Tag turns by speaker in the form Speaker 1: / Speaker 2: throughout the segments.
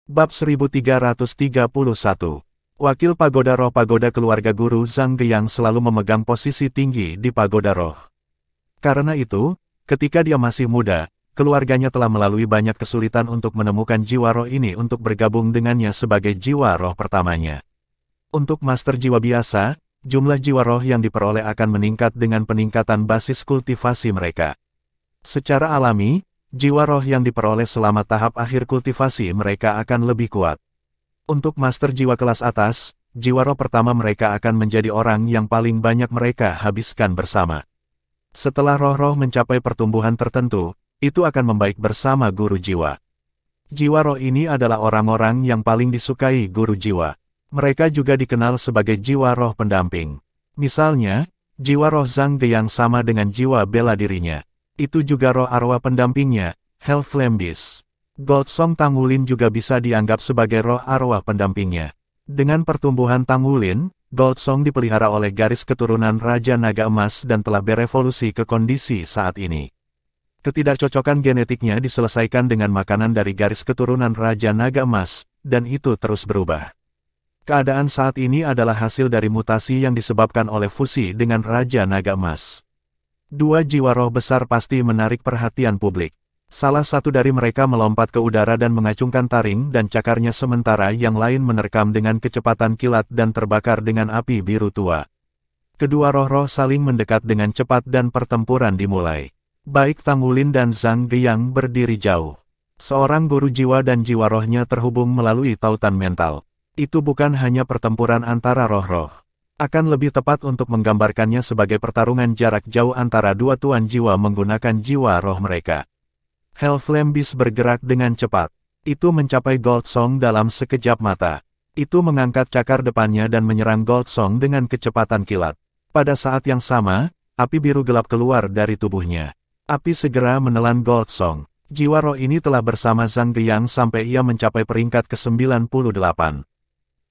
Speaker 1: Bab 1331. Wakil Pagoda Roh. Pagoda keluarga Guru Zhang Guiyang selalu memegang posisi tinggi di Pagoda Roh. Karena itu, ketika dia masih muda, keluarganya telah melalui banyak kesulitan untuk menemukan jiwa roh ini untuk bergabung dengannya sebagai jiwa roh pertamanya. Untuk master jiwa biasa, jumlah jiwa roh yang diperoleh akan meningkat dengan peningkatan basis kultivasi mereka. Secara alami, jiwa roh yang diperoleh selama tahap akhir kultivasi mereka akan lebih kuat. Untuk master jiwa kelas atas, jiwa roh pertama mereka akan menjadi orang yang paling banyak mereka habiskan bersama. Setelah roh-roh mencapai pertumbuhan tertentu, itu akan membaik bersama guru jiwa. Jiwa roh ini adalah orang-orang yang paling disukai guru jiwa. Mereka juga dikenal sebagai jiwa roh pendamping. Misalnya, jiwa roh Zhang Guiyang sama dengan jiwa bela dirinya. Itu juga roh arwah pendampingnya, Hellflame Beast. Goldsong Tangulin juga bisa dianggap sebagai roh arwah pendampingnya. Dengan pertumbuhan Tangulin, Goldsong dipelihara oleh garis keturunan Raja Naga Emas dan telah berevolusi ke kondisi saat ini. Ketidakcocokan genetiknya diselesaikan dengan makanan dari garis keturunan Raja Naga Emas, dan itu terus berubah. Keadaan saat ini adalah hasil dari mutasi yang disebabkan oleh fusi dengan Raja Naga Emas. Dua jiwa roh besar pasti menarik perhatian publik. Salah satu dari mereka melompat ke udara dan mengacungkan taring dan cakarnya sementara yang lain menerkam dengan kecepatan kilat dan terbakar dengan api biru tua. Kedua roh-roh saling mendekat dengan cepat dan pertempuran dimulai. Baik Tangulin dan Zhang Guiyang berdiri jauh. Seorang guru jiwa dan jiwa rohnya terhubung melalui tautan mental. Itu bukan hanya pertempuran antara roh-roh. Akan lebih tepat untuk menggambarkannya sebagai pertarungan jarak jauh antara dua tuan jiwa menggunakan jiwa roh mereka. Hellflame Beast bergerak dengan cepat. Itu mencapai Goldsong dalam sekejap mata. Itu mengangkat cakar depannya dan menyerang Goldsong dengan kecepatan kilat. Pada saat yang sama, api biru gelap keluar dari tubuhnya. Api segera menelan Goldsong. Jiwa roh ini telah bersama Zhang Guiyang sampai ia mencapai peringkat ke-98.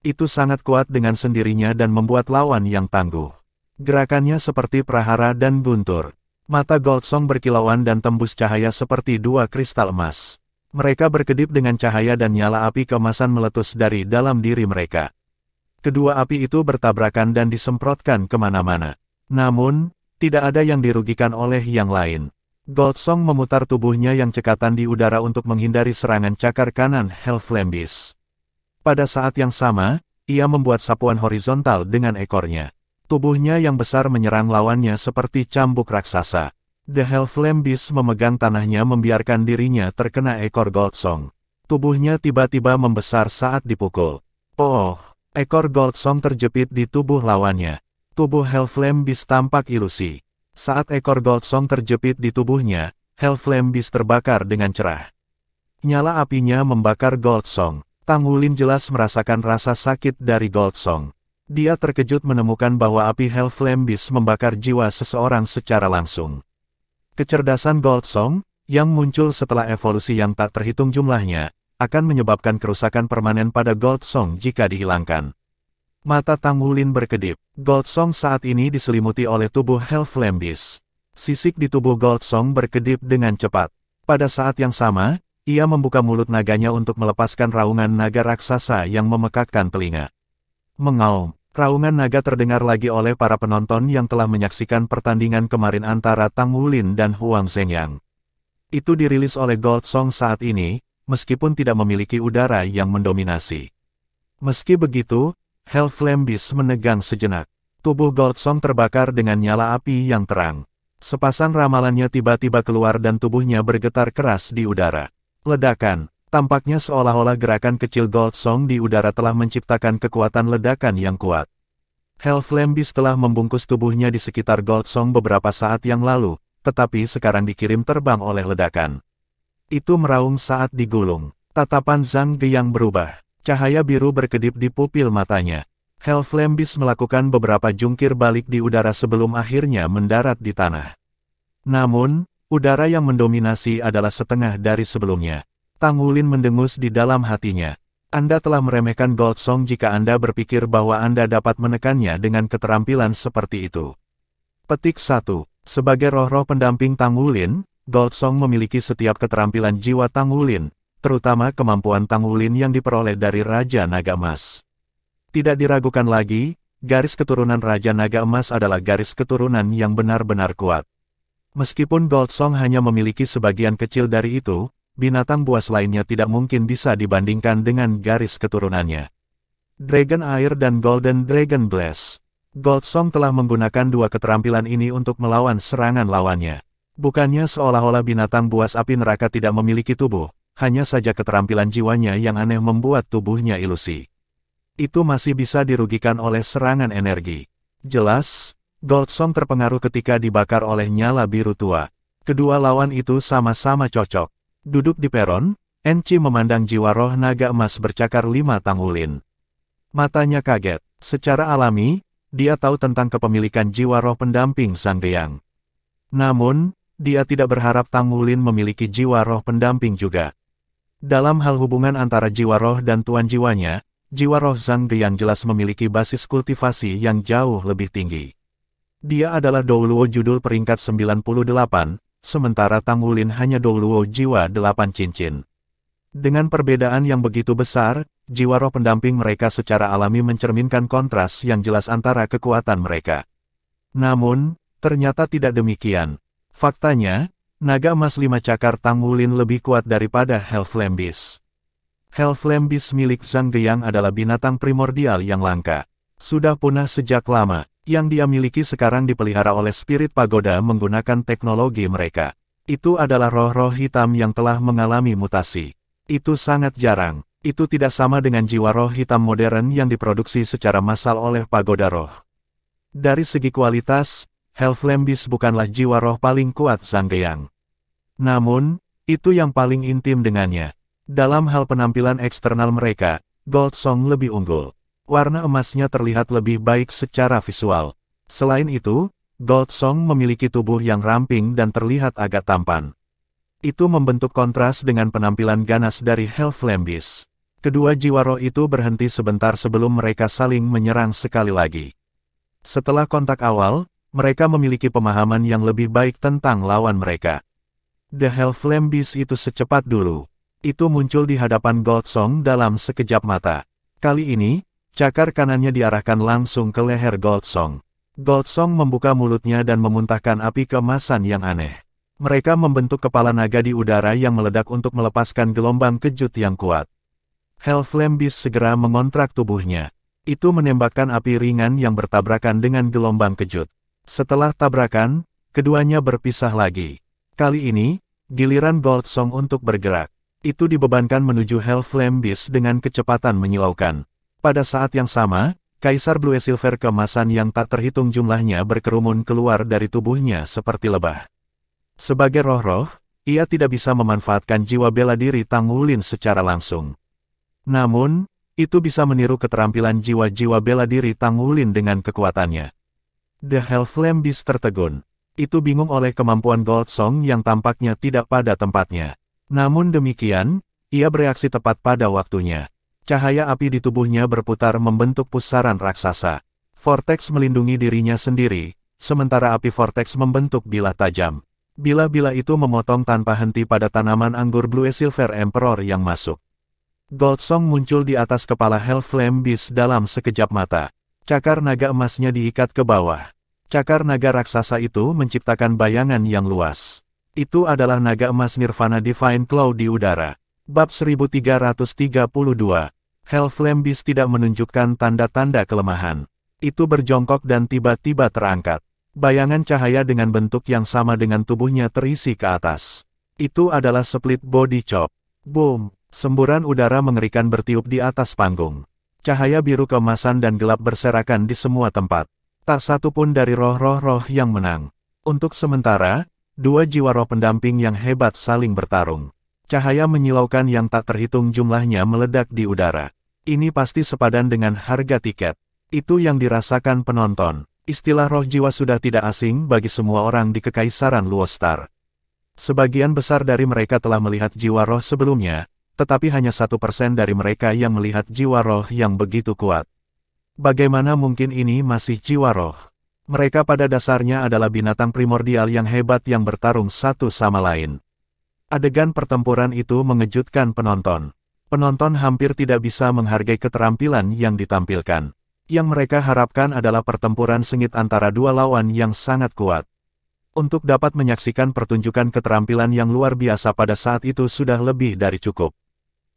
Speaker 1: Itu sangat kuat dengan sendirinya dan membuat lawan yang tangguh. Gerakannya seperti prahara dan guntur. Mata Goldsong berkilauan dan tembus cahaya seperti dua kristal emas. Mereka berkedip dengan cahaya dan nyala api keemasan meletus dari dalam diri mereka. Kedua api itu bertabrakan dan disemprotkan kemana-mana. Namun, tidak ada yang dirugikan oleh yang lain. Goldsong memutar tubuhnya yang cekatan di udara untuk menghindari serangan cakar kanan Hellflame Beast. Pada saat yang sama, ia membuat sapuan horizontal dengan ekornya. Tubuhnya yang besar menyerang lawannya seperti cambuk raksasa. The Hellflame Beast memegang tanahnya membiarkan dirinya terkena ekor Goldsong. Tubuhnya tiba-tiba membesar saat dipukul. Oh, ekor Goldsong terjepit di tubuh lawannya. Tubuh Hellflame Beast tampak ilusi. Saat ekor Goldsong terjepit di tubuhnya, Hellflame Beast terbakar dengan cerah. Nyala apinya membakar Goldsong. Tangulin jelas merasakan rasa sakit dari Goldsong. Dia terkejut menemukan bahwa api Hellflame Beast membakar jiwa seseorang secara langsung. Kecerdasan Goldsong, yang muncul setelah evolusi yang tak terhitung jumlahnya, akan menyebabkan kerusakan permanen pada Goldsong jika dihilangkan. Mata Tangulin berkedip. Goldsong saat ini diselimuti oleh tubuh Hellflame Beast. Sisik di tubuh Goldsong berkedip dengan cepat. Pada saat yang sama, ia membuka mulut naganya untuk melepaskan raungan naga raksasa yang memekakkan telinga. Mengaum, raungan naga terdengar lagi oleh para penonton yang telah menyaksikan pertandingan kemarin antara Tangulin dan Huang Zhengyang. Itu dirilis oleh Goldsong saat ini, meskipun tidak memiliki udara yang mendominasi. Meski begitu, Hellflame Beast menegang sejenak. Tubuh Goldsong terbakar dengan nyala api yang terang. Sepasang ramalannya tiba-tiba keluar dan tubuhnya bergetar keras di udara. Ledakan, tampaknya seolah-olah gerakan kecil Goldsong di udara telah menciptakan kekuatan ledakan yang kuat. Hellflame Beast telah membungkus tubuhnya di sekitar Goldsong beberapa saat yang lalu, tetapi sekarang dikirim terbang oleh ledakan. Itu meraung saat digulung. Tatapan Zhang Guiyang berubah. Cahaya biru berkedip di pupil matanya. Hellflame Beast melakukan beberapa jungkir balik di udara sebelum akhirnya mendarat di tanah. Namun, udara yang mendominasi adalah setengah dari sebelumnya. Tangulin mendengus di dalam hatinya. Anda telah meremehkan Goldsong jika Anda berpikir bahwa Anda dapat menekannya dengan keterampilan seperti itu. Petik 1. Sebagai roh-roh pendamping Tangulin, Goldsong memiliki setiap keterampilan jiwa Tangulin, terutama kemampuan Tang Wulin yang diperoleh dari Raja Naga Emas. Tidak diragukan lagi, garis keturunan Raja Naga Emas adalah garis keturunan yang benar-benar kuat. Meskipun Gold Song hanya memiliki sebagian kecil dari itu, binatang buas lainnya tidak mungkin bisa dibandingkan dengan garis keturunannya. Dragon Air dan Golden Dragon Blast. Gold Song telah menggunakan dua keterampilan ini untuk melawan serangan lawannya. Bukannya seolah-olah binatang buas api neraka tidak memiliki tubuh, hanya saja keterampilan jiwanya yang aneh membuat tubuhnya ilusi. Itu masih bisa dirugikan oleh serangan energi. Jelas, Gold Song terpengaruh ketika dibakar oleh nyala biru tua. Kedua lawan itu sama-sama cocok. Duduk di peron, Enchi memandang jiwa roh naga emas bercakar 5 Tang Wulin. Matanya kaget. Secara alami, dia tahu tentang kepemilikan jiwa roh pendamping Sang Deyang. Namun, dia tidak berharap Tang Wulin memiliki jiwa roh pendamping juga. Dalam hal hubungan antara jiwa roh dan tuan jiwanya, jiwa roh Zhang Deyang jelas memiliki basis kultivasi yang jauh lebih tinggi. Dia adalah Douluo judul peringkat 98, sementara Tang Wulin hanya Douluo jiwa 8 cincin. Dengan perbedaan yang begitu besar, jiwa roh pendamping mereka secara alami mencerminkan kontras yang jelas antara kekuatan mereka. Namun, ternyata tidak demikian. Faktanya, naga emas 5 cakar Tang Wulin lebih kuat daripada Hellflame Beast. Hellflame Beast milik Zhang Deyang adalah binatang primordial yang langka. Sudah punah sejak lama, yang dia miliki sekarang dipelihara oleh spirit pagoda menggunakan teknologi mereka. Itu adalah roh-roh hitam yang telah mengalami mutasi. Itu sangat jarang. Itu tidak sama dengan jiwa roh hitam modern yang diproduksi secara massal oleh pagoda roh. Dari segi kualitas, Hellflame Beast bukanlah jiwa roh paling kuat Zhang Deyang. Namun, itu yang paling intim dengannya. Dalam hal penampilan eksternal mereka, Gold Song lebih unggul. Warna emasnya terlihat lebih baik secara visual. Selain itu, Gold Song memiliki tubuh yang ramping dan terlihat agak tampan. Itu membentuk kontras dengan penampilan ganas dari Hellflame Beast. Kedua jiwa roh itu berhenti sebentar sebelum mereka saling menyerang sekali lagi. Setelah kontak awal, mereka memiliki pemahaman yang lebih baik tentang lawan mereka. The Hellflame Beast itu secepat dulu. Itu muncul di hadapan Gold Song dalam sekejap mata. Kali ini, cakar kanannya diarahkan langsung ke leher Gold Song. Gold Song membuka mulutnya dan memuntahkan api keemasan yang aneh. Mereka membentuk kepala naga di udara yang meledak untuk melepaskan gelombang kejut yang kuat. Hellflame Beast segera mengontrak tubuhnya. Itu menembakkan api ringan yang bertabrakan dengan gelombang kejut. Setelah tabrakan, keduanya berpisah lagi. Kali ini, giliran Gold Song untuk bergerak. Itu dibebankan menuju Hellflame Beast dengan kecepatan menyilaukan. Pada saat yang sama, Kaisar Blue Silver keemasan yang tak terhitung jumlahnya berkerumun keluar dari tubuhnya seperti lebah. Sebagai roh-roh, ia tidak bisa memanfaatkan jiwa bela diri Tang Wulin secara langsung. Namun, itu bisa meniru keterampilan jiwa-jiwa bela diri Tang Wulin dengan kekuatannya. The Hellflame Beast tertegun. Itu bingung oleh kemampuan Gold Song yang tampaknya tidak pada tempatnya. Namun demikian, ia bereaksi tepat pada waktunya. Cahaya api di tubuhnya berputar membentuk pusaran raksasa. Vortex melindungi dirinya sendiri, sementara api Vortex membentuk bilah tajam. Bilah-bilah itu memotong tanpa henti pada tanaman anggur Blue Silver Emperor yang masuk. Gold Song muncul di atas kepala Hellflame Beast dalam sekejap mata. Cakar naga emasnya diikat ke bawah. Cakar naga raksasa itu menciptakan bayangan yang luas. Itu adalah naga emas Nirvana Divine Claw di udara. Bab 1332. Hellflame Beast tidak menunjukkan tanda-tanda kelemahan. Itu berjongkok dan tiba-tiba terangkat. Bayangan cahaya dengan bentuk yang sama dengan tubuhnya terisi ke atas. Itu adalah split body chop. Boom! Semburan udara mengerikan bertiup di atas panggung. Cahaya biru keemasan dan gelap berserakan di semua tempat. Tak satu pun dari roh-roh yang menang. Untuk sementara, dua jiwa roh pendamping yang hebat saling bertarung. Cahaya menyilaukan yang tak terhitung jumlahnya meledak di udara. Ini pasti sepadan dengan harga tiket. Itu yang dirasakan penonton. Istilah roh jiwa sudah tidak asing bagi semua orang di Kekaisaran Luostar. Sebagian besar dari mereka telah melihat jiwa roh sebelumnya, tetapi hanya 1% dari mereka yang melihat jiwa roh yang begitu kuat. Bagaimana mungkin ini masih jiwa roh? Mereka pada dasarnya adalah binatang primordial yang hebat yang bertarung satu sama lain. Adegan pertempuran itu mengejutkan penonton. Penonton hampir tidak bisa menghargai keterampilan yang ditampilkan. Yang mereka harapkan adalah pertempuran sengit antara dua lawan yang sangat kuat. Untuk dapat menyaksikan pertunjukan keterampilan yang luar biasa pada saat itu sudah lebih dari cukup.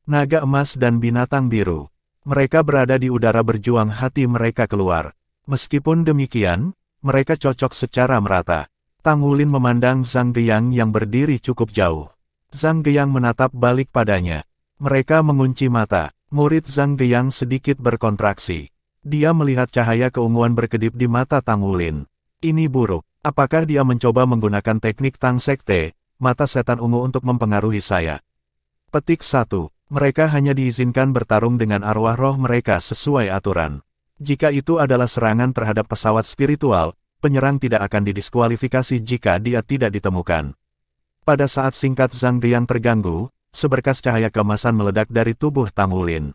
Speaker 1: Naga emas dan binatang biru. Mereka berada di udara berjuang, hati mereka keluar. Meskipun demikian, mereka cocok secara merata. Tang Wulin memandang Zhang Geyang yang berdiri cukup jauh. Zhang Geyang menatap balik padanya. Mereka mengunci mata. Murid Zhang Geyang sedikit berkontraksi. Dia melihat cahaya keunguan berkedip di mata Tang Wulin. Ini buruk. Apakah dia mencoba menggunakan teknik Tang Sekte, mata setan ungu untuk mempengaruhi saya? Petik 1. Mereka hanya diizinkan bertarung dengan arwah roh mereka sesuai aturan. Jika itu adalah serangan terhadap pesawat spiritual, penyerang tidak akan didiskualifikasi jika dia tidak ditemukan. Pada saat singkat Zhang Geyang terganggu, seberkas cahaya keemasan meledak dari tubuh Tang Wulin.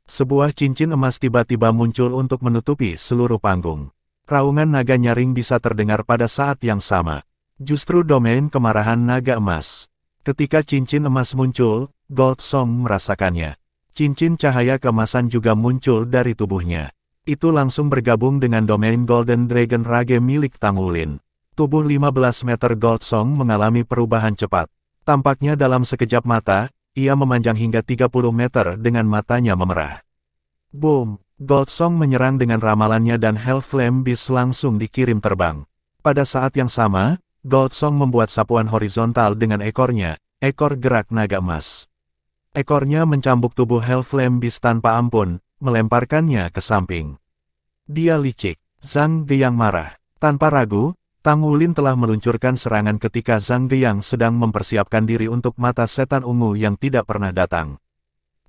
Speaker 1: Sebuah cincin emas tiba-tiba muncul untuk menutupi seluruh panggung. Raungan naga nyaring bisa terdengar pada saat yang sama. Justru domain kemarahan naga emas. Ketika cincin emas muncul, Gold Song merasakannya. Cincin cahaya keemasan juga muncul dari tubuhnya. Itu langsung bergabung dengan domain Golden Dragon Rage milik Tang Wulin. Tubuh 15 meter Gold Song mengalami perubahan cepat. Tampaknya dalam sekejap mata, ia memanjang hingga 30 meter dengan matanya memerah. Boom! Gold Song menyerang dengan ramalannya dan Hell Flame Beast langsung dikirim terbang. Pada saat yang sama, Gold Song membuat sapuan horizontal dengan ekornya, ekor gerak naga emas. Ekornya mencambuk tubuh Hell Flame Beast tanpa ampun, melemparkannya ke samping. Dia licik. Zhang Geyang marah. Tanpa ragu, Tang Wulin telah meluncurkan serangan ketika Zhang Geyang sedang mempersiapkan diri untuk mata setan ungu yang tidak pernah datang.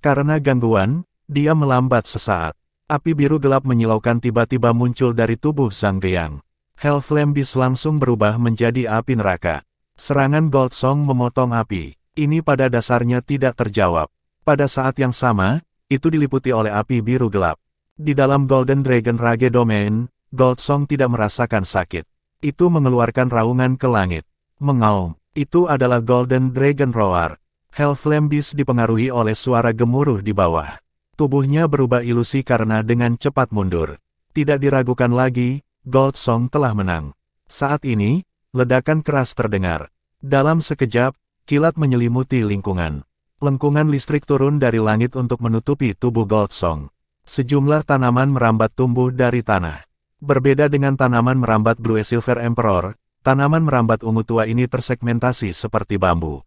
Speaker 1: Karena gangguan, dia melambat sesaat. Api biru gelap menyilaukan tiba-tiba muncul dari tubuh Zhang Geyang. Hell Flame Beast langsung berubah menjadi api neraka. Serangan Gold Song memotong api. Ini pada dasarnya tidak terjawab. Pada saat yang sama, itu diliputi oleh api biru gelap. Di dalam Golden Dragon Rage Domain, Gold Song tidak merasakan sakit. Itu mengeluarkan raungan ke langit. Mengaum. Itu adalah Golden Dragon Roar. Hell Flame Beast dipengaruhi oleh suara gemuruh di bawah. Tubuhnya berubah ilusi karena dengan cepat mundur. Tidak diragukan lagi, Gold Song telah menang. Saat ini, ledakan keras terdengar. Dalam sekejap, kilat menyelimuti lingkungan. Lengkungan listrik turun dari langit untuk menutupi tubuh Gold Song. Sejumlah tanaman merambat tumbuh dari tanah. Berbeda dengan tanaman merambat Blue Silver Emperor, tanaman merambat ungu tua ini tersegmentasi seperti bambu.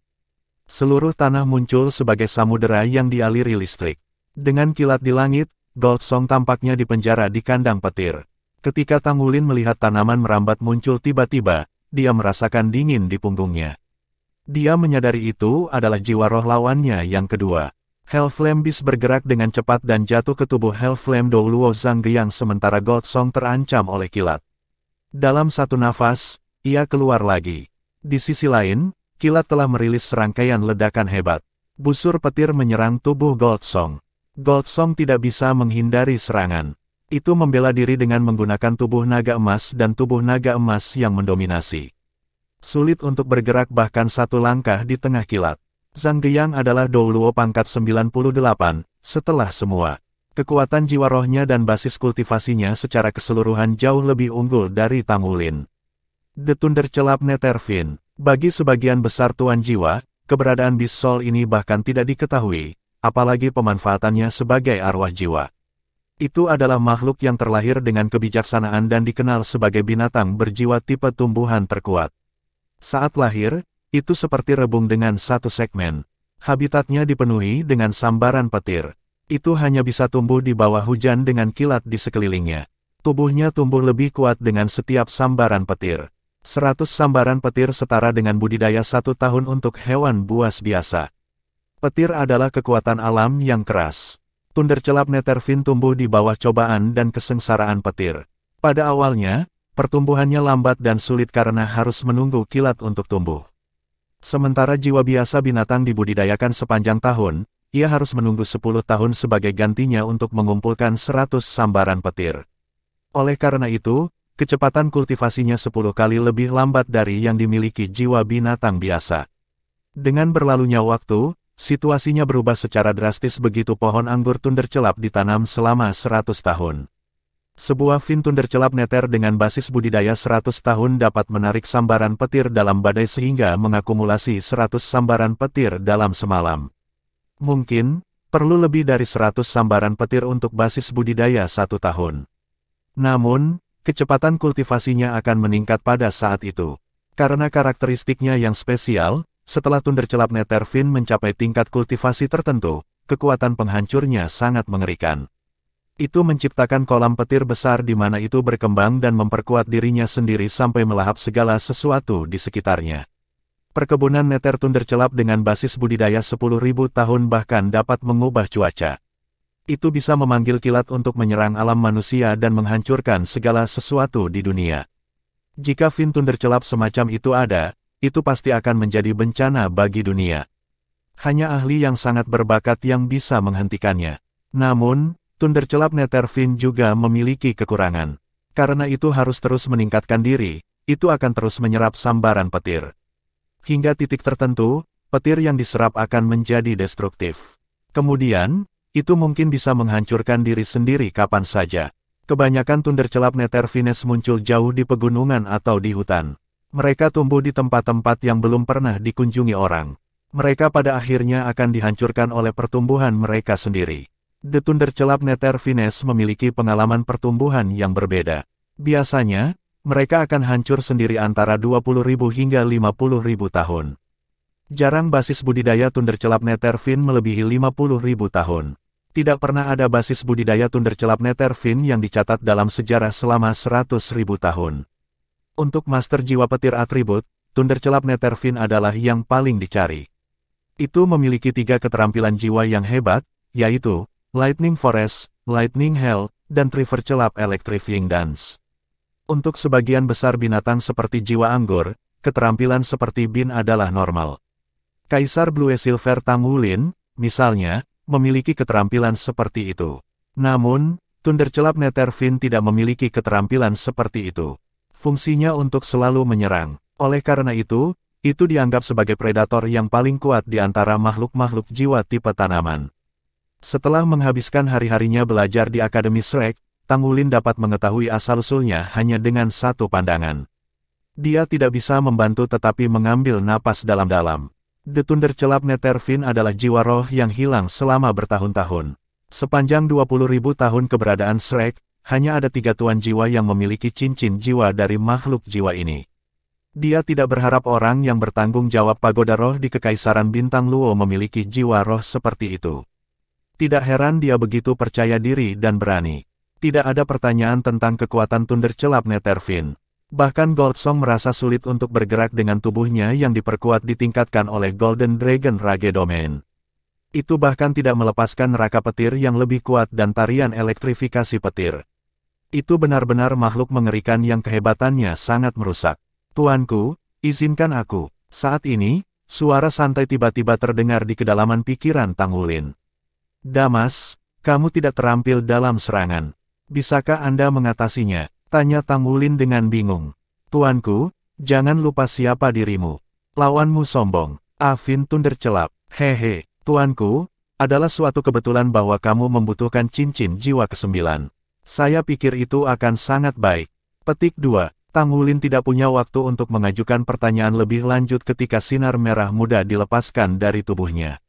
Speaker 1: Seluruh tanah muncul sebagai samudera yang dialiri listrik. Dengan kilat di langit, Gold Song tampaknya dipenjara di kandang petir. Ketika Tang Wulin melihat tanaman merambat muncul tiba-tiba, dia merasakan dingin di punggungnya. Dia menyadari itu adalah jiwa roh lawannya yang kedua. Hell Flame Beast bergerak dengan cepat dan jatuh ke tubuh Hell Flame Douluo Zhang Geyang sementara Gold Song terancam oleh kilat. Dalam satu nafas, ia keluar lagi. Di sisi lain, kilat telah merilis serangkaian ledakan hebat. Busur petir menyerang tubuh Gold Song. Gold Song tidak bisa menghindari serangan. Itu membela diri dengan menggunakan tubuh naga emas dan tubuh naga emas yang mendominasi. Sulit untuk bergerak bahkan satu langkah di tengah kilat. Zhang Geyang adalah Douluo pangkat 98, setelah semua. Kekuatan jiwa rohnya dan basis kultivasinya secara keseluruhan jauh lebih unggul dari Tang Wulin. The Thunder Celap Netherfin. Bagi sebagian besar tuan jiwa, keberadaan Beast Soul ini bahkan tidak diketahui, apalagi pemanfaatannya sebagai arwah jiwa. Itu adalah makhluk yang terlahir dengan kebijaksanaan dan dikenal sebagai binatang berjiwa tipe tumbuhan terkuat. Saat lahir, itu seperti rebung dengan satu segmen. Habitatnya dipenuhi dengan sambaran petir. Itu hanya bisa tumbuh di bawah hujan dengan kilat di sekelilingnya. Tubuhnya tumbuh lebih kuat dengan setiap sambaran petir. 100 sambaran petir setara dengan budidaya 1 tahun untuk hewan buas biasa. Petir adalah kekuatan alam yang keras. Thunder Celap Netherfin tumbuh di bawah cobaan dan kesengsaraan petir. Pada awalnya, pertumbuhannya lambat dan sulit karena harus menunggu kilat untuk tumbuh. Sementara jiwa biasa binatang dibudidayakan sepanjang tahun, ia harus menunggu 10 tahun sebagai gantinya untuk mengumpulkan 100 sambaran petir. Oleh karena itu, kecepatan kultivasinya 10 kali lebih lambat dari yang dimiliki jiwa binatang biasa. Dengan berlalunya waktu, situasinya berubah secara drastis begitu pohon anggur Thundercelap ditanam selama 100 tahun. Sebuah vin Thundercelap neter dengan basis budidaya 100 tahun dapat menarik sambaran petir dalam badai sehingga mengakumulasi 100 sambaran petir dalam semalam. Mungkin, perlu lebih dari 100 sambaran petir untuk basis budidaya 1 tahun. Namun, kecepatan kultivasinya akan meningkat pada saat itu. Karena karakteristiknya yang spesial, setelah Thundercelap neter vin mencapai tingkat kultivasi tertentu, kekuatan penghancurnya sangat mengerikan. Itu menciptakan kolam petir besar di mana itu berkembang dan memperkuat dirinya sendiri sampai melahap segala sesuatu di sekitarnya. Perkebunan neter Thundercelap dengan basis budidaya 10.000 tahun bahkan dapat mengubah cuaca. Itu bisa memanggil kilat untuk menyerang alam manusia dan menghancurkan segala sesuatu di dunia. Jika vin Thundercelap semacam itu ada, itu pasti akan menjadi bencana bagi dunia. Hanya ahli yang sangat berbakat yang bisa menghentikannya. Namun, Thundercelap neter vin juga memiliki kekurangan. Karena itu harus terus meningkatkan diri, itu akan terus menyerap sambaran petir. Hingga titik tertentu, petir yang diserap akan menjadi destruktif. Kemudian, itu mungkin bisa menghancurkan diri sendiri kapan saja. Kebanyakan Thundercelap neter vines muncul jauh di pegunungan atau di hutan. Mereka tumbuh di tempat-tempat yang belum pernah dikunjungi orang. Mereka pada akhirnya akan dihancurkan oleh pertumbuhan mereka sendiri. The Thundercelap neter vines memiliki pengalaman pertumbuhan yang berbeda. Biasanya, mereka akan hancur sendiri antara 20.000 hingga 50.000 tahun. Jarang basis budidaya Thundercelap neter vin melebihi 50.000 tahun. Tidak pernah ada basis budidaya Thundercelap neter vin yang dicatat dalam sejarah selama 100.000 tahun. Untuk Master Jiwa Petir Atribut, Thundercelap neter vin adalah yang paling dicari. Itu memiliki 3 keterampilan jiwa yang hebat, yaitu Lightning Forest, Lightning Hell, dan Trivercelap Electrifying Dance. Untuk sebagian besar binatang seperti jiwa anggur, keterampilan seperti Bin adalah normal. Kaisar Blue Silver Tangulin, misalnya, memiliki keterampilan seperti itu. Namun, Thundercelap neter vin tidak memiliki keterampilan seperti itu. Fungsinya untuk selalu menyerang. Oleh karena itu dianggap sebagai predator yang paling kuat di antara makhluk-makhluk jiwa tipe tanaman. Setelah menghabiskan hari-harinya belajar di Akademi Shrek, Tangulin dapat mengetahui asal-usulnya hanya dengan satu pandangan. Dia tidak bisa membantu tetapi mengambil napas dalam-dalam. The Thundercelap neter vin adalah jiwa roh yang hilang selama bertahun-tahun. Sepanjang 20.000 tahun keberadaan Shrek, hanya ada 3 tuan jiwa yang memiliki cincin jiwa dari makhluk jiwa ini. Dia tidak berharap orang yang bertanggung jawab pagoda roh di Kekaisaran Bintang Luo memiliki jiwa roh seperti itu. Tidak heran dia begitu percaya diri dan berani. Tidak ada pertanyaan tentang kekuatan Thundercelap neter vin. Bahkan Goldsong merasa sulit untuk bergerak dengan tubuhnya yang diperkuat ditingkatkan oleh Golden Dragon Rage Domain. Itu bahkan tidak melepaskan neraka petir yang lebih kuat dan tarian elektrifikasi petir. Itu benar-benar makhluk mengerikan yang kehebatannya sangat merusak. Tuanku, izinkan aku. Saat ini, suara santai tiba-tiba terdengar di kedalaman pikiran Tangulin. Damas, kamu tidak terampil dalam serangan. Bisakah Anda mengatasinya? Tanya Tangulin dengan bingung. Tuanku, jangan lupa siapa dirimu. Lawanmu sombong. Vin Thundercelap. Hehe, tuanku, adalah suatu kebetulan bahwa kamu membutuhkan cincin jiwa ke-9. Saya pikir itu akan sangat baik. Petik 2. Tangulin tidak punya waktu untuk mengajukan pertanyaan lebih lanjut ketika sinar merah muda dilepaskan dari tubuhnya.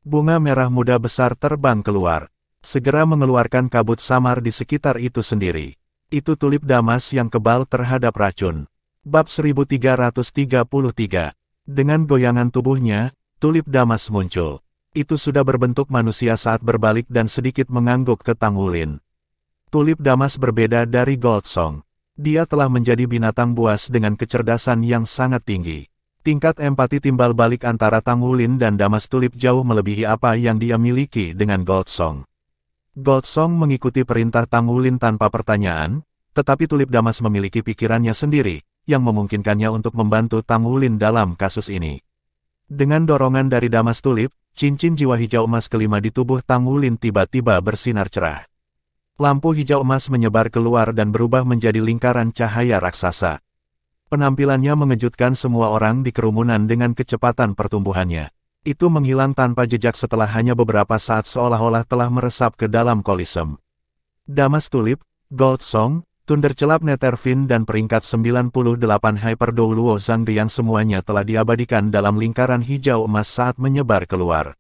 Speaker 1: Bunga merah muda besar terbang keluar. Segera mengeluarkan kabut samar di sekitar itu sendiri. Itu tulip damas yang kebal terhadap racun. Bab 1333. Dengan goyangan tubuhnya, tulip damas muncul. Itu sudah berbentuk manusia saat berbalik dan sedikit mengangguk ke Tangulin. Tulip damas berbeda dari Goldsong. Dia telah menjadi binatang buas dengan kecerdasan yang sangat tinggi. Tingkat empati timbal balik antara Tangulin dan damas tulip jauh melebihi apa yang dia miliki dengan Goldsong. Goldsong mengikuti perintah Tangulin tanpa pertanyaan, tetapi tulip damas memiliki pikirannya sendiri, yang memungkinkannya untuk membantu Tangulin dalam kasus ini. Dengan dorongan dari damas tulip, cincin jiwa hijau emas kelima di tubuh Tangulin tiba-tiba bersinar cerah. Lampu hijau emas menyebar keluar dan berubah menjadi lingkaran cahaya raksasa. Penampilannya mengejutkan semua orang di kerumunan dengan kecepatan pertumbuhannya. Itu menghilang tanpa jejak setelah hanya beberapa saat seolah-olah telah meresap ke dalam kolisem. Damas Tulip, Gold Song, Thunderclap Netherfiend dan peringkat 98 Hyperdou Luo Zhang yang semuanya telah diabadikan dalam lingkaran hijau emas saat menyebar keluar.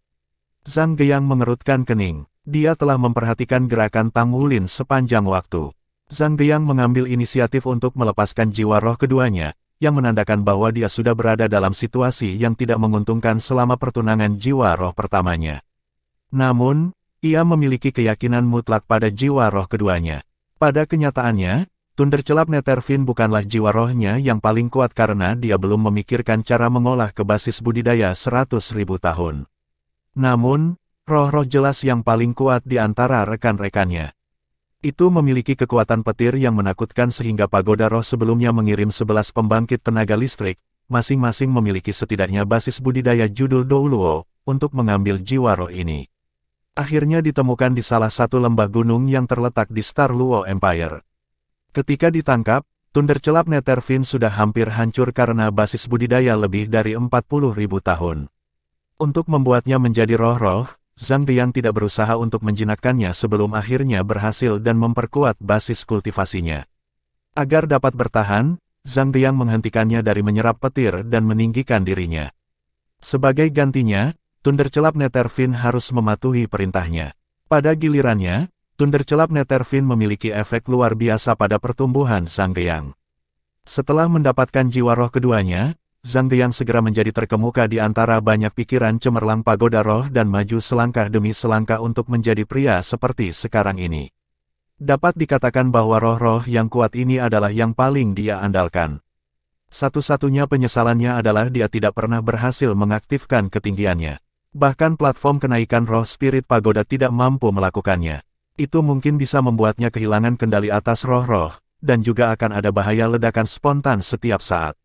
Speaker 1: Zhang Yang mengerutkan kening. Dia telah memperhatikan gerakan Tang Wulin sepanjang waktu. Zhang Yang mengambil inisiatif untuk melepaskan jiwa roh keduanya, yang menandakan bahwa dia sudah berada dalam situasi yang tidak menguntungkan selama pertunangan jiwa roh pertamanya. Namun, ia memiliki keyakinan mutlak pada jiwa roh keduanya. Pada kenyataannya, Thunderclap Netherfiend bukanlah jiwa rohnya yang paling kuat karena dia belum memikirkan cara mengolah ke basis budidaya 100.000 tahun. Namun, roh-roh jelas yang paling kuat di antara rekan-rekannya. Itu memiliki kekuatan petir yang menakutkan sehingga pagoda roh sebelumnya mengirim 11 pembangkit tenaga listrik, masing-masing memiliki setidaknya basis budidaya judul Dou Luo, untuk mengambil jiwa roh ini. Akhirnya ditemukan di salah satu lembah gunung yang terletak di Star Luo Empire. Ketika ditangkap, Thunderclap Netherfiend sudah hampir hancur karena basis budidaya lebih dari 40.000 tahun. Untuk membuatnya menjadi roh-roh, Zhang Yang tidak berusaha untuk menjinakkannya sebelum akhirnya berhasil dan memperkuat basis kultivasinya. Agar dapat bertahan, Zhang Yang menghentikannya dari menyerap petir dan meninggikan dirinya. Sebagai gantinya, Thunderclap Netherfiend harus mematuhi perintahnya. Pada gilirannya, Thunderclap Netherfiend memiliki efek luar biasa pada pertumbuhan Zhang Yang. Setelah mendapatkan jiwa roh keduanya, Zhang Yang segera menjadi terkemuka di antara banyak pikiran cemerlang pagoda roh dan maju selangkah demi selangkah untuk menjadi pria seperti sekarang ini. Dapat dikatakan bahwa roh-roh yang kuat ini adalah yang paling dia andalkan. Satu-satunya penyesalannya adalah dia tidak pernah berhasil mengaktifkan ketinggiannya. Bahkan platform kenaikan roh spirit pagoda tidak mampu melakukannya. Itu mungkin bisa membuatnya kehilangan kendali atas roh-roh, dan juga akan ada bahaya ledakan spontan setiap saat.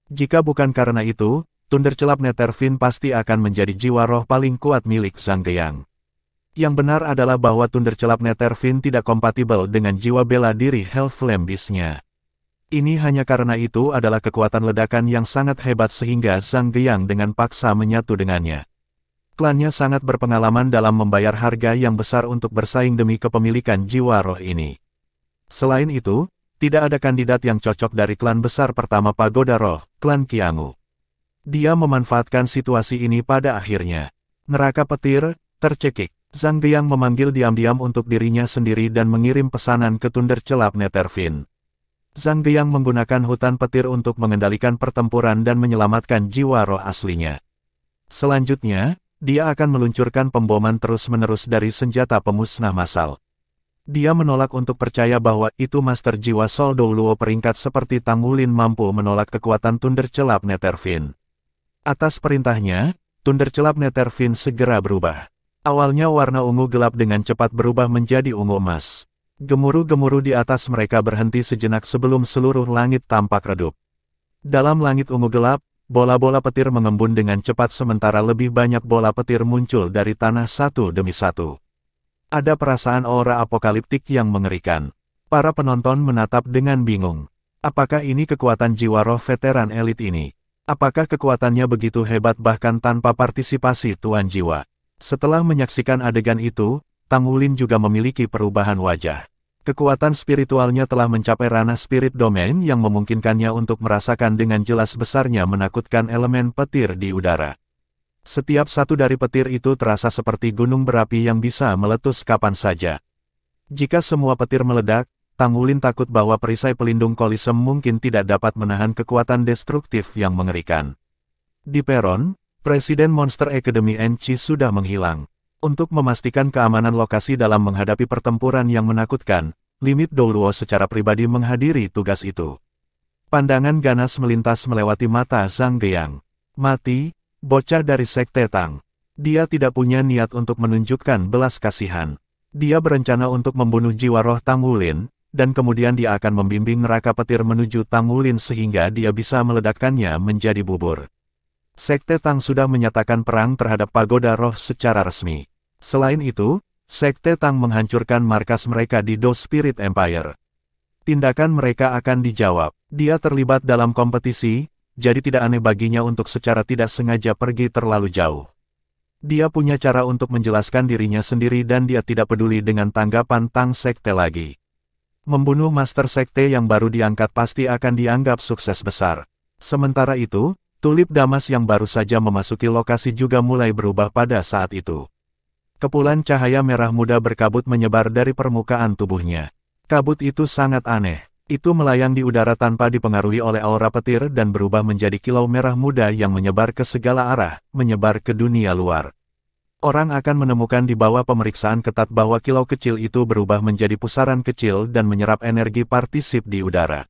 Speaker 1: Jika bukan karena itu, Thunderclap Netherfiend pasti akan menjadi jiwa roh paling kuat milik Zhang Yang. Yang benar adalah bahwa Thunderclap Netherfiend tidak kompatibel dengan jiwa bela diri Hellflame Beast-nya. Ini hanya karena itu adalah kekuatan ledakan yang sangat hebat sehingga Zhang Yang dengan paksa menyatu dengannya. Klannya sangat berpengalaman dalam membayar harga yang besar untuk bersaing demi kepemilikan jiwa roh ini. Selain itu, tidak ada kandidat yang cocok dari klan besar pertama pagoda roh, klan Qiangu. Dia memanfaatkan situasi ini pada akhirnya. Neraka petir, tercekik. Zhang Yang memanggil diam-diam untuk dirinya sendiri dan mengirim pesanan ke Thunderclap Netherfiend. Zhang Yang menggunakan hutan petir untuk mengendalikan pertempuran dan menyelamatkan jiwa roh aslinya. Selanjutnya, dia akan meluncurkan pemboman terus-menerus dari senjata pemusnah massal. Dia menolak untuk percaya bahwa itu Master Jiwa Sol Dou Luo peringkat seperti Tang Wulin mampu menolak kekuatan Thunderclap Netherfiend. Atas perintahnya, Thunderclap Netherfiend segera berubah. Awalnya warna ungu gelap dengan cepat berubah menjadi ungu emas. Gemuruh-gemuruh di atas mereka berhenti sejenak sebelum seluruh langit tampak redup. Dalam langit ungu gelap, bola-bola petir mengembun dengan cepat sementara lebih banyak bola petir muncul dari tanah satu demi satu. Ada perasaan aura apokaliptik yang mengerikan. Para penonton menatap dengan bingung. Apakah ini kekuatan jiwa roh veteran elit ini? Apakah kekuatannya begitu hebat bahkan tanpa partisipasi Tuan Jiwa? Setelah menyaksikan adegan itu, Tang Wulin juga memiliki perubahan wajah. Kekuatan spiritualnya telah mencapai ranah spirit domain yang memungkinkannya untuk merasakan dengan jelas besarnya menakutkan elemen petir di udara. Setiap satu dari petir itu terasa seperti gunung berapi yang bisa meletus kapan saja. Jika semua petir meledak, Tang Wulin takut bahwa perisai pelindung kolisem mungkin tidak dapat menahan kekuatan destruktif yang mengerikan. Di peron, Presiden Monster Academy NC sudah menghilang. Untuk memastikan keamanan lokasi dalam menghadapi pertempuran yang menakutkan, Limit Dou Luo secara pribadi menghadiri tugas itu. Pandangan ganas melintas melewati mata Zhang Yang. Mati, bocah dari Sekte Tang. Dia tidak punya niat untuk menunjukkan belas kasihan. Dia berencana untuk membunuh jiwa roh Tang Wulin, dan kemudian dia akan membimbing neraka petir menuju Tang Wulin sehingga dia bisa meledakkannya menjadi bubur. Sekte Tang sudah menyatakan perang terhadap pagoda roh secara resmi. Selain itu, Sekte Tang menghancurkan markas mereka di Do Spirit Empire. tindakan mereka akan dijawab. Dia terlibat dalam kompetisi, jadi tidak aneh baginya untuk secara tidak sengaja pergi terlalu jauh. Dia punya cara untuk menjelaskan dirinya sendiri dan dia tidak peduli dengan tanggapan Tang Sekte lagi. Membunuh Master Sekte yang baru diangkat pasti akan dianggap sukses besar. Sementara itu, tulip damas yang baru saja memasuki lokasi juga mulai berubah pada saat itu. Kepulan cahaya merah muda berkabut menyebar dari permukaan tubuhnya. Kabut itu sangat aneh. Itu melayang di udara tanpa dipengaruhi oleh aura petir dan berubah menjadi kilau merah muda yang menyebar ke segala arah, menyebar ke dunia luar. Orang akan menemukan di bawah pemeriksaan ketat bahwa kilau kecil itu berubah menjadi pusaran kecil dan menyerap energi partisip di udara.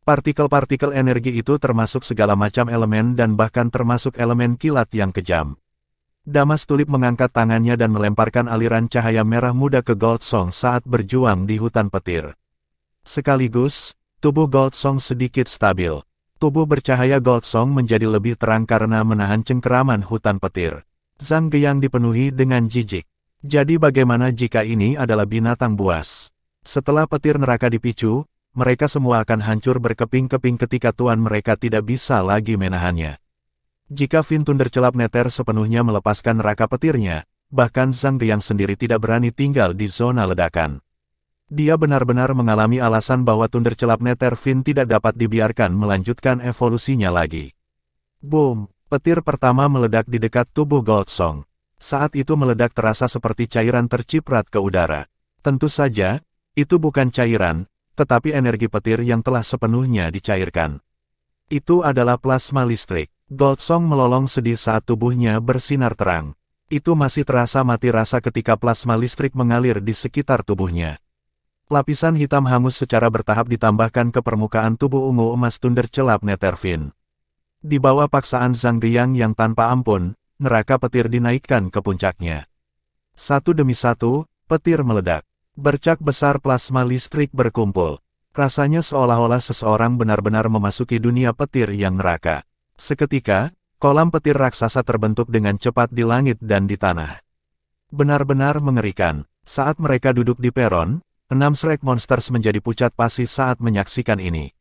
Speaker 1: Partikel-partikel energi itu termasuk segala macam elemen dan bahkan termasuk elemen kilat yang kejam. Damas Tulip mengangkat tangannya dan melemparkan aliran cahaya merah muda ke Gold Song saat berjuang di hutan petir. Sekaligus, tubuh Gold Song sedikit stabil. Tubuh bercahaya Gold Song menjadi lebih terang karena menahan cengkeraman hutan petir. Zhang Geyang dipenuhi dengan jijik. Jadi bagaimana jika ini adalah binatang buas? Setelah petir neraka dipicu, mereka semua akan hancur berkeping-keping ketika tuan mereka tidak bisa lagi menahannya. Jika Fin Thundercelap Nether sepenuhnya melepaskan neraka petirnya, bahkan Zhang Geyang sendiri tidak berani tinggal di zona ledakan. Dia benar-benar mengalami alasan bahwa Thundercelap Nether Fin tidak dapat dibiarkan melanjutkan evolusinya lagi. Boom! Petir pertama meledak di dekat tubuh Gold Song. Saat itu meledak terasa seperti cairan terciprat ke udara. Tentu saja, itu bukan cairan, tetapi energi petir yang telah sepenuhnya dicairkan. Itu adalah plasma listrik. Gold Song melolong sedih saat tubuhnya bersinar terang. Itu masih terasa mati rasa ketika plasma listrik mengalir di sekitar tubuhnya. Lapisan hitam hangus secara bertahap ditambahkan ke permukaan tubuh ungu emas Thundercelap Nether Fin. Di bawah paksaan Zhang Geyang yang tanpa ampun, neraka petir dinaikkan ke puncaknya. Satu demi satu, petir meledak. Bercak besar plasma listrik berkumpul. Rasanya seolah-olah seseorang benar-benar memasuki dunia petir yang neraka. Seketika, kolam petir raksasa terbentuk dengan cepat di langit dan di tanah. Benar-benar mengerikan. Saat mereka duduk di peron, 6 Shrek Monsters menjadi pucat pasi saat menyaksikan ini.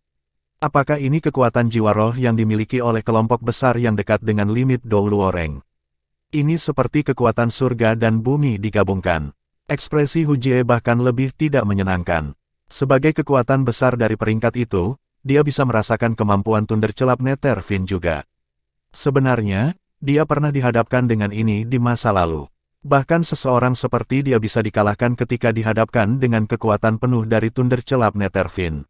Speaker 1: Apakah ini kekuatan jiwa roh yang dimiliki oleh kelompok besar yang dekat dengan limit Douluoreng? Ini seperti kekuatan surga dan bumi digabungkan. Ekspresi Hu Jie bahkan lebih tidak menyenangkan. Sebagai kekuatan besar dari peringkat itu, dia bisa merasakan kemampuan Thundercelap Nether Fin juga. Sebenarnya, dia pernah dihadapkan dengan ini di masa lalu. Bahkan seseorang seperti dia bisa dikalahkan ketika dihadapkan dengan kekuatan penuh dari Thundercelap Nether Fin.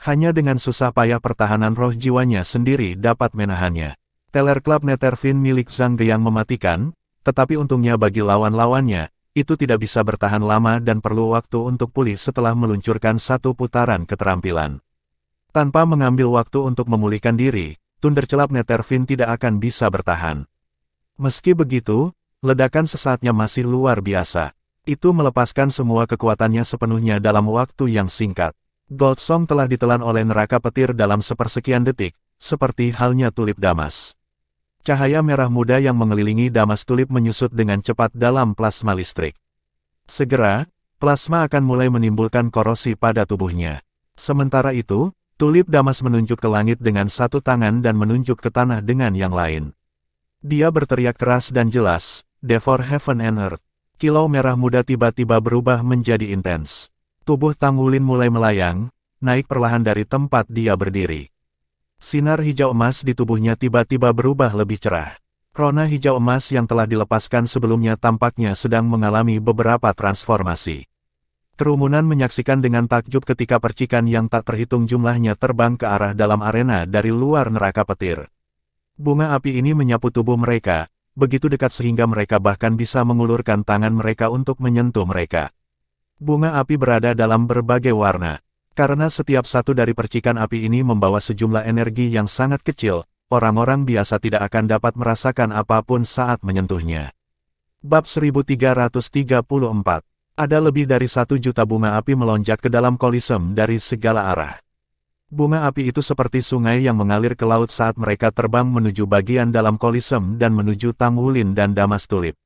Speaker 1: Hanya dengan susah payah pertahanan roh jiwanya sendiri dapat menahannya. Thundercelap Nether Fin milik Zhang Geyang mematikan, tetapi untungnya bagi lawan-lawannya, itu tidak bisa bertahan lama dan perlu waktu untuk pulih setelah meluncurkan satu putaran keterampilan. Tanpa mengambil waktu untuk memulihkan diri, Thundercelap Nether Fin tidak akan bisa bertahan. Meski begitu, ledakan sesaatnya masih luar biasa. Itu melepaskan semua kekuatannya sepenuhnya dalam waktu yang singkat. Gold Song telah ditelan oleh neraka petir dalam sepersekian detik, seperti halnya tulip damas. Cahaya merah muda yang mengelilingi damas tulip menyusut dengan cepat dalam plasma listrik. Segera, plasma akan mulai menimbulkan korosi pada tubuhnya. Sementara itu, tulip damas menunjuk ke langit dengan satu tangan dan menunjuk ke tanah dengan yang lain. Dia berteriak keras dan jelas, "Devour Heaven and Earth." Kilau merah muda tiba-tiba berubah menjadi intens. Tubuh Tang Wulin mulai melayang, naik perlahan dari tempat dia berdiri. Sinar hijau emas di tubuhnya tiba-tiba berubah lebih cerah. Rona hijau emas yang telah dilepaskan sebelumnya tampaknya sedang mengalami beberapa transformasi. Kerumunan menyaksikan dengan takjub ketika percikan yang tak terhitung jumlahnya terbang ke arah dalam arena dari luar neraka petir. Bunga api ini menyapu tubuh mereka, begitu dekat sehingga mereka bahkan bisa mengulurkan tangan mereka untuk menyentuh mereka. Bunga api berada dalam berbagai warna. Karena setiap satu dari percikan api ini membawa sejumlah energi yang sangat kecil, orang-orang biasa tidak akan dapat merasakan apapun saat menyentuhnya. Bab 1334. Ada lebih dari 1 juta bunga api melonjak ke dalam kolisem dari segala arah. Bunga api itu seperti sungai yang mengalir ke laut saat mereka terbang menuju bagian dalam kolisem dan menuju Tang Wulin dan damas tulip.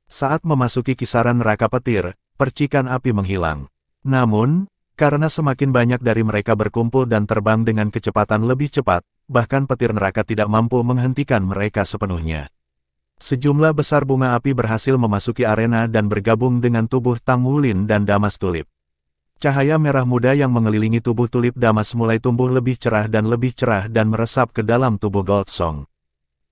Speaker 1: Saat memasuki kisaran neraka petir, percikan api menghilang. Namun, Karena semakin banyak dari mereka berkumpul dan terbang dengan kecepatan lebih cepat, bahkan petir neraka tidak mampu menghentikan mereka sepenuhnya. Sejumlah besar bunga api berhasil memasuki arena dan bergabung dengan tubuh Tang Wulin dan Damas Tulip. Cahaya merah muda yang mengelilingi tubuh Tulip Damas mulai tumbuh lebih cerah dan meresap ke dalam tubuh Gold Song.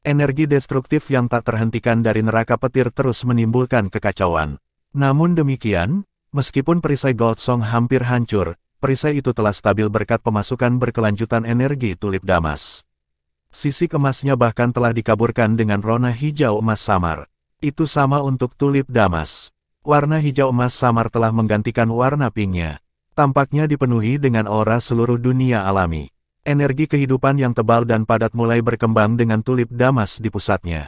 Speaker 1: Energi destruktif yang tak terhentikan dari neraka petir terus menimbulkan kekacauan. Namun demikian, meskipun perisai Gold Song hampir hancur, perisai itu telah stabil berkat pemasukan berkelanjutan energi Tulip Damas. Sisik emasnya bahkan telah dikaburkan dengan rona hijau emas samar. Itu sama untuk Tulip Damas. Warna hijau emas samar telah menggantikan warna pinknya. Tampaknya dipenuhi dengan aura seluruh dunia alami. Energi kehidupan yang tebal dan padat mulai berkembang dengan Tulip Damas di pusatnya.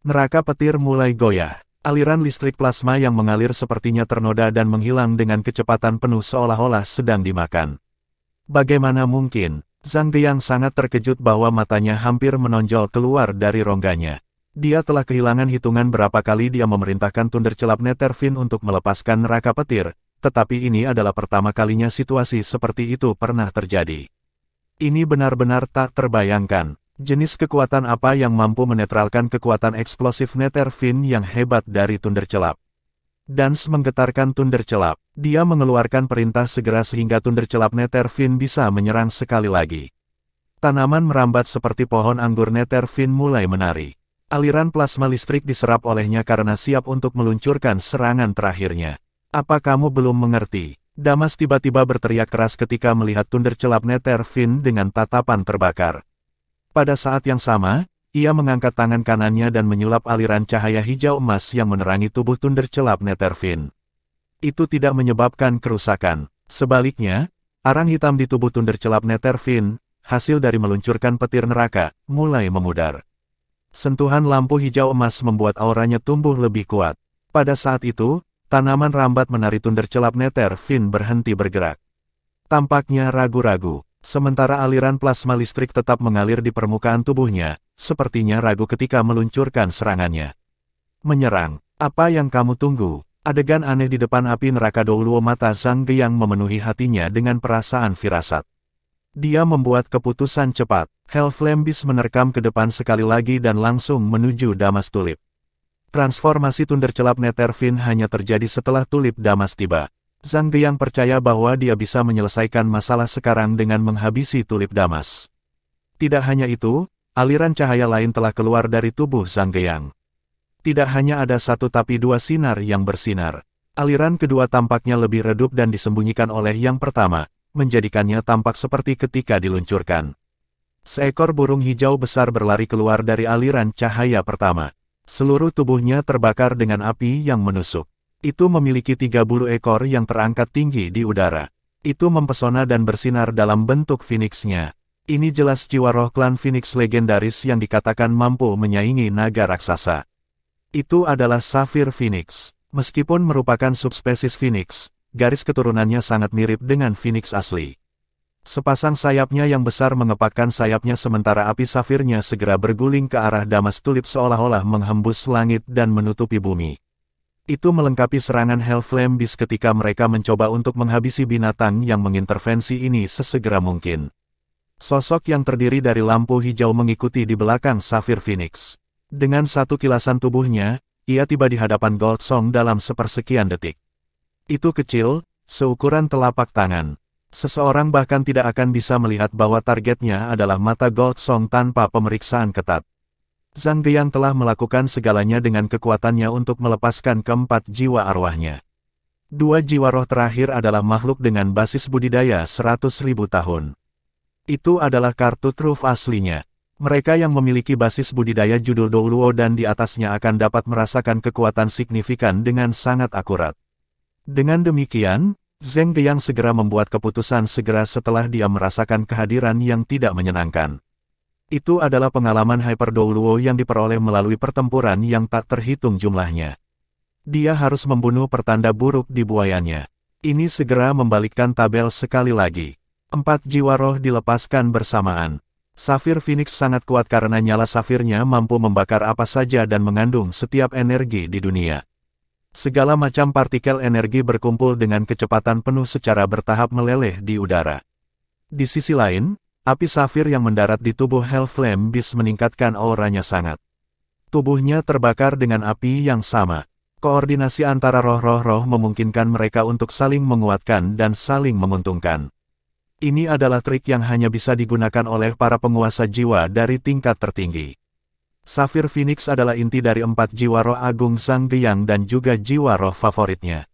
Speaker 1: Neraka petir mulai goyah. Aliran listrik plasma yang mengalir sepertinya ternoda dan menghilang dengan kecepatan penuh seolah-olah sedang dimakan. Bagaimana mungkin? Zhang Geyang sangat terkejut bahwa matanya hampir menonjol keluar dari rongganya. Dia telah kehilangan hitungan berapa kali dia memerintahkan Thundercelap Netherfin untuk melepaskan neraka petir, tetapi ini adalah pertama kalinya situasi seperti itu pernah terjadi. Ini benar-benar tak terbayangkan. Jenis kekuatan apa yang mampu menetralkan kekuatan eksplosif Netherfin yang hebat dari Thundercelap? Dans menggetarkan Thundercelap. Dia mengeluarkan perintah segera sehingga Thundercelap Netherfin bisa menyerang sekali lagi. Tanaman merambat seperti pohon anggur Netherfin mulai menari. Aliran plasma listrik diserap olehnya karena siap untuk meluncurkan serangan terakhirnya. Apa kamu belum mengerti? Damas tiba-tiba berteriak keras ketika melihat Thundercelap Netherfin dengan tatapan terbakar. Pada saat yang sama, ia mengangkat tangan kanannya dan menyulap aliran cahaya hijau emas yang menerangi tubuh Thundercelap Netherfin. Itu tidak menyebabkan kerusakan. Sebaliknya, arang hitam di tubuh Thundercelap Netherfin, hasil dari meluncurkan petir neraka, mulai memudar. Sentuhan lampu hijau emas membuat auranya tumbuh lebih kuat. Pada saat itu, tanaman rambat menari Thundercelap Netherfin berhenti bergerak. Tampaknya ragu-ragu. Sementara aliran plasma listrik tetap mengalir di permukaan tubuhnya, sepertinya ragu ketika meluncurkan serangannya. Menyerang, apa yang kamu tunggu? Adegan aneh di depan api neraka Douluo mata Zhang Geyang memenuhi hatinya dengan perasaan firasat. Dia membuat keputusan cepat. Hellflame Beast menerkam ke depan sekali lagi dan langsung menuju Damas Tulip. Transformasi Thundercelap Netherfin hanya terjadi setelah Tulip Damas tiba. Zhang Geyang percaya bahwa dia bisa menyelesaikan masalah sekarang dengan menghabisi Tulip Damas. Tidak hanya itu, aliran cahaya lain telah keluar dari tubuh Zhang Geyang. Tidak hanya ada satu tapi dua sinar yang bersinar. Aliran kedua tampaknya lebih redup dan disembunyikan oleh yang pertama, menjadikannya tampak seperti ketika diluncurkan. Seekor burung hijau besar berlari keluar dari aliran cahaya pertama. Seluruh tubuhnya terbakar dengan api yang menusuk. Itu memiliki 30 ekor yang terangkat tinggi di udara. Itu mempesona dan bersinar dalam bentuk Phoenix-nya. Ini jelas jiwa roh klan Phoenix legendaris yang dikatakan mampu menyaingi naga raksasa. Itu adalah Saphir Phoenix. Meskipun merupakan subspesies Phoenix, garis keturunannya sangat mirip dengan Phoenix asli. Sepasang sayapnya yang besar mengepakkan sayapnya sementara api safirnya segera berguling ke arah Damas Tulip seolah-olah menghembus langit dan menutupi bumi. Itu melengkapi serangan Hellflame Beast ketika mereka mencoba untuk menghabisi binatang yang mengintervensi ini sesegera mungkin. Sosok yang terdiri dari lampu hijau mengikuti di belakang Saphir Phoenix. Dengan satu kilasan tubuhnya, ia tiba di hadapan Gold Song dalam sepersekian detik. Itu kecil, seukuran telapak tangan. Seseorang bahkan tidak akan bisa melihat bahwa targetnya adalah mata Gold Song tanpa pemeriksaan ketat. Zhang Geyang telah melakukan segalanya dengan kekuatannya untuk melepaskan keempat jiwa arwahnya. Dua jiwa roh terakhir adalah makhluk dengan basis budidaya 100.000 tahun. Itu adalah kartu truf aslinya. Mereka yang memiliki basis budidaya judul Douluo dan di atasnya akan dapat merasakan kekuatan signifikan dengan sangat akurat. Dengan demikian, Zhang Geyang segera membuat keputusan segera setelah dia merasakan kehadiran yang tidak menyenangkan. Itu adalah pengalaman Hyper Douluo yang diperoleh melalui pertempuran yang tak terhitung jumlahnya. Dia harus membunuh pertanda buruk di buayannya. Ini segera membalikkan tabel sekali lagi. 4 jiwa roh dilepaskan bersamaan. Saphir Phoenix sangat kuat karena nyala safirnya mampu membakar apa saja dan mengandung setiap energi di dunia. Segala macam partikel energi berkumpul dengan kecepatan penuh secara bertahap meleleh di udara. Di sisi lain, api safir yang mendarat di tubuh Hellflame Beast meningkatkan auranya sangat. Tubuhnya terbakar dengan api yang sama. Koordinasi antara roh-roh memungkinkan mereka untuk saling menguatkan dan saling menguntungkan. Ini adalah trik yang hanya bisa digunakan oleh para penguasa jiwa dari tingkat tertinggi. Safir Phoenix adalah inti dari 4 jiwa roh agung Zhangguiyang dan juga jiwa roh favoritnya.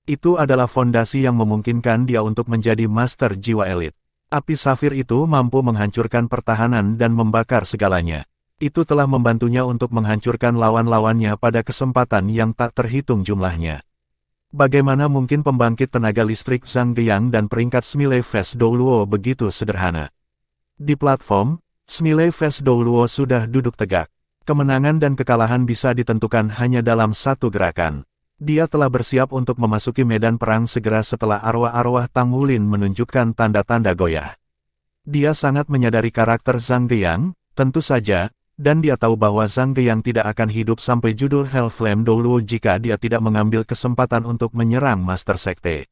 Speaker 1: Itu adalah fondasi yang memungkinkan dia untuk menjadi master jiwa elit. Api safir itu mampu menghancurkan pertahanan dan membakar segalanya. Itu telah membantunya untuk menghancurkan lawan-lawannya pada kesempatan yang tak terhitung jumlahnya. Bagaimana mungkin pembangkit tenaga listrik Zhangguiyang dan peringkat Smiley Face Douluo begitu sederhana? Di platform, Smiley Face Douluo sudah duduk tegak. Kemenangan dan kekalahan bisa ditentukan hanya dalam satu gerakan. Dia telah bersiap untuk memasuki medan perang segera setelah arwah-arwah Tang Wulin menunjukkan tanda-tanda goyah. Dia sangat menyadari karakter Zhangguiyang, tentu saja, dan dia tahu bahwa Zhangguiyang tidak akan hidup sampai judul Hellflame Douluo jika dia tidak mengambil kesempatan untuk menyerang Master Sekte.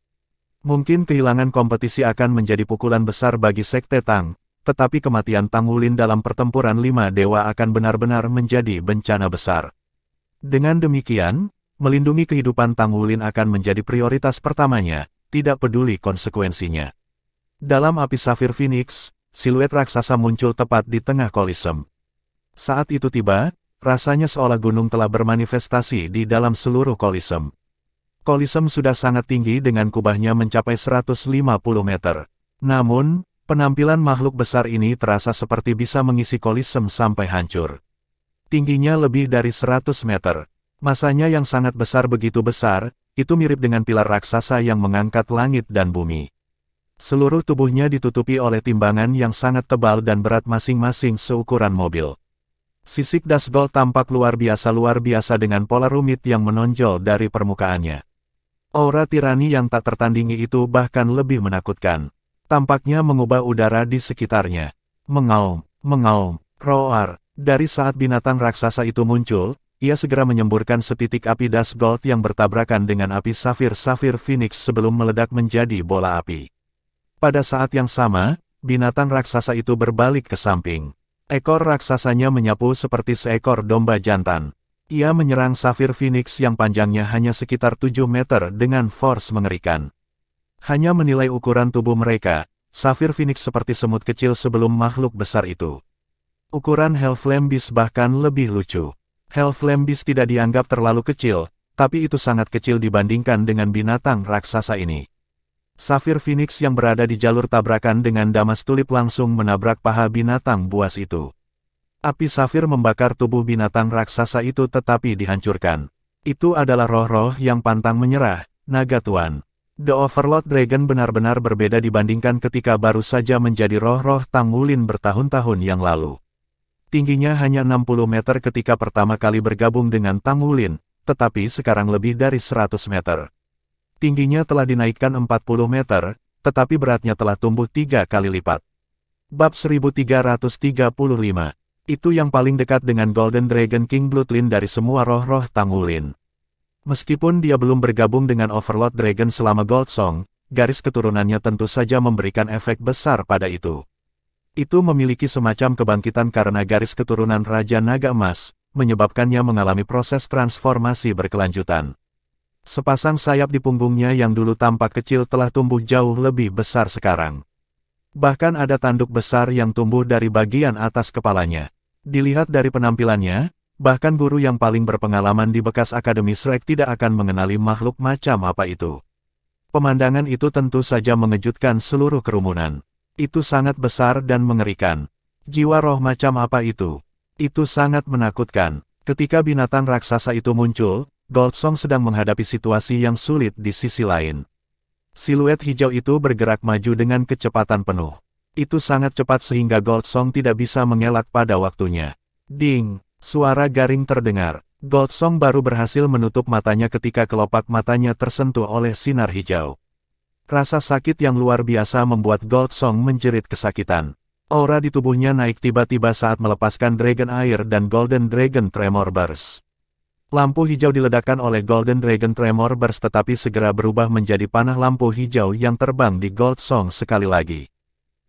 Speaker 1: Mungkin kehilangan kompetisi akan menjadi pukulan besar bagi Sekte Tang, tetapi kematian Tang Wulin dalam pertempuran 5 dewa akan benar-benar menjadi bencana besar. Dengan demikian, melindungi kehidupan Tang Wulin akan menjadi prioritas pertamanya, tidak peduli konsekuensinya. Dalam api safir Phoenix, siluet raksasa muncul tepat di tengah Kolisem. Saat itu tiba, rasanya seolah gunung telah bermanifestasi di dalam seluruh Kolisem. Kolisem sudah sangat tinggi dengan kubahnya mencapai 150 meter. Namun, penampilan makhluk besar ini terasa seperti bisa mengisi Kolisem sampai hancur. Tingginya lebih dari 100 meter. Masanya yang sangat besar begitu besar, itu mirip dengan pilar raksasa yang mengangkat langit dan bumi. Seluruh tubuhnya ditutupi oleh timbangan yang sangat tebal dan berat masing-masing seukuran mobil. Sisik Dashgold tampak luar biasa dengan pola rumit yang menonjol dari permukaannya. Aura tirani yang tak tertandingi itu bahkan lebih menakutkan. Tampaknya mengubah udara di sekitarnya. Mengaum, roar. Dari saat binatang raksasa itu muncul, ia segera menyemburkan setitik api Dashgold yang bertabrakan dengan api safir Phoenix sebelum meledak menjadi bola api. Pada saat yang sama, binatang raksasa itu berbalik ke samping. Ekor raksasanya menyapu seperti seekor domba jantan. Ia menyerang Safir Phoenix yang panjangnya hanya sekitar 7 meter dengan force mengerikan. Hanya menilai ukuran tubuh mereka, Safir Phoenix seperti semut kecil sebelum makhluk besar itu. Ukuran Hellflame Beast bahkan lebih lucu. Hellflame Beast tidak dianggap terlalu kecil, tapi itu sangat kecil dibandingkan dengan binatang raksasa ini. Safir Phoenix yang berada di jalur tabrakan dengan Damas Tulip langsung menabrak paha binatang buas itu. Api safir membakar tubuh binatang raksasa itu tetapi dihancurkan. Itu adalah roh-roh yang pantang menyerah, naga tuan. The Overlord Dragon benar-benar berbeda dibandingkan ketika baru saja menjadi roh-roh Tang Wulin bertahun-tahun yang lalu. Tingginya hanya 60 meter ketika pertama kali bergabung dengan Tang Wulin, tetapi sekarang lebih dari 100 meter. Tingginya telah dinaikkan 40 meter, tetapi beratnya telah tumbuh 3 kali lipat. Bab 1335, itu yang paling dekat dengan Golden Dragon King Bloodline dari semua roh-roh Tang Wulin. Meskipun dia belum bergabung dengan Overlord Dragon selama Goldsong, garis keturunannya tentu saja memberikan efek besar pada itu. Itu memiliki semacam kebangkitan karena garis keturunan Raja Naga Emas, menyebabkannya mengalami proses transformasi berkelanjutan. Sepasang sayap di punggungnya yang dulu tampak kecil telah tumbuh jauh lebih besar sekarang. Bahkan ada tanduk besar yang tumbuh dari bagian atas kepalanya. Dilihat dari penampilannya, bahkan guru yang paling berpengalaman di bekas Akademi Shrek tidak akan mengenali makhluk macam apa itu. Pemandangan itu tentu saja mengejutkan seluruh kerumunan. Itu sangat besar dan mengerikan. Jiwa roh macam apa itu? Itu sangat menakutkan. Ketika binatang raksasa itu muncul, Goldsong sedang menghadapi situasi yang sulit di sisi lain. Siluet hijau itu bergerak maju dengan kecepatan penuh. Itu sangat cepat sehingga Goldsong tidak bisa mengelak pada waktunya. Ding! Suara garing terdengar. Goldsong baru berhasil menutup matanya ketika kelopak matanya tersentuh oleh sinar hijau. Rasa sakit yang luar biasa membuat Goldsong menjerit kesakitan. Aura di tubuhnya naik tiba-tiba saat melepaskan Dragon Air dan Golden Dragon Tremor Burst. Lampu hijau diledakkan oleh Golden Dragon Tremor Burst tetapi segera berubah menjadi panah lampu hijau yang terbang di Gold Song sekali lagi.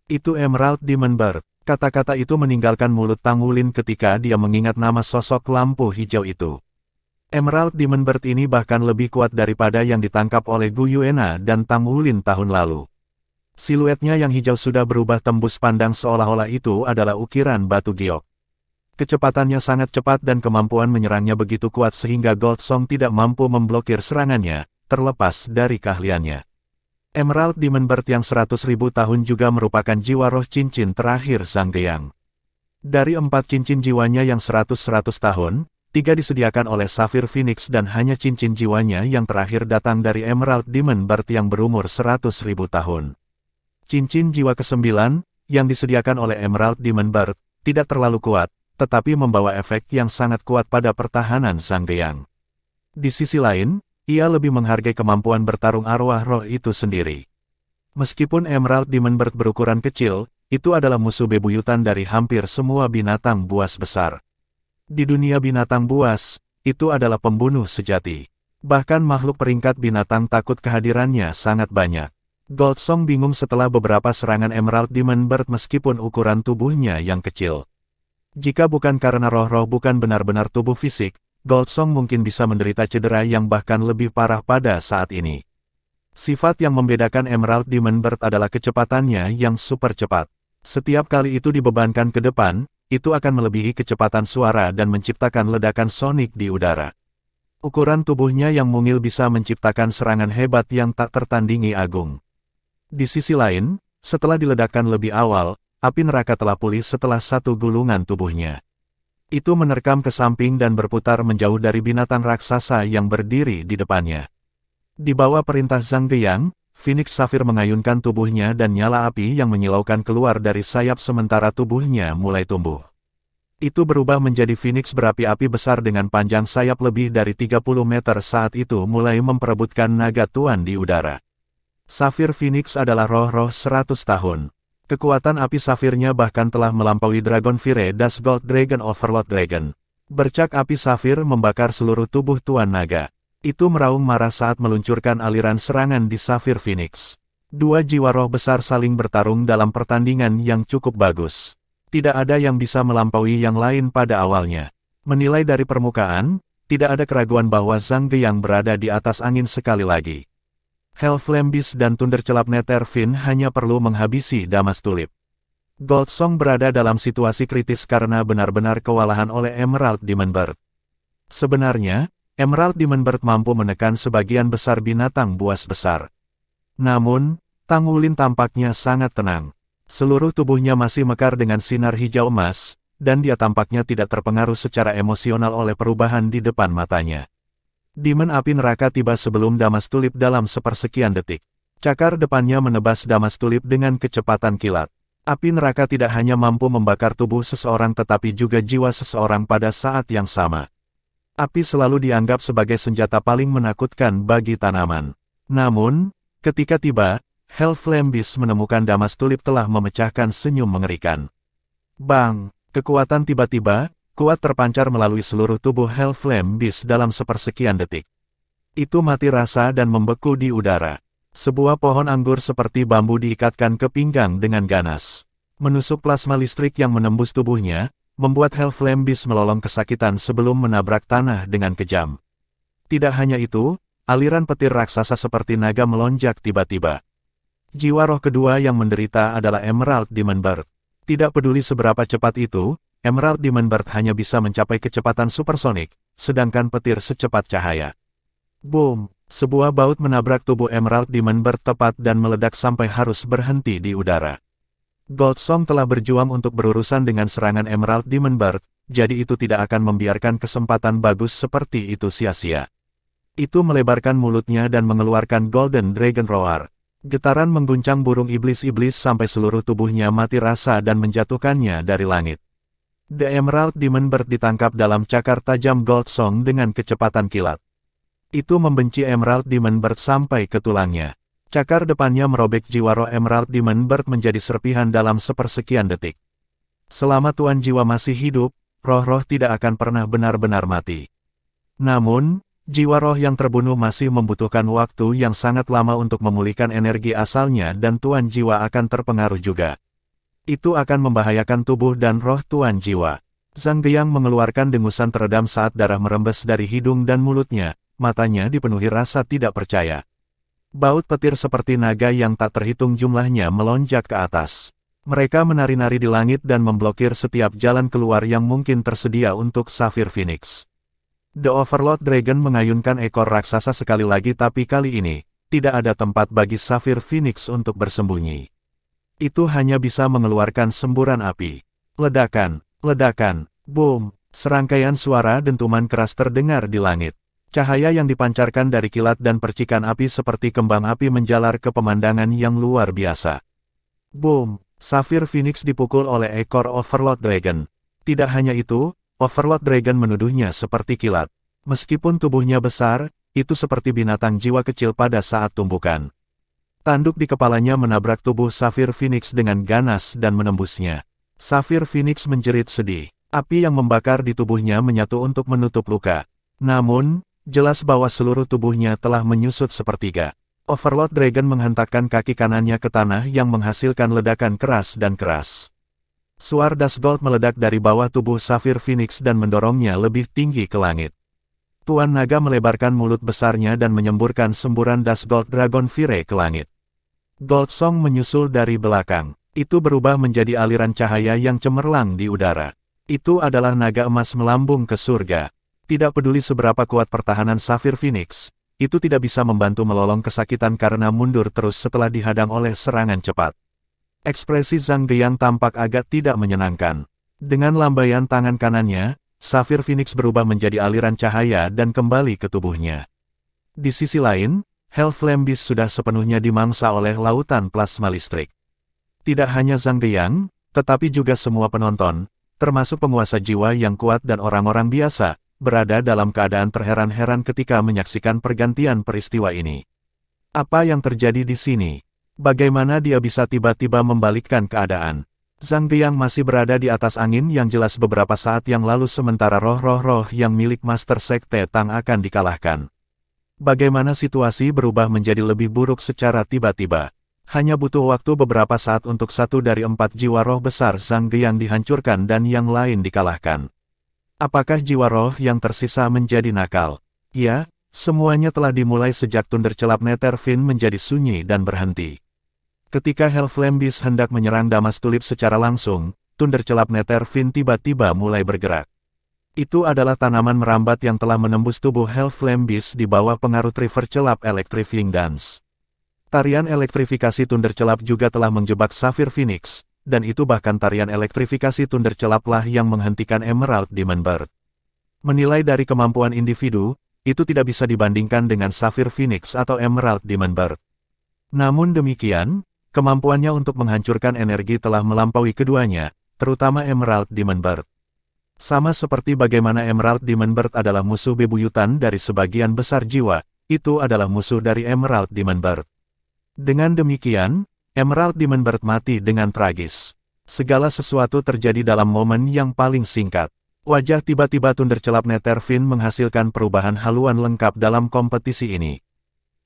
Speaker 1: Itu Emerald Demon Bird. Kata-kata itu meninggalkan mulut Tang Wulin ketika dia mengingat nama sosok lampu hijau itu. Emerald Demon Bird ini bahkan lebih kuat daripada yang ditangkap oleh Gu Yuena dan Tang Wulin tahun lalu. Siluetnya yang hijau sudah berubah tembus pandang seolah-olah itu adalah ukiran batu giok. Kecepatannya sangat cepat dan kemampuan menyerangnya begitu kuat sehingga Gold Song tidak mampu memblokir serangannya, terlepas dari keahliannya. Emerald Demon Bird yang 100.000 tahun juga merupakan jiwa roh cincin terakhir Zhang-Geang. Dari 4 cincin jiwanya yang 100 tahun, 3 disediakan oleh Sapphire Phoenix dan hanya cincin jiwanya yang terakhir datang dari Emerald Demon Bird yang berumur 100.000 tahun. Cincin jiwa ke-9, yang disediakan oleh Emerald Demon Bird, tidak terlalu kuat, tetapi membawa efek yang sangat kuat pada pertahanan Zhang-Geang. Di sisi lain, ia lebih menghargai kemampuan bertarung arwah roh itu sendiri. Meskipun Emerald Demon Bird berukuran kecil, itu adalah musuh bebuyutan dari hampir semua binatang buas besar. Di dunia binatang buas, itu adalah pembunuh sejati. Bahkan makhluk peringkat binatang takut kehadirannya sangat banyak. Gold Song bingung setelah beberapa serangan Emerald Demon Bird meskipun ukuran tubuhnya yang kecil. Jika bukan karena roh-roh bukan benar-benar tubuh fisik, Gold Song mungkin bisa menderita cedera yang bahkan lebih parah pada saat ini. Sifat yang membedakan Emerald Demon Bird adalah kecepatannya yang super cepat. Setiap kali itu dibebankan ke depan, itu akan melebihi kecepatan suara dan menciptakan ledakan sonik di udara. Ukuran tubuhnya yang mungil bisa menciptakan serangan hebat yang tak tertandingi agung. Di sisi lain, setelah diledakkan lebih awal, api neraka telah pulih setelah satu gulungan tubuhnya. Itu menerkam ke samping dan berputar menjauh dari binatang raksasa yang berdiri di depannya. Di bawah perintah Zhang-Geang, Phoenix Sapphire mengayunkan tubuhnya dan nyala api yang menyilaukan keluar dari sayap sementara tubuhnya mulai tumbuh. Itu berubah menjadi Phoenix berapi-api besar dengan panjang sayap lebih dari 30 meter saat itu mulai memperebutkan naga tuan di udara. Sapphire Phoenix adalah roh-roh 100 tahun. Kekuatan api safirnya bahkan telah melampaui Dragon Fire Das Gold Dragon Overlord Dragon. Bercak api safir membakar seluruh tubuh Tuan Naga. Itu meraung marah saat meluncurkan aliran serangan di Sapphire Phoenix. Dua jiwa roh besar saling bertarung dalam pertandingan yang cukup bagus. Tidak ada yang bisa melampaui yang lain pada awalnya. Menilai dari permukaan, tidak ada keraguan bahwa Zhang-Geang berada di atas angin sekali lagi. Hellflame Beast dan Thundercelap Netherfin hanya perlu menghabisi Damas Tulip. Gold Song berada dalam situasi kritis karena benar-benar kewalahan oleh Emerald Demon Bird. Sebenarnya, Emerald Demon Bird mampu menekan sebagian besar binatang buas besar. Namun, Tang Wulin tampaknya sangat tenang. Seluruh tubuhnya masih mekar dengan sinar hijau emas, dan dia tampaknya tidak terpengaruh secara emosional oleh perubahan di depan matanya. Demon api neraka tiba sebelum Damas Tulip dalam sepersekian detik. Cakar depannya menebas Damas Tulip dengan kecepatan kilat. Api neraka tidak hanya mampu membakar tubuh seseorang tetapi juga jiwa seseorang pada saat yang sama. Api selalu dianggap sebagai senjata paling menakutkan bagi tanaman. Namun, ketika tiba, Hellflame Beast menemukan Damas Tulip telah memecahkan senyum mengerikan. Bang! Kekuatan tiba-tiba, kuat terpancar melalui seluruh tubuh Hellflame Beast dalam sepersekian detik. Itu mati rasa dan membeku di udara. Sebuah pohon anggur seperti bambu diikatkan ke pinggang dengan ganas. Menusuk plasma listrik yang menembus tubuhnya, membuat Hellflame Beast melolong kesakitan sebelum menabrak tanah dengan kejam. Tidak hanya itu, aliran petir raksasa seperti naga melonjak tiba-tiba. Jiwa roh kedua yang menderita adalah Emerald Demon Bird. Tidak peduli seberapa cepat itu, Emerald Demon Bird hanya bisa mencapai kecepatan supersonik, sedangkan petir secepat cahaya. Boom! Sebuah baut menabrak tubuh Emerald Demon Bird tepat dan meledak sampai harus berhenti di udara. Gold Song telah berjuang untuk berurusan dengan serangan Emerald Demon Bird, jadi itu tidak akan membiarkan kesempatan bagus seperti itu sia-sia. Itu melebarkan mulutnya dan mengeluarkan Golden Dragon Roar. Getaran mengguncang burung iblis-iblis sampai seluruh tubuhnya mati rasa dan menjatuhkannya dari langit. The Emerald Demon Bird ditangkap dalam cakar tajam Gold Song dengan kecepatan kilat. Itu membenci Emerald Demon Bird sampai ke tulangnya. Cakar depannya merobek jiwa roh Emerald Demon Bird menjadi serpihan dalam sepersekian detik. Selama Tuan Jiwa masih hidup, roh-roh tidak akan pernah benar-benar mati. Namun, jiwa roh yang terbunuh masih membutuhkan waktu yang sangat lama untuk memulihkan energi asalnya dan tuan jiwa akan terpengaruh juga. Itu akan membahayakan tubuh dan roh tuan jiwa. Zhang Geyang mengeluarkan dengusan teredam saat darah merembes dari hidung dan mulutnya, matanya dipenuhi rasa tidak percaya. Baut petir seperti naga yang tak terhitung jumlahnya melonjak ke atas. Mereka menari-nari di langit dan memblokir setiap jalan keluar yang mungkin tersedia untuk Sapphire Phoenix. The Overlord Dragon mengayunkan ekor raksasa sekali lagi, tapi kali ini, tidak ada tempat bagi Sapphire Phoenix untuk bersembunyi. Itu hanya bisa mengeluarkan semburan api. Ledakan, ledakan, boom, serangkaian suara dentuman keras terdengar di langit. Cahaya yang dipancarkan dari kilat dan percikan api seperti kembang api menjalar ke pemandangan yang luar biasa. Boom, Sapphire Phoenix dipukul oleh ekor Overlord Dragon. Tidak hanya itu, Overlord Dragon menuduhnya seperti kilat. Meskipun tubuhnya besar, itu seperti binatang jiwa kecil pada saat tumbukan. Tanduk di kepalanya menabrak tubuh Sapphire Phoenix dengan ganas dan menembusnya. Sapphire Phoenix menjerit sedih. Api yang membakar di tubuhnya menyatu untuk menutup luka. Namun, jelas bahwa seluruh tubuhnya telah menyusut sepertiga. Overlord Dragon menghentakkan kaki kanannya ke tanah yang menghasilkan ledakan keras dan keras. Suar Dust Gold meledak dari bawah tubuh Sapphire Phoenix dan mendorongnya lebih tinggi ke langit. Tuan Naga melebarkan mulut besarnya dan menyemburkan semburan Dust Gold Dragon Fire ke langit. Gold Song menyusul dari belakang. Itu berubah menjadi aliran cahaya yang cemerlang di udara. Itu adalah naga emas melambung ke surga. Tidak peduli seberapa kuat pertahanan Sapphire Phoenix, itu tidak bisa membantu melolong kesakitan karena mundur terus setelah dihadang oleh serangan cepat. Ekspresi Zhang Geyang tampak agak tidak menyenangkan. Dengan lambaian tangan kanannya, Sapphire Phoenix berubah menjadi aliran cahaya dan kembali ke tubuhnya. Di sisi lain, Hellflame Beast sudah sepenuhnya dimangsa oleh lautan plasma listrik. Tidak hanya Zhang Geyang, tetapi juga semua penonton, termasuk penguasa jiwa yang kuat dan orang-orang biasa, berada dalam keadaan terheran-heran ketika menyaksikan pergantian peristiwa ini. Apa yang terjadi di sini? Bagaimana dia bisa tiba-tiba membalikkan keadaan? Zhang Geyang masih berada di atas angin yang jelas beberapa saat yang lalu sementara roh-roh yang milik Master Sekte Tang akan dikalahkan. Bagaimana situasi berubah menjadi lebih buruk secara tiba-tiba? Hanya butuh waktu beberapa saat untuk satu dari 4 jiwa roh besar Zhang Geyang dihancurkan dan yang lain dikalahkan. Apakah jiwa roh yang tersisa menjadi nakal? Ya, semuanya telah dimulai sejak Thundercelap Netherfiend menjadi sunyi dan berhenti. Ketika Hellflame Beast hendak menyerang Damas Tulip secara langsung, Thundercelap Netherfiend tiba-tiba mulai bergerak. Itu adalah tanaman merambat yang telah menembus tubuh Hellflame Beast di bawah pengaruh Trevor Celap Electrifying Dance. Tarian elektrifikasi Thundercelap juga telah menjebak Sapphire Phoenix. Dan itu bahkan tarian elektrifikasi Thundercelap lah yang menghentikan Emerald Demon Bird. Menilai dari kemampuan individu, itu tidak bisa dibandingkan dengan Sapphire Phoenix atau Emerald Demon Bird. Namun demikian, kemampuannya untuk menghancurkan energi telah melampaui keduanya, terutama Emerald Demon Bird. Sama seperti bagaimana Emerald Demon Bird adalah musuh bebuyutan dari sebagian besar jiwa, itu adalah musuh dari Emerald Demon Bird. Dengan demikian, Emerald Demon Bird mati dengan tragis. Segala sesuatu terjadi dalam momen yang paling singkat. Wajah tiba-tiba Thundercelap Netherfiend menghasilkan perubahan haluan lengkap dalam kompetisi ini.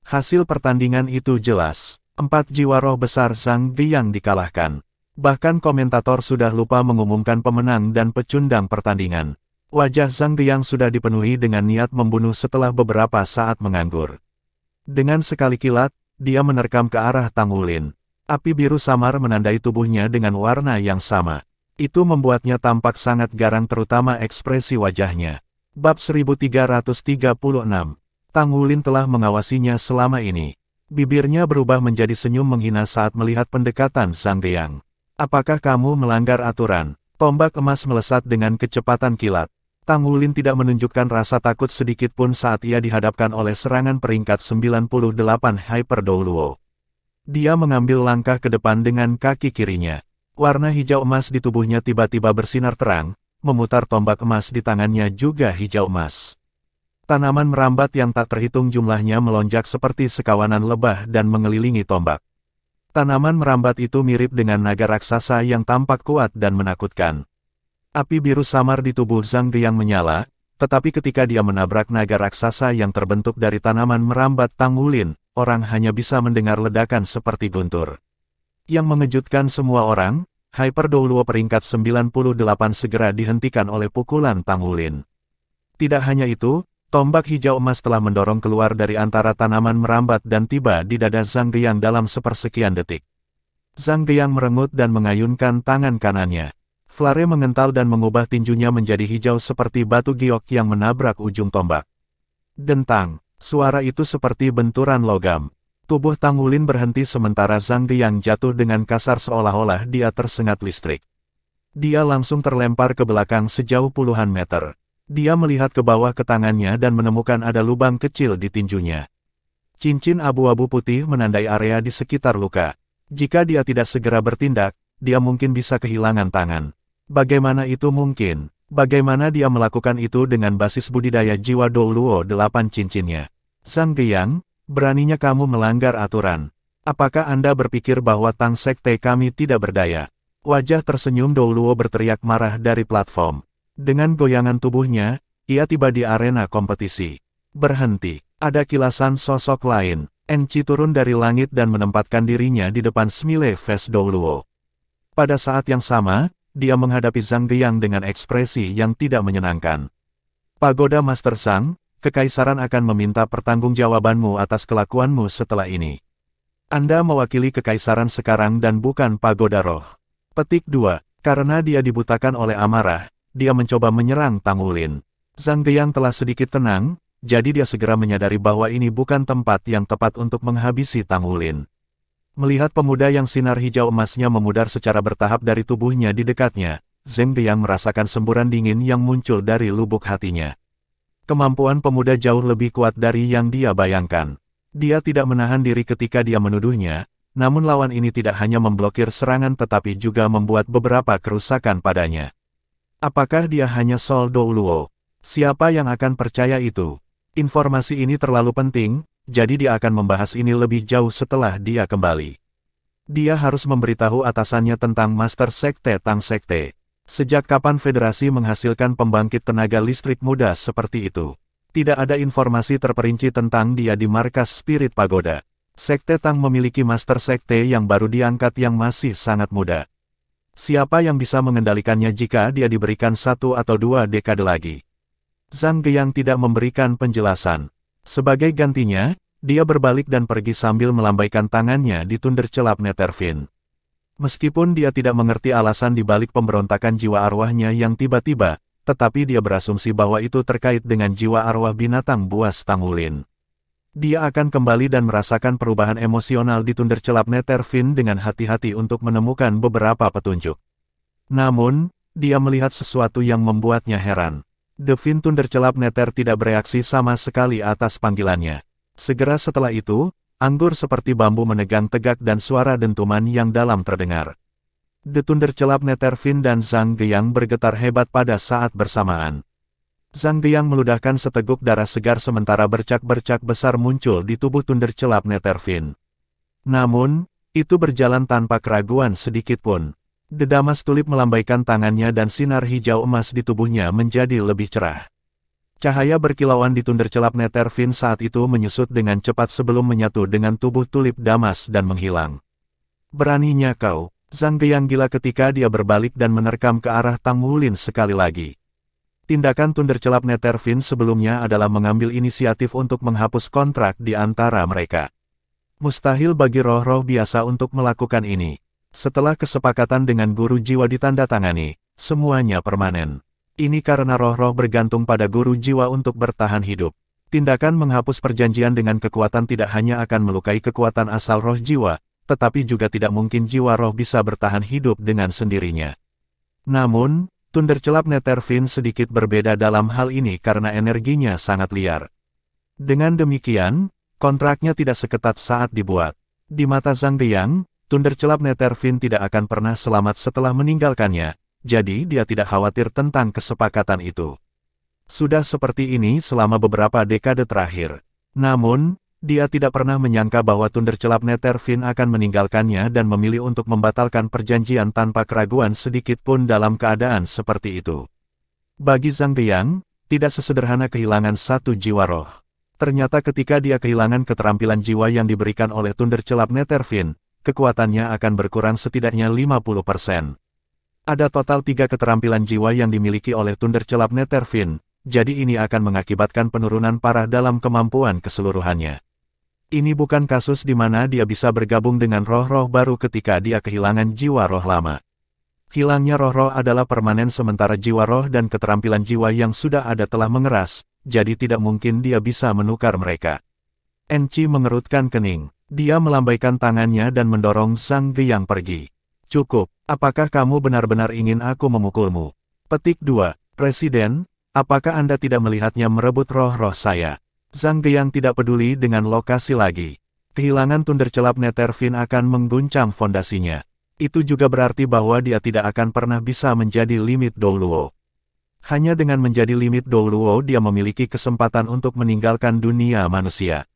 Speaker 1: Hasil pertandingan itu jelas. 4 jiwa roh besar Zhang Geyang dikalahkan. Bahkan komentator sudah lupa mengumumkan pemenang dan pecundang pertandingan. Wajah Zhang Geyang sudah dipenuhi dengan niat membunuh setelah beberapa saat menganggur. Dengan sekali kilat, dia menerkam ke arah Tang Wulin. Api biru samar menandai tubuhnya dengan warna yang sama. Itu membuatnya tampak sangat garang terutama ekspresi wajahnya. Bab 1336. Tang Wulin telah mengawasinya selama ini. Bibirnya berubah menjadi senyum menghina saat melihat pendekatan Zhang Geyang. Apakah kamu melanggar aturan? Tombak emas melesat dengan kecepatan kilat. Tang Wulin tidak menunjukkan rasa takut sedikit pun saat ia dihadapkan oleh serangan peringkat 98 Hyper Douluo. Dia mengambil langkah ke depan dengan kaki kirinya. Warna hijau emas di tubuhnya tiba-tiba bersinar terang, memutar tombak emas di tangannya juga hijau emas. Tanaman merambat yang tak terhitung jumlahnya melonjak seperti sekawanan lebah dan mengelilingi tombak. Tanaman merambat itu mirip dengan naga raksasa yang tampak kuat dan menakutkan. Api biru samar di tubuh Zhang Geyang menyala, Tetapi ketika dia menabrak naga raksasa yang terbentuk dari tanaman merambat Tang Wulin, orang hanya bisa mendengar ledakan seperti guntur. Yang mengejutkan semua orang, Hyper Douluo peringkat 98 segera dihentikan oleh pukulan Tang Wulin. Tidak hanya itu, tombak hijau emas telah mendorong keluar dari antara tanaman merambat dan tiba di dada Zhang Geyang dalam sepersekian detik. Zhang Geyang merengut dan mengayunkan tangan kanannya. Flare mengental dan mengubah tinjunya menjadi hijau seperti batu giok yang menabrak ujung tombak. Dentang, suara itu seperti benturan logam. Tubuh Tang Wulin berhenti sementara Zhang Geyang jatuh dengan kasar seolah-olah dia tersengat listrik. Dia langsung terlempar ke belakang sejauh puluhan meter. Dia melihat ke bawah ke tangannya dan menemukan ada lubang kecil di tinjunya. Cincin abu-abu putih menandai area di sekitar luka. Jika dia tidak segera bertindak, dia mungkin bisa kehilangan tangan. Bagaimana itu mungkin? Bagaimana dia melakukan itu dengan basis budidaya jiwa Douluo 8 cincinnya? Zhang Geyang, beraninya kamu melanggar aturan. Apakah Anda berpikir bahwa Tang Sekte kami tidak berdaya? Wajah tersenyum Douluo berteriak marah dari platform. Dengan goyangan tubuhnya, ia tiba di arena kompetisi. Berhenti, ada kilasan sosok lain. Enchi turun dari langit dan menempatkan dirinya di depan Smile Face Douluo. Pada saat yang sama, dia menghadapi Zhang Geyang dengan ekspresi yang tidak menyenangkan. Pagoda Master Zhang, Kekaisaran akan meminta pertanggungjawabanmu atas kelakuanmu setelah ini. Anda mewakili Kekaisaran sekarang dan bukan Pagoda Roh. Petik 2. Karena dia dibutakan oleh amarah, dia mencoba menyerang Tang Wulin. Zhang Geyang telah sedikit tenang, jadi dia segera menyadari bahwa ini bukan tempat yang tepat untuk menghabisi Tang Wulin. Melihat pemuda yang sinar hijau emasnya memudar secara bertahap dari tubuhnya di dekatnya, Zhang Geyang merasakan semburan dingin yang muncul dari lubuk hatinya. Kemampuan pemuda jauh lebih kuat dari yang dia bayangkan. Dia tidak menahan diri ketika dia menuduhnya, namun lawan ini tidak hanya memblokir serangan tetapi juga membuat beberapa kerusakan padanya. Apakah dia hanya Sol Douluo? Siapa yang akan percaya itu? Informasi ini terlalu penting, jadi dia akan membahas ini lebih jauh setelah dia kembali. Dia harus memberitahu atasannya tentang Master Sekte Tang Sekte. Sejak kapan Federasi menghasilkan pembangkit tenaga listrik muda seperti itu? Tidak ada informasi terperinci tentang dia di markas Spirit Pagoda. Sekte Tang memiliki Master Sekte yang baru diangkat yang masih sangat muda. Siapa yang bisa mengendalikannya jika dia diberikan 1 atau 2 dekade lagi? Zhang Geyang tidak memberikan penjelasan. Sebagai gantinya, dia berbalik dan pergi sambil melambaikan tangannya di tunder celap Netherfin. Meskipun dia tidak mengerti alasan di balik pemberontakan jiwa arwahnya yang tiba-tiba, tetapi dia berasumsi bahwa itu terkait dengan jiwa arwah binatang buas Tang Wulin. Dia akan kembali dan merasakan perubahan emosional di tunder celap Netherfin dengan hati-hati untuk menemukan beberapa petunjuk. Namun, dia melihat sesuatu yang membuatnya heran. Devin Tunder celap Nether tidak bereaksi sama sekali atas panggilannya. Segera setelah itu, anggur seperti bambu menegang tegak dan suara dentuman yang dalam terdengar. The Tunder celap Netherfin dan Zhang Geyang bergetar hebat pada saat bersamaan. Zhang Geyang meludahkan seteguk darah segar sementara bercak-bercak besar muncul di tubuh Tunder celap Netherfin. Namun, itu berjalan tanpa keraguan sedikitpun. Dedamas tulip melambaikan tangannya dan sinar hijau emas di tubuhnya menjadi lebih cerah. Cahaya berkilauan di tunder celap Netherfin saat itu menyusut dengan cepat sebelum menyatu dengan tubuh tulip damas dan menghilang. Beraninya kau, Zhang Geyang gila ketika dia berbalik dan menerkam ke arah Tang Wulin sekali lagi. Tindakan tunder celap Netherfin sebelumnya adalah mengambil inisiatif untuk menghapus kontrak di antara mereka. Mustahil bagi roh-roh biasa untuk melakukan ini. Setelah kesepakatan dengan guru jiwa ditandatangani, semuanya permanen. Ini karena roh-roh bergantung pada guru jiwa untuk bertahan hidup. Tindakan menghapus perjanjian dengan kekuatan tidak hanya akan melukai kekuatan asal roh jiwa, tetapi juga tidak mungkin jiwa roh bisa bertahan hidup dengan sendirinya. Namun, tunder celap Netherfin sedikit berbeda dalam hal ini karena energinya sangat liar. Dengan demikian, kontraknya tidak seketat saat dibuat. Di mata Zhang Geyang, tunder celap Netherfin tidak akan pernah selamat setelah meninggalkannya, jadi dia tidak khawatir tentang kesepakatan itu. Sudah seperti ini selama beberapa dekade terakhir. Namun, dia tidak pernah menyangka bahwa tunder celap Netherfin akan meninggalkannya dan memilih untuk membatalkan perjanjian tanpa keraguan sedikit pun dalam keadaan seperti itu. Bagi Zhang Geyang, tidak sesederhana kehilangan satu jiwa roh. Ternyata ketika dia kehilangan keterampilan jiwa yang diberikan oleh Thundercelap Netherfiend, kekuatannya akan berkurang setidaknya 50%. Ada total 3 keterampilan jiwa yang dimiliki oleh Thundercelap Netherfiend, jadi ini akan mengakibatkan penurunan parah dalam kemampuan keseluruhannya. Ini bukan kasus di mana dia bisa bergabung dengan roh-roh baru ketika dia kehilangan jiwa roh lama. Hilangnya roh-roh adalah permanen sementara jiwa roh dan keterampilan jiwa yang sudah ada telah mengeras, jadi tidak mungkin dia bisa menukar mereka. Enci mengerutkan kening. Dia melambaikan tangannya dan mendorong Zhang Geyang pergi. Cukup, apakah kamu benar-benar ingin aku memukulmu? Petik 2. Presiden, apakah Anda tidak melihatnya merebut roh-roh saya? Zhang Geyang tidak peduli dengan lokasi lagi. Kehilangan Thundercelap Netherfiend akan mengguncang fondasinya. Itu juga berarti bahwa dia tidak akan pernah bisa menjadi limit Douluo. Hanya dengan menjadi limit Douluo dia memiliki kesempatan untuk meninggalkan dunia manusia.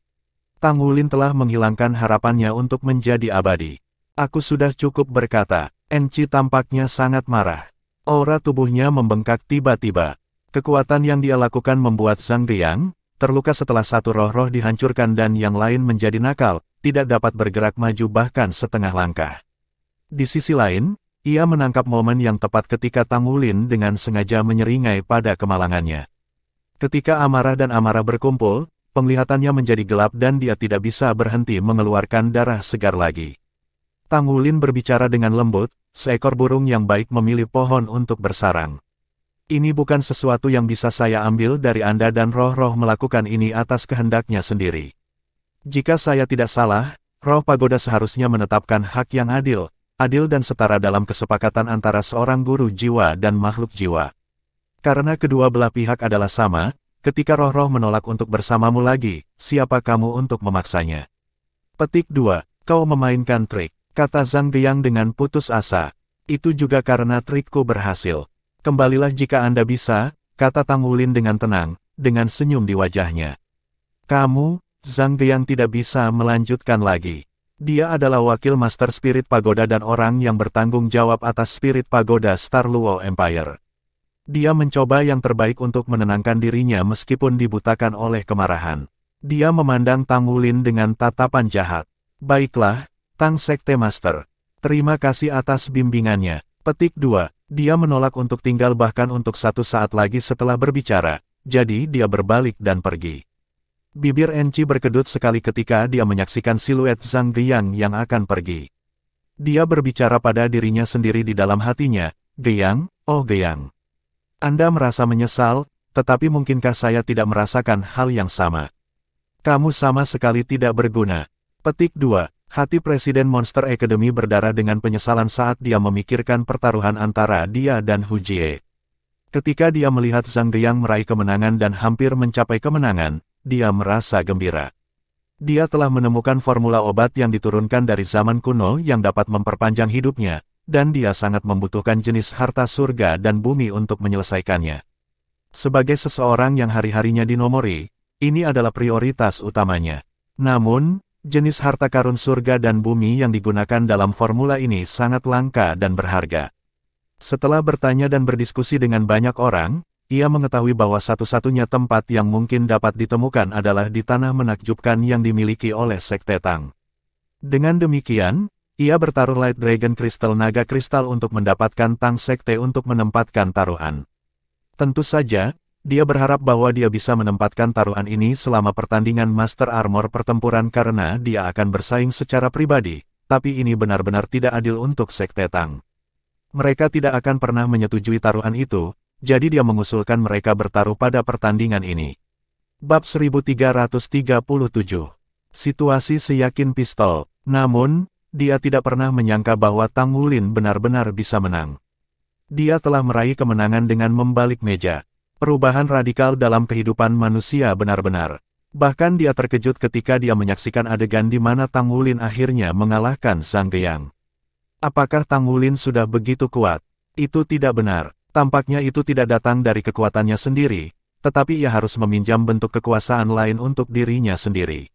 Speaker 1: Tang Wulin telah menghilangkan harapannya untuk menjadi abadi. Aku sudah cukup berkata. Enci tampaknya sangat marah. Aura tubuhnya membengkak tiba-tiba. Kekuatan yang dia lakukan membuat Zhang Geyang terluka setelah satu roh-roh dihancurkan dan yang lain menjadi nakal, tidak dapat bergerak maju bahkan setengah langkah. Di sisi lain, ia menangkap momen yang tepat ketika Tang Wulin dengan sengaja menyeringai pada kemalangannya. Ketika amarah dan amarah berkumpul, penglihatannya menjadi gelap dan dia tidak bisa berhenti mengeluarkan darah segar lagi. Tang Wulin berbicara dengan lembut, seekor burung yang baik memilih pohon untuk bersarang. Ini bukan sesuatu yang bisa saya ambil dari Anda dan roh-roh melakukan ini atas kehendaknya sendiri. Jika saya tidak salah, roh pagoda seharusnya menetapkan hak yang adil dan setara dalam kesepakatan antara seorang guru jiwa dan makhluk jiwa. Karena kedua belah pihak adalah sama, ketika roh-roh menolak untuk bersamamu lagi, siapa kamu untuk memaksanya? Petik 2. Kau memainkan trik, kata Zhang Geyang dengan putus asa. Itu juga karena trikku berhasil. Kembalilah jika Anda bisa, kata Tang Wulin dengan tenang, dengan senyum di wajahnya. Kamu, Zhang Geyang tidak bisa melanjutkan lagi. Dia adalah wakil Master Spirit Pagoda dan orang yang bertanggung jawab atas Spirit Pagoda Star Luo Empire. Dia mencoba yang terbaik untuk menenangkan dirinya meskipun dibutakan oleh kemarahan. Dia memandang Tang Wulin dengan tatapan jahat. Baiklah, Tang Sekte Master. Terima kasih atas bimbingannya. Petik 2. Dia menolak untuk tinggal bahkan untuk satu saat lagi setelah berbicara, jadi dia berbalik dan pergi. Bibir Enci berkedut sekali ketika dia menyaksikan siluet Zhang Geyang yang akan pergi. Dia berbicara pada dirinya sendiri di dalam hatinya, Geyang, oh Geyang. Anda merasa menyesal, tetapi mungkinkah saya tidak merasakan hal yang sama? Kamu sama sekali tidak berguna. Petik 2. Hati Presiden Monster Academy berdarah dengan penyesalan saat dia memikirkan pertaruhan antara dia dan Hu Jie. Ketika dia melihat Zhang Geyang meraih kemenangan dan hampir mencapai kemenangan, dia merasa gembira. Dia telah menemukan formula obat yang diturunkan dari zaman kuno yang dapat memperpanjang hidupnya, dan dia sangat membutuhkan jenis harta surga dan bumi untuk menyelesaikannya. Sebagai seseorang yang hari-harinya dinomori, ini adalah prioritas utamanya. Namun, jenis harta karun surga dan bumi yang digunakan dalam formula ini sangat langka dan berharga. Setelah bertanya dan berdiskusi dengan banyak orang, ia mengetahui bahwa satu-satunya tempat yang mungkin dapat ditemukan adalah di tanah menakjubkan yang dimiliki oleh Sekte Tang. Dengan demikian, ia bertaruh Light Dragon Crystal Naga Kristal untuk mendapatkan Tang Sekte untuk menempatkan taruhan. Tentu saja, dia berharap bahwa dia bisa menempatkan taruhan ini selama pertandingan Master Armor pertempuran karena dia akan bersaing secara pribadi, tapi ini benar-benar tidak adil untuk Sekte Tang. Mereka tidak akan pernah menyetujui taruhan itu, jadi dia mengusulkan mereka bertaruh pada pertandingan ini. Bab 1337. Situasi seyakin pistol. Namun, dia tidak pernah menyangka bahwa Tang Wulin benar-benar bisa menang. Dia telah meraih kemenangan dengan membalik meja. Perubahan radikal dalam kehidupan manusia benar-benar. Bahkan dia terkejut ketika dia menyaksikan adegan di mana Tang Wulin akhirnya mengalahkan Zhang Geyang. Apakah Tang Wulin sudah begitu kuat? Itu tidak benar. Tampaknya itu tidak datang dari kekuatannya sendiri, tetapi ia harus meminjam bentuk kekuasaan lain untuk dirinya sendiri.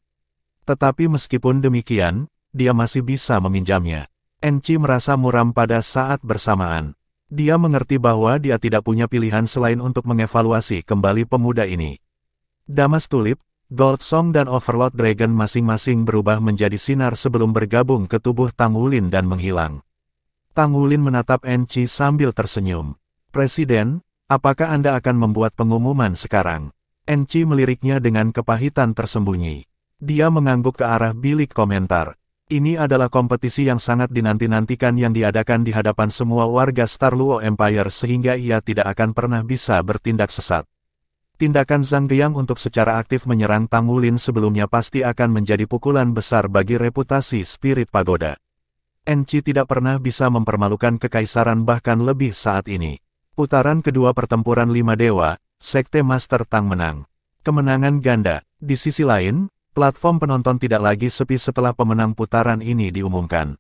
Speaker 1: Tetapi meskipun demikian, dia masih bisa meminjamnya. Enci merasa muram pada saat bersamaan. Dia mengerti bahwa dia tidak punya pilihan selain untuk mengevaluasi kembali pemuda ini. Damas Tulip, Gold Song dan Overlord Dragon masing-masing berubah menjadi sinar sebelum bergabung ke tubuh Tang Wulin dan menghilang. Tang Wulin menatap Enchi sambil tersenyum. Presiden, apakah Anda akan membuat pengumuman sekarang? Enchi meliriknya dengan kepahitan tersembunyi. Dia mengangguk ke arah bilik komentar. Ini adalah kompetisi yang sangat dinanti-nantikan yang diadakan di hadapan semua warga Star Luo Empire sehingga ia tidak akan pernah bisa bertindak sesat. Tindakan Zhang Geyang untuk secara aktif menyerang Tang Wulin sebelumnya pasti akan menjadi pukulan besar bagi reputasi Spirit Pagoda. Enchi tidak pernah bisa mempermalukan kekaisaran bahkan lebih saat ini. Putaran kedua pertempuran 5 dewa, Sekte Master Tang menang. Kemenangan ganda. Di sisi lain, platform penonton tidak lagi sepi setelah pemenang putaran ini diumumkan.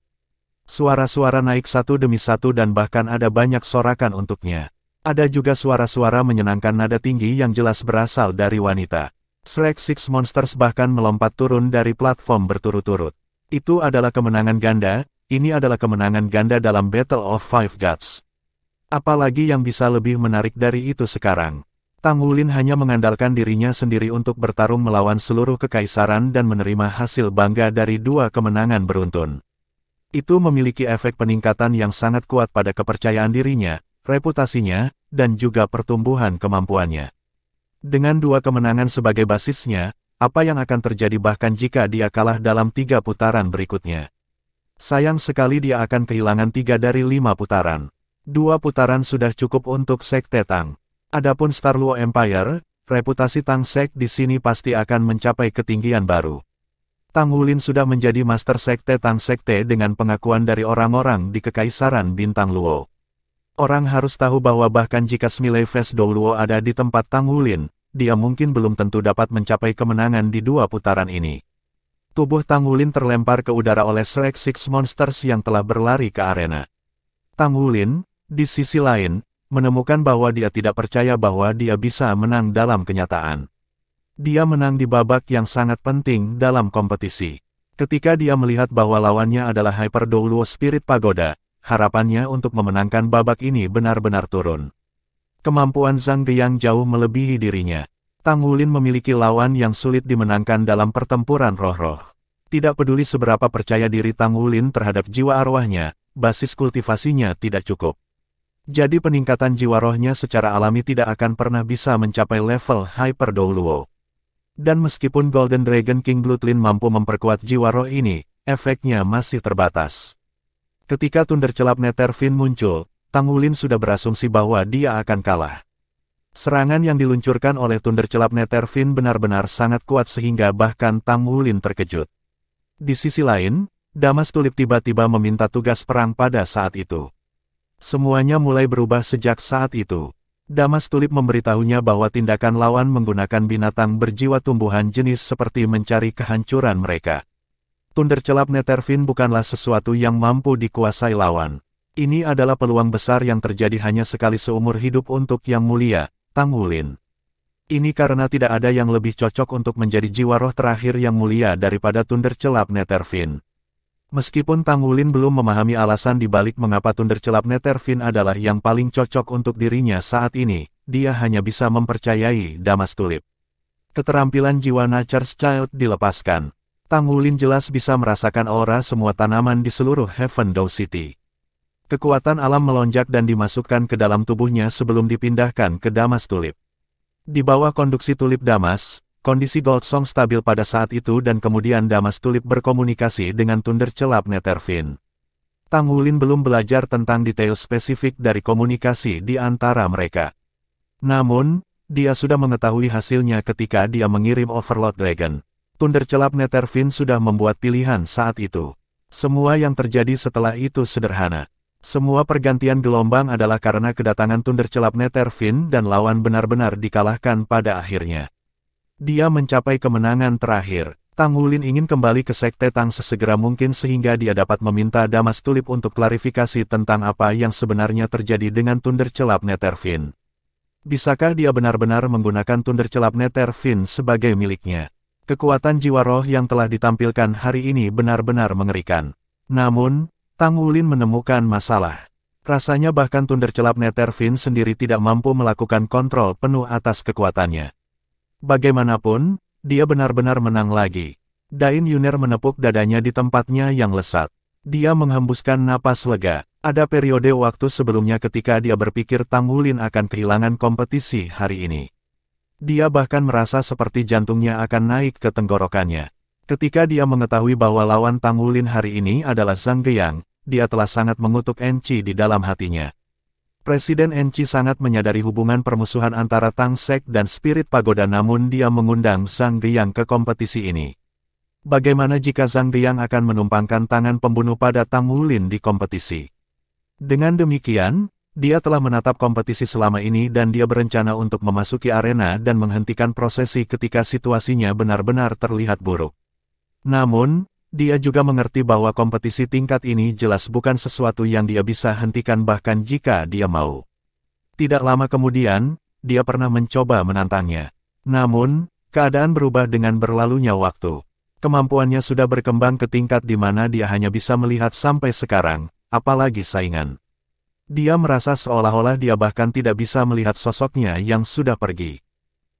Speaker 1: Suara-suara naik satu demi satu dan bahkan ada banyak sorakan untuknya. Ada juga suara-suara menyenangkan nada tinggi yang jelas berasal dari wanita. Shrek Six Monsters bahkan melompat turun dari platform berturut-turut. Itu adalah kemenangan ganda, ini adalah kemenangan ganda dalam Battle of Five Gods. Apalagi yang bisa lebih menarik dari itu sekarang? Tang Wulin hanya mengandalkan dirinya sendiri untuk bertarung melawan seluruh kekaisaran dan menerima hasil bangga dari 2 kemenangan beruntun. Itu memiliki efek peningkatan yang sangat kuat pada kepercayaan dirinya, reputasinya, dan juga pertumbuhan kemampuannya. Dengan 2 kemenangan sebagai basisnya, apa yang akan terjadi bahkan jika dia kalah dalam 3 putaran berikutnya? Sayang sekali dia akan kehilangan 3 dari 5 putaran. 2 putaran sudah cukup untuk Sekte Tang. Adapun Star Luo Empire, reputasi Tang Sek di sini pasti akan mencapai ketinggian baru. Tang Wulin sudah menjadi Master Sekte Tang Sekte dengan pengakuan dari orang-orang di Kekaisaran Bintang Luo. Orang harus tahu bahwa bahkan jika Smiley Face Dou Luo ada di tempat Tang Wulin, dia mungkin belum tentu dapat mencapai kemenangan di 2 putaran ini. Tubuh Tang Wulin terlempar ke udara oleh Shrek Six Monsters yang telah berlari ke arena. Tang Wulin, di sisi lain, menemukan bahwa dia tidak percaya bahwa dia bisa menang dalam kenyataan. Dia menang di babak yang sangat penting dalam kompetisi. Ketika dia melihat bahwa lawannya adalah Hyper Dou Luo Spirit Pagoda, harapannya untuk memenangkan babak ini benar-benar turun. Kemampuan Zhang Geyang jauh melebihi dirinya. Tang Wulin memiliki lawan yang sulit dimenangkan dalam pertempuran roh-roh. Tidak peduli seberapa percaya diri Tang Wulin terhadap jiwa arwahnya, basis kultivasinya tidak cukup. Jadi peningkatan jiwa rohnya secara alami tidak akan pernah bisa mencapai level Hyper Dou Luo. Dan meskipun Golden Dragon King Bloodline mampu memperkuat jiwa roh ini, efeknya masih terbatas. Ketika Thundercelap Netherfiend muncul, Tang Wulin sudah berasumsi bahwa dia akan kalah. Serangan yang diluncurkan oleh Thundercelap Netherfiend benar-benar sangat kuat sehingga bahkan Tang Wulin terkejut. Di sisi lain, Damas Tulip tiba-tiba meminta tugas perang pada saat itu. Semuanya mulai berubah sejak saat itu. Damas Tulip memberitahunya bahwa tindakan lawan menggunakan binatang berjiwa tumbuhan jenis seperti mencari kehancuran mereka. Thundercelap Netherfiend bukanlah sesuatu yang mampu dikuasai lawan. Ini adalah peluang besar yang terjadi hanya sekali seumur hidup untuk Yang Mulia, Tang Wulin. Ini karena tidak ada yang lebih cocok untuk menjadi jiwa roh terakhir Yang Mulia daripada Thundercelap Netherfiend. Meskipun Tang Wulin belum memahami alasan dibalik mengapa Thundercelap Netherfiend adalah yang paling cocok untuk dirinya saat ini, dia hanya bisa mempercayai Damas Tulip. Keterampilan jiwa Nature's Child dilepaskan. Tang Wulin jelas bisa merasakan aura semua tanaman di seluruh Heaven Dou City. Kekuatan alam melonjak dan dimasukkan ke dalam tubuhnya sebelum dipindahkan ke Damas Tulip. Di bawah konduksi Tulip Damas, kondisi Gold Song stabil pada saat itu dan kemudian Damas Tulip berkomunikasi dengan Thundercelap Netherfiend. Tang Wulin belum belajar tentang detail spesifik dari komunikasi di antara mereka. Namun, dia sudah mengetahui hasilnya ketika dia mengirim Overlord Dragon. Thundercelap Netherfiend sudah membuat pilihan saat itu. Semua yang terjadi setelah itu sederhana. Semua pergantian gelombang adalah karena kedatangan Thundercelap Netherfiend dan lawan benar-benar dikalahkan pada akhirnya. Dia mencapai kemenangan terakhir. Tang Wulin ingin kembali ke Sekte Tang sesegera mungkin sehingga dia dapat meminta Damas Tulip untuk klarifikasi tentang apa yang sebenarnya terjadi dengan Thundercelap Netherfiend. Bisakah dia benar-benar menggunakan Thundercelap Netherfiend sebagai miliknya? Kekuatan jiwa roh yang telah ditampilkan hari ini benar-benar mengerikan. Namun, Tang Wulin menemukan masalah. Rasanya bahkan Thundercelap Netherfin sendiri tidak mampu melakukan kontrol penuh atas kekuatannya. Bagaimanapun, dia benar-benar menang lagi. Dain Yuner menepuk dadanya di tempatnya yang lesat. Dia menghembuskan napas lega. Ada periode waktu sebelumnya ketika dia berpikir Tang Wulin akan kehilangan kompetisi hari ini. Dia bahkan merasa seperti jantungnya akan naik ke tenggorokannya. Ketika dia mengetahui bahwa lawan Tang Wulin hari ini adalah Zhang Geyang, dia telah sangat mengutuk Enqi di dalam hatinya. Presiden Enqi sangat menyadari hubungan permusuhan antara Tang Sek dan Spirit Pagoda, namun dia mengundang Zhang Geyang ke kompetisi ini. Bagaimana jika Zhang Geyang akan menumpangkan tangan pembunuh pada Tang Wulin di kompetisi? Dengan demikian, dia telah menatap kompetisi selama ini dan dia berencana untuk memasuki arena dan menghentikan prosesi ketika situasinya benar-benar terlihat buruk. Namun, dia juga mengerti bahwa kompetisi tingkat ini jelas bukan sesuatu yang dia bisa hentikan bahkan jika dia mau. Tidak lama kemudian, dia pernah mencoba menantangnya. Namun, keadaan berubah dengan berlalunya waktu. Kemampuannya sudah berkembang ke tingkat di mana dia hanya bisa melihat sampai sekarang, apalagi saingan. Dia merasa seolah-olah dia bahkan tidak bisa melihat sosoknya yang sudah pergi.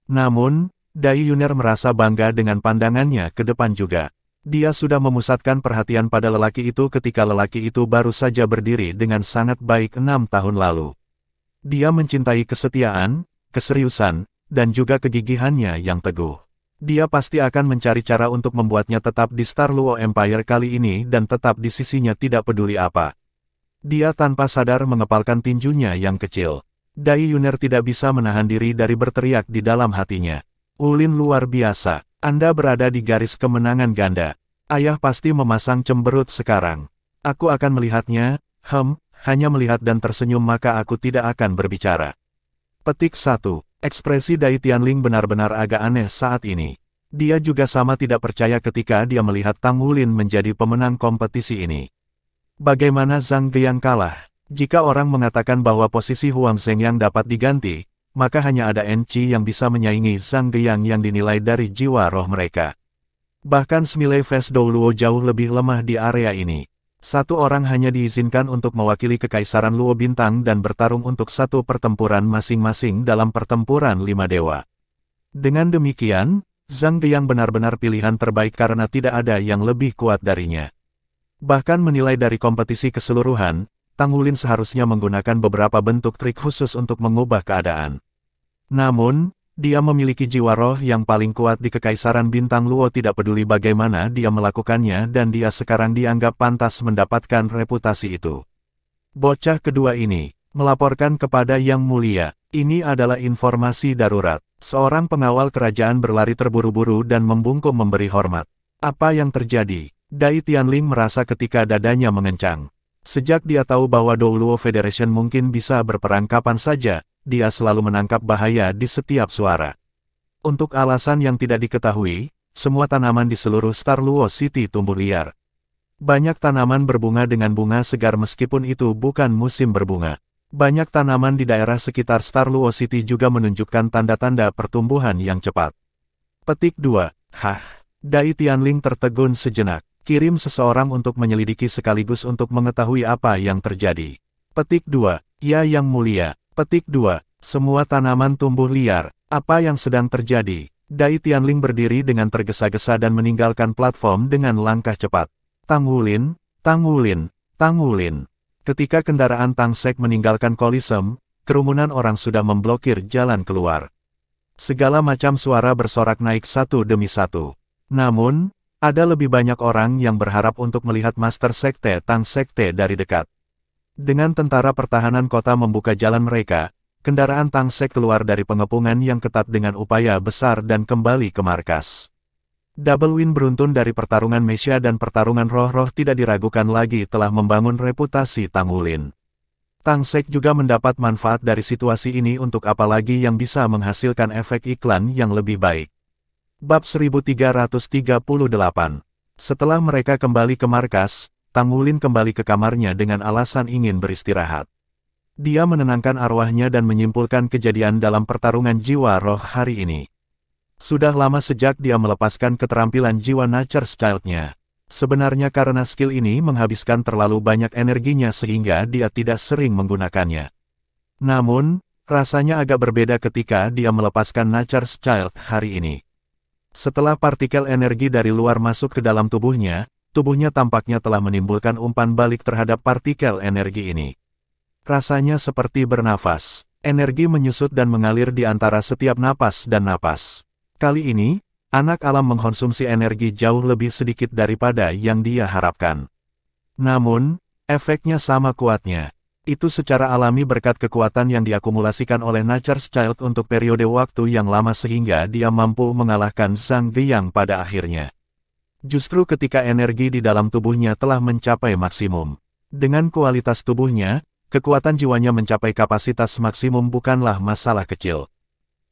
Speaker 1: Namun, Dai Yuner merasa bangga dengan pandangannya ke depan juga. Dia sudah memusatkan perhatian pada lelaki itu ketika lelaki itu baru saja berdiri dengan sangat baik 6 tahun lalu. Dia mencintai kesetiaan, keseriusan, dan juga kegigihannya yang teguh. Dia pasti akan mencari cara untuk membuatnya tetap di Star Luo Empire kali ini dan tetap di sisinya tidak peduli apa. Dia tanpa sadar mengepalkan tinjunya yang kecil. Dai Yuner tidak bisa menahan diri dari berteriak di dalam hatinya. Wulin luar biasa, Anda berada di garis kemenangan ganda. Ayah pasti memasang cemberut sekarang. Aku akan melihatnya, hanya melihat dan tersenyum maka aku tidak akan berbicara. Petik 1. Ekspresi Dai Tianling benar-benar agak aneh saat ini. Dia juga sama tidak percaya ketika dia melihat Tang Wulin menjadi pemenang kompetisi ini. Bagaimana Zhang Geyang kalah? Jika orang mengatakan bahwa posisi Huang Zhengyang dapat diganti, maka hanya ada Enqi yang bisa menyaingi Zhang Geyang yang dinilai dari jiwa roh mereka. Bahkan Smiley Face Douluo jauh lebih lemah di area ini. Satu orang hanya diizinkan untuk mewakili Kekaisaran Luo Bintang dan bertarung untuk satu pertempuran masing-masing dalam pertempuran 5 dewa. Dengan demikian, Zhang Geyang benar-benar pilihan terbaik karena tidak ada yang lebih kuat darinya. Bahkan menilai dari kompetisi keseluruhan, Tang Wulin seharusnya menggunakan beberapa bentuk trik khusus untuk mengubah keadaan. Namun, dia memiliki jiwa roh yang paling kuat di Kekaisaran Bintang Luo, tidak peduli bagaimana dia melakukannya dan dia sekarang dianggap pantas mendapatkan reputasi itu. Bocah kedua ini melaporkan kepada Yang Mulia. Ini adalah informasi darurat. Seorang pengawal kerajaan berlari terburu-buru dan membungkuk memberi hormat. Apa yang terjadi? Dai Tianling merasa ketika dadanya mengencang. Sejak dia tahu bahwa Douluo Federation mungkin bisa berperang kapan saja, dia selalu menangkap bahaya di setiap suara. Untuk alasan yang tidak diketahui, semua tanaman di seluruh Star Luo City tumbuh liar. Banyak tanaman berbunga dengan bunga segar meskipun itu bukan musim berbunga. Banyak tanaman di daerah sekitar Star Luo City juga menunjukkan tanda-tanda pertumbuhan yang cepat. Petik 2. Dai Tianling tertegun sejenak. Kirim seseorang untuk menyelidiki sekaligus untuk mengetahui apa yang terjadi. Petik 2. Ya Yang Mulia. Petik 2. Semua tanaman tumbuh liar. Apa yang sedang terjadi? Dai Tianling berdiri dengan tergesa-gesa dan meninggalkan platform dengan langkah cepat. Tang Wulin, Tang Wulin, Tang Wulin. Ketika kendaraan Tang Sek meninggalkan Coliseum, kerumunan orang sudah memblokir jalan keluar. Segala macam suara bersorak naik satu demi satu. Namun, ada lebih banyak orang yang berharap untuk melihat Master Sekte Tang Sekte dari dekat. Dengan tentara pertahanan kota membuka jalan mereka, kendaraan Tang Sek keluar dari pengepungan yang ketat dengan upaya besar dan kembali ke markas. Double win beruntun dari pertarungan Mesya dan pertarungan roh-roh tidak diragukan lagi telah membangun reputasi Tang Wulin. Tang Sek juga mendapat manfaat dari situasi ini untuk apalagi yang bisa menghasilkan efek iklan yang lebih baik. Bab 1338. Setelah mereka kembali ke markas, Tang Wulin kembali ke kamarnya dengan alasan ingin beristirahat. Dia menenangkan arwahnya dan menyimpulkan kejadian dalam pertarungan jiwa roh hari ini. Sudah lama sejak dia melepaskan keterampilan jiwa Nature Child-nya. Sebenarnya karena skill ini menghabiskan terlalu banyak energinya sehingga dia tidak sering menggunakannya. Namun, rasanya agak berbeda ketika dia melepaskan Nature's Child hari ini. Setelah partikel energi dari luar masuk ke dalam tubuhnya tampaknya telah menimbulkan umpan balik terhadap partikel energi ini. Rasanya seperti bernafas. Energi menyusut dan mengalir di antara setiap napas dan napas. Kali ini, anak alam mengkonsumsi energi jauh lebih sedikit daripada yang dia harapkan. Namun, efeknya sama kuatnya. Itu secara alami berkat kekuatan yang diakumulasikan oleh Nature's Child untuk periode waktu yang lama sehingga dia mampu mengalahkan Zhang Guiyang pada akhirnya. Justru ketika energi di dalam tubuhnya telah mencapai maksimum. Dengan kualitas tubuhnya, kekuatan jiwanya mencapai kapasitas maksimum bukanlah masalah kecil.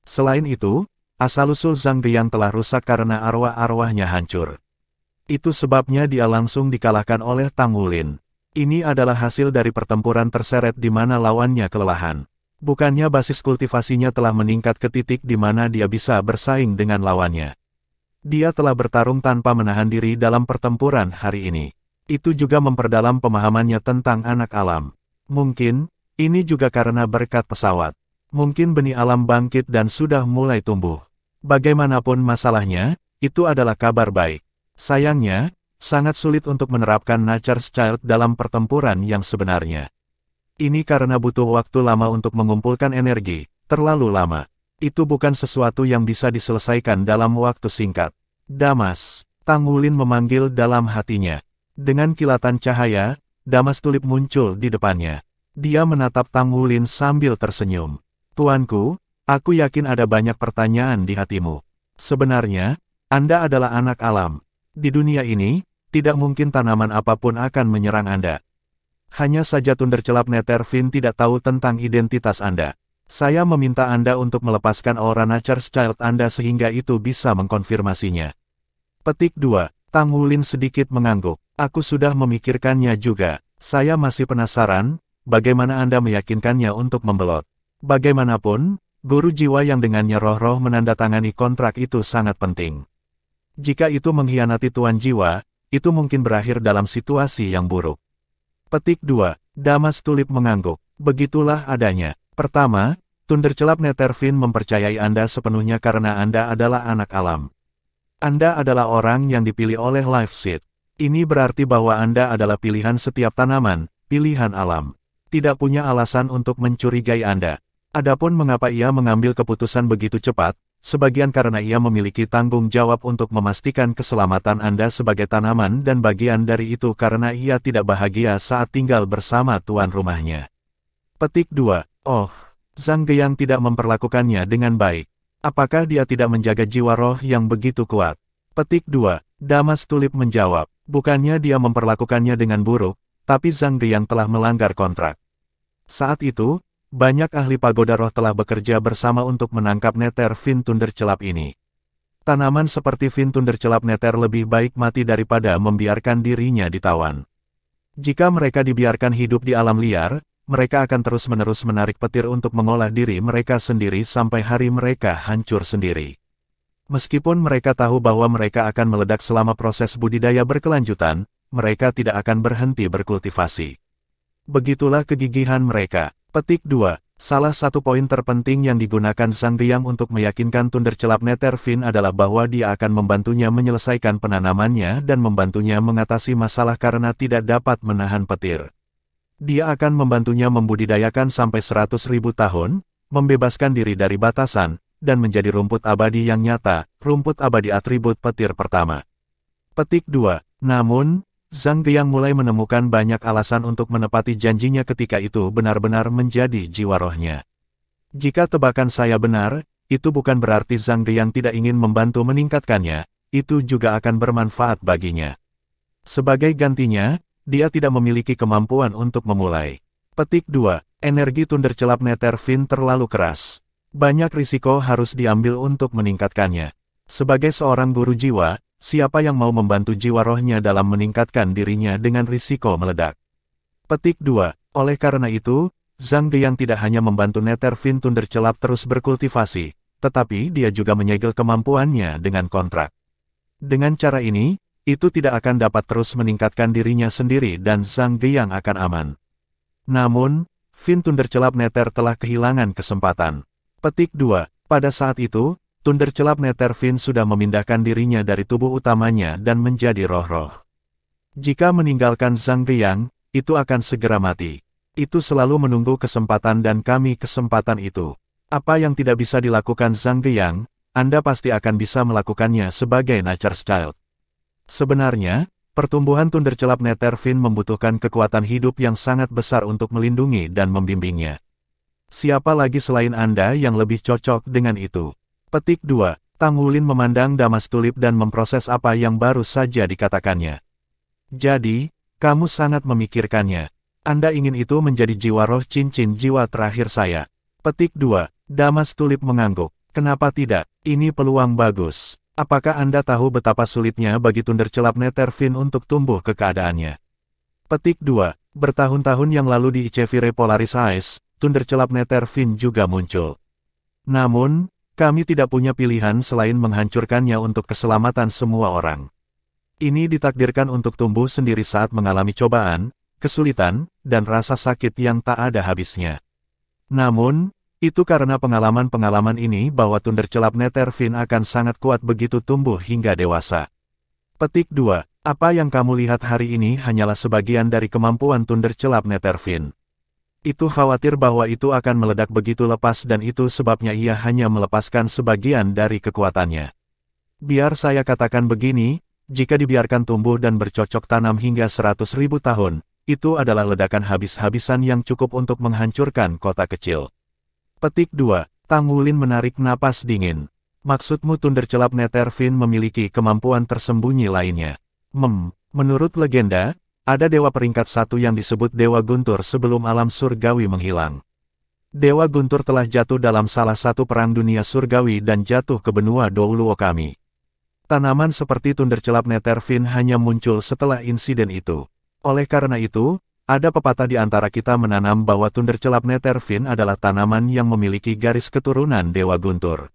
Speaker 1: Selain itu, asal-usul Zhang Guiyang telah rusak karena arwah-arwahnya hancur. Itu sebabnya dia langsung dikalahkan oleh Tang Wulin. Ini adalah hasil dari pertempuran terseret di mana lawannya kelelahan. Bukannya basis kultivasinya telah meningkat ke titik di mana dia bisa bersaing dengan lawannya. Dia telah bertarung tanpa menahan diri dalam pertempuran hari ini. Itu juga memperdalam pemahamannya tentang anak alam. Mungkin, ini juga karena berkat pesawat. Mungkin benih alam bangkit dan sudah mulai tumbuh. Bagaimanapun masalahnya, itu adalah kabar baik. Sayangnya, sangat sulit untuk menerapkan Nature's Child dalam pertempuran yang sebenarnya. Ini karena butuh waktu lama untuk mengumpulkan energi, terlalu lama. Itu bukan sesuatu yang bisa diselesaikan dalam waktu singkat. Damas, Tang Wulin memanggil dalam hatinya. Dengan kilatan cahaya, Damas tulip muncul di depannya. Dia menatap Tang Wulin sambil tersenyum. Tuanku, aku yakin ada banyak pertanyaan di hatimu. Sebenarnya, Anda adalah anak alam. Di dunia ini, tidak mungkin tanaman apapun akan menyerang Anda. Hanya saja Thundercelap Netherfin tidak tahu tentang identitas Anda. Saya meminta Anda untuk melepaskan aura Nature's Child Anda sehingga itu bisa mengkonfirmasinya. Petik 2. Tang Wulin sedikit mengangguk. Aku sudah memikirkannya juga. Saya masih penasaran, bagaimana Anda meyakinkannya untuk membelot. Bagaimanapun, guru jiwa yang dengannya roh-roh menandatangani kontrak itu sangat penting. Jika itu mengkhianati tuan jiwa, itu mungkin berakhir dalam situasi yang buruk. Petik 2. Damas tulip mengangguk. Begitulah adanya. Pertama, Thundercelap Netherfin mempercayai Anda sepenuhnya karena Anda adalah anak alam. Anda adalah orang yang dipilih oleh Life Seed. Ini berarti bahwa Anda adalah pilihan setiap tanaman, pilihan alam. Tidak punya alasan untuk mencurigai Anda. Adapun mengapa ia mengambil keputusan begitu cepat, sebagian karena ia memiliki tanggung jawab untuk memastikan keselamatan Anda sebagai tanaman dan bagian dari itu karena ia tidak bahagia saat tinggal bersama tuan rumahnya. Petik 2. Oh, Zhang Guiyang tidak memperlakukannya dengan baik. Apakah dia tidak menjaga jiwa roh yang begitu kuat? Petik 2. Damas tulip menjawab. Bukannya dia memperlakukannya dengan buruk, tapi Zhang Guiyang telah melanggar kontrak. Saat itu, banyak ahli pagoda roh telah bekerja bersama untuk menangkap Netherfin Thundercelap ini. Tanaman seperti Fin Thundercelap Nether lebih baik mati daripada membiarkan dirinya ditawan. Jika mereka dibiarkan hidup di alam liar, mereka akan terus-menerus menarik petir untuk mengolah diri mereka sendiri sampai hari mereka hancur sendiri. Meskipun mereka tahu bahwa mereka akan meledak selama proses budidaya berkelanjutan, mereka tidak akan berhenti berkultivasi. Begitulah kegigihan mereka. Petik 2. Salah satu poin terpenting yang digunakan Zhang Guiyang untuk meyakinkan Thundercelap Netherfin adalah bahwa dia akan membantunya menyelesaikan penanamannya dan membantunya mengatasi masalah karena tidak dapat menahan petir. Dia akan membantunya membudidayakan sampai 100.000 tahun, membebaskan diri dari batasan, dan menjadi rumput abadi yang nyata, rumput abadi atribut petir pertama. Petik 2. Namun, Zhang Guiyang mulai menemukan banyak alasan untuk menepati janjinya ketika itu benar-benar menjadi jiwa rohnya. Jika tebakan saya benar, itu bukan berarti Zhang Guiyang tidak ingin membantu meningkatkannya, itu juga akan bermanfaat baginya. Sebagai gantinya, dia tidak memiliki kemampuan untuk memulai. Petik 2. Energi Thundercelap Netherfin terlalu keras. Banyak risiko harus diambil untuk meningkatkannya. Sebagai seorang guru jiwa, siapa yang mau membantu jiwa rohnya dalam meningkatkan dirinya dengan risiko meledak? Petik 2. Oleh karena itu, Zhang Guiyang tidak hanya membantu Netherfin Thundercelap terus berkultivasi, tetapi dia juga menyegel kemampuannya dengan kontrak. Dengan cara ini, itu tidak akan dapat terus meningkatkan dirinya sendiri dan Zhang Geyang akan aman. Namun, Fin Thundercelap Nether telah kehilangan kesempatan. Petik 2. Pada saat itu, Thundercelap Nether Fin sudah memindahkan dirinya dari tubuh utamanya dan menjadi roh-roh. Jika meninggalkan Zhang Geyang, itu akan segera mati. Itu selalu menunggu kesempatan dan kami kesempatan itu. Apa yang tidak bisa dilakukan Zhang Geyang, Anda pasti akan bisa melakukannya sebagai Nature's Child. Sebenarnya, pertumbuhan Thundercelap Nether Fin membutuhkan kekuatan hidup yang sangat besar untuk melindungi dan membimbingnya. Siapa lagi selain Anda yang lebih cocok dengan itu? Petik 2. Tang Wulin memandang Damas Tulip dan memproses apa yang baru saja dikatakannya. Jadi, kamu sangat memikirkannya. Anda ingin itu menjadi jiwa roh cincin jiwa terakhir saya. Petik 2. Damas Tulip mengangguk. Kenapa tidak? Ini peluang bagus. Apakah Anda tahu betapa sulitnya bagi Thundercelap Nether Fin untuk tumbuh ke keadaannya? Petik 2. Bertahun-tahun yang lalu di Ichevire Polaris Ice, Thundercelap Nether Fin juga muncul. Namun, kami tidak punya pilihan selain menghancurkannya untuk keselamatan semua orang. Ini ditakdirkan untuk tumbuh sendiri saat mengalami cobaan, kesulitan, dan rasa sakit yang tak ada habisnya. Namun, itu karena pengalaman-pengalaman ini bahwa Thundercelap Nether Fin akan sangat kuat begitu tumbuh hingga dewasa. Petik 2. Apa yang kamu lihat hari ini hanyalah sebagian dari kemampuan Thundercelap Nether Fin. Itu khawatir bahwa itu akan meledak begitu lepas dan itu sebabnya ia hanya melepaskan sebagian dari kekuatannya. Biar saya katakan begini, jika dibiarkan tumbuh dan bercocok tanam hingga 100.000 tahun, itu adalah ledakan habis-habisan yang cukup untuk menghancurkan kota kecil. Petik 2. Tang Wulin menarik napas dingin. Maksudmu Thundercelap Nether Fin memiliki kemampuan tersembunyi lainnya? Menurut legenda, ada dewa peringkat 1 yang disebut Dewa Guntur sebelum alam surgawi menghilang. Dewa Guntur telah jatuh dalam salah satu perang dunia surgawi dan jatuh ke benua Douluo kami. Tanaman seperti Thundercelap Nether Fin hanya muncul setelah insiden itu. Oleh karena itu, ada pepatah di antara kita menanam bahwa Thundercelap Nether Fin adalah tanaman yang memiliki garis keturunan Dewa Guntur.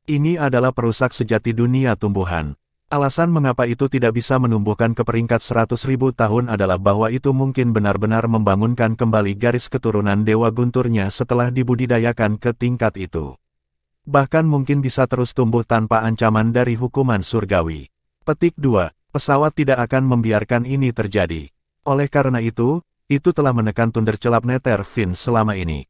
Speaker 1: Ini adalah perusak sejati dunia tumbuhan. Alasan mengapa itu tidak bisa menumbuhkan ke peringkat 100.000 tahun adalah bahwa itu mungkin benar-benar membangunkan kembali garis keturunan Dewa Gunturnya setelah dibudidayakan ke tingkat itu. Bahkan mungkin bisa terus tumbuh tanpa ancaman dari hukuman surgawi. Petik 2. Pesawat tidak akan membiarkan ini terjadi. Oleh karena itu telah menekan Thundercelap Nether Fin selama ini.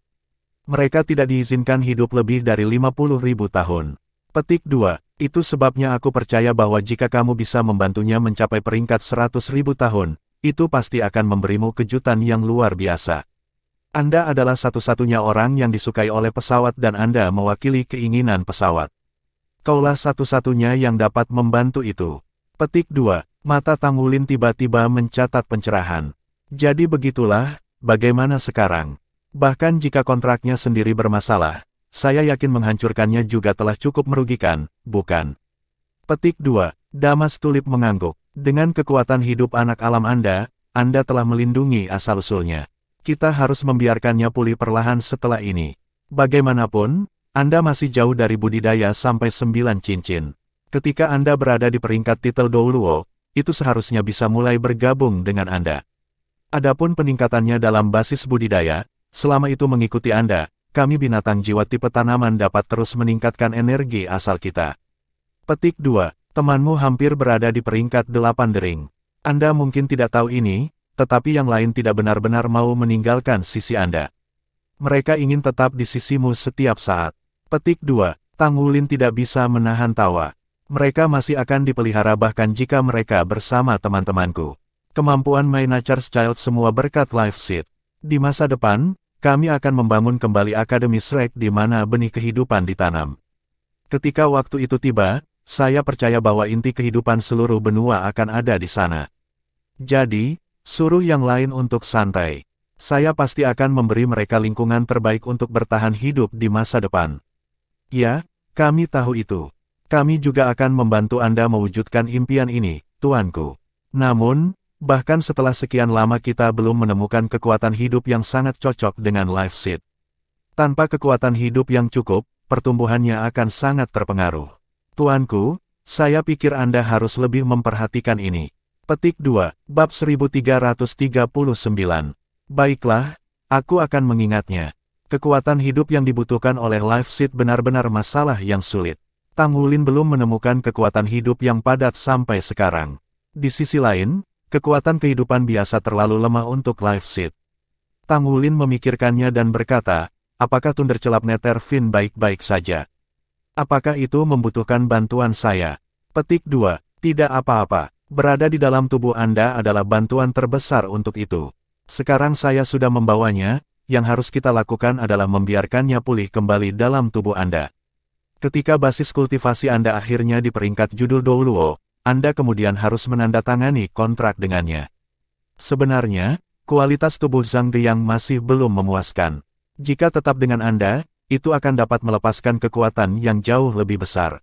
Speaker 1: Mereka tidak diizinkan hidup lebih dari 50.000 tahun. Petik 2. Itu sebabnya aku percaya bahwa jika kamu bisa membantunya mencapai peringkat 100.000 tahun, itu pasti akan memberimu kejutan yang luar biasa. Anda adalah satu-satunya orang yang disukai oleh pesawat dan Anda mewakili keinginan pesawat. Kaulah satu-satunya yang dapat membantu itu. Petik 2. Mata Tang Wulin tiba-tiba mencatat pencerahan. Jadi begitulah, bagaimana sekarang? Bahkan jika kontraknya sendiri bermasalah, saya yakin menghancurkannya juga telah cukup merugikan, bukan? Petik 2. Damas Tulip mengangguk. Dengan kekuatan hidup anak alam Anda telah melindungi asal-usulnya. Kita harus membiarkannya pulih perlahan setelah ini. Bagaimanapun, Anda masih jauh dari budidaya sampai 9 cincin. Ketika Anda berada di peringkat titel Douluo, itu seharusnya bisa mulai bergabung dengan Anda. Adapun peningkatannya dalam basis budidaya, selama itu mengikuti Anda, kami binatang jiwa tipe tanaman dapat terus meningkatkan energi asal kita. Petik 2. Temanmu hampir berada di peringkat 8 dering. Anda mungkin tidak tahu ini, tetapi yang lain tidak benar-benar mau meninggalkan sisi Anda. Mereka ingin tetap di sisimu setiap saat. Petik 2. Tang Wulin tidak bisa menahan tawa. Mereka masih akan dipelihara bahkan jika mereka bersama teman-temanku. Kemampuan My Nature's Child semua berkat Life Seed. Di masa depan, kami akan membangun kembali Akademi Shrek di mana benih kehidupan ditanam. Ketika waktu itu tiba, saya percaya bahwa inti kehidupan seluruh benua akan ada di sana. Jadi, suruh yang lain untuk santai. Saya pasti akan memberi mereka lingkungan terbaik untuk bertahan hidup di masa depan. Ya, kami tahu itu. Kami juga akan membantu Anda mewujudkan impian ini, tuanku. Namun, bahkan setelah sekian lama kita belum menemukan kekuatan hidup yang sangat cocok dengan Life Seed. Tanpa kekuatan hidup yang cukup, pertumbuhannya akan sangat terpengaruh. Tuanku, Saya pikir Anda harus lebih memperhatikan ini. Petik 2, bab 1339. Baiklah, aku akan mengingatnya. Kekuatan hidup yang dibutuhkan oleh Life Seed benar-benar masalah yang sulit. Tang Wulin belum menemukan kekuatan hidup yang padat sampai sekarang. Di sisi lain, kekuatan kehidupan biasa terlalu lemah untuk Life Seed. Tang Wulin memikirkannya dan berkata, apakah Thunderclap Nether Fin baik-baik saja? Apakah itu membutuhkan bantuan saya? Petik 2, tidak apa-apa. Berada di dalam tubuh Anda adalah bantuan terbesar untuk itu. Sekarang saya sudah membawanya, yang harus kita lakukan adalah membiarkannya pulih kembali dalam tubuh Anda. Ketika basis kultivasi Anda akhirnya di peringkat judul Douluo, Anda kemudian harus menandatangani kontrak dengannya. Sebenarnya, kualitas tubuh Zhang Deyang masih belum memuaskan. Jika tetap dengan Anda, itu akan dapat melepaskan kekuatan yang jauh lebih besar.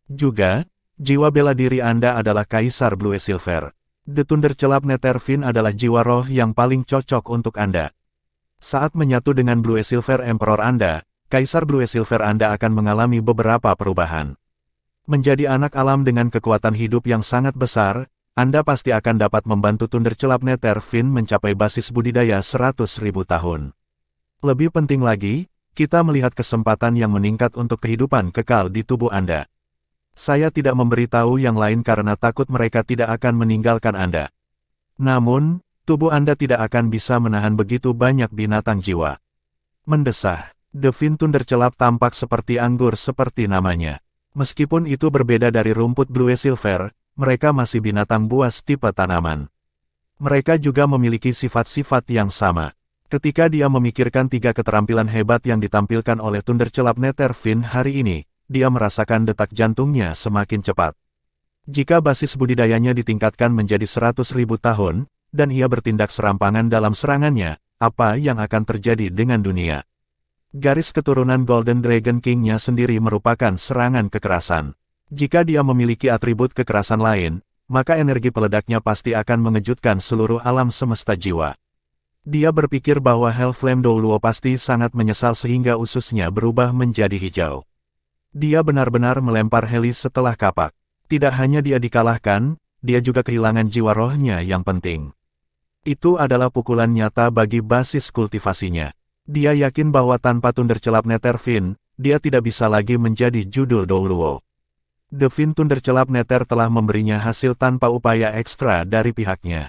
Speaker 1: Juga, jiwa bela diri Anda adalah Kaisar Blue Silver. The Thunderclap Nether Fin adalah jiwa roh yang paling cocok untuk Anda. Saat menyatu dengan Blue Silver Emperor Anda, Kaisar Blue Silver Anda akan mengalami beberapa perubahan. Menjadi anak alam dengan kekuatan hidup yang sangat besar, Anda pasti akan dapat membantu Thunderclap Nether Fin mencapai basis budidaya 100.000 tahun. Lebih penting lagi, kita melihat kesempatan yang meningkat untuk kehidupan kekal di tubuh Anda. Saya tidak memberitahu yang lain karena takut mereka tidak akan meninggalkan Anda. Namun, tubuh Anda tidak akan bisa menahan begitu banyak binatang jiwa. Mendesah, The Fin Thunderclap tampak seperti anggur seperti namanya. Meskipun itu berbeda dari rumput Blue Silver, mereka masih binatang buas tipe tanaman. Mereka juga memiliki sifat-sifat yang sama. Ketika dia memikirkan 3 keterampilan hebat yang ditampilkan oleh Thunderclap Nether Fin hari ini, dia merasakan detak jantungnya semakin cepat. Jika basis budidayanya ditingkatkan menjadi 100.000 tahun, dan ia bertindak serampangan dalam serangannya, apa yang akan terjadi dengan dunia? Garis keturunan Golden Dragon King-nya sendiri merupakan serangan kekerasan. Jika dia memiliki atribut kekerasan lain, maka energi peledaknya pasti akan mengejutkan seluruh alam semesta jiwa. Dia berpikir bahwa Hellflame Douluo pasti sangat menyesal sehingga ususnya berubah menjadi hijau. Dia benar-benar melempar Heli setelah kapak. Tidak hanya dia dikalahkan, dia juga kehilangan jiwa rohnya yang penting. Itu adalah pukulan nyata bagi basis kultivasinya. Dia yakin bahwa tanpa Thunderclap Nether Fin, dia tidak bisa lagi menjadi judul Douluo. The Fin Thunderclap Nether telah memberinya hasil tanpa upaya ekstra dari pihaknya.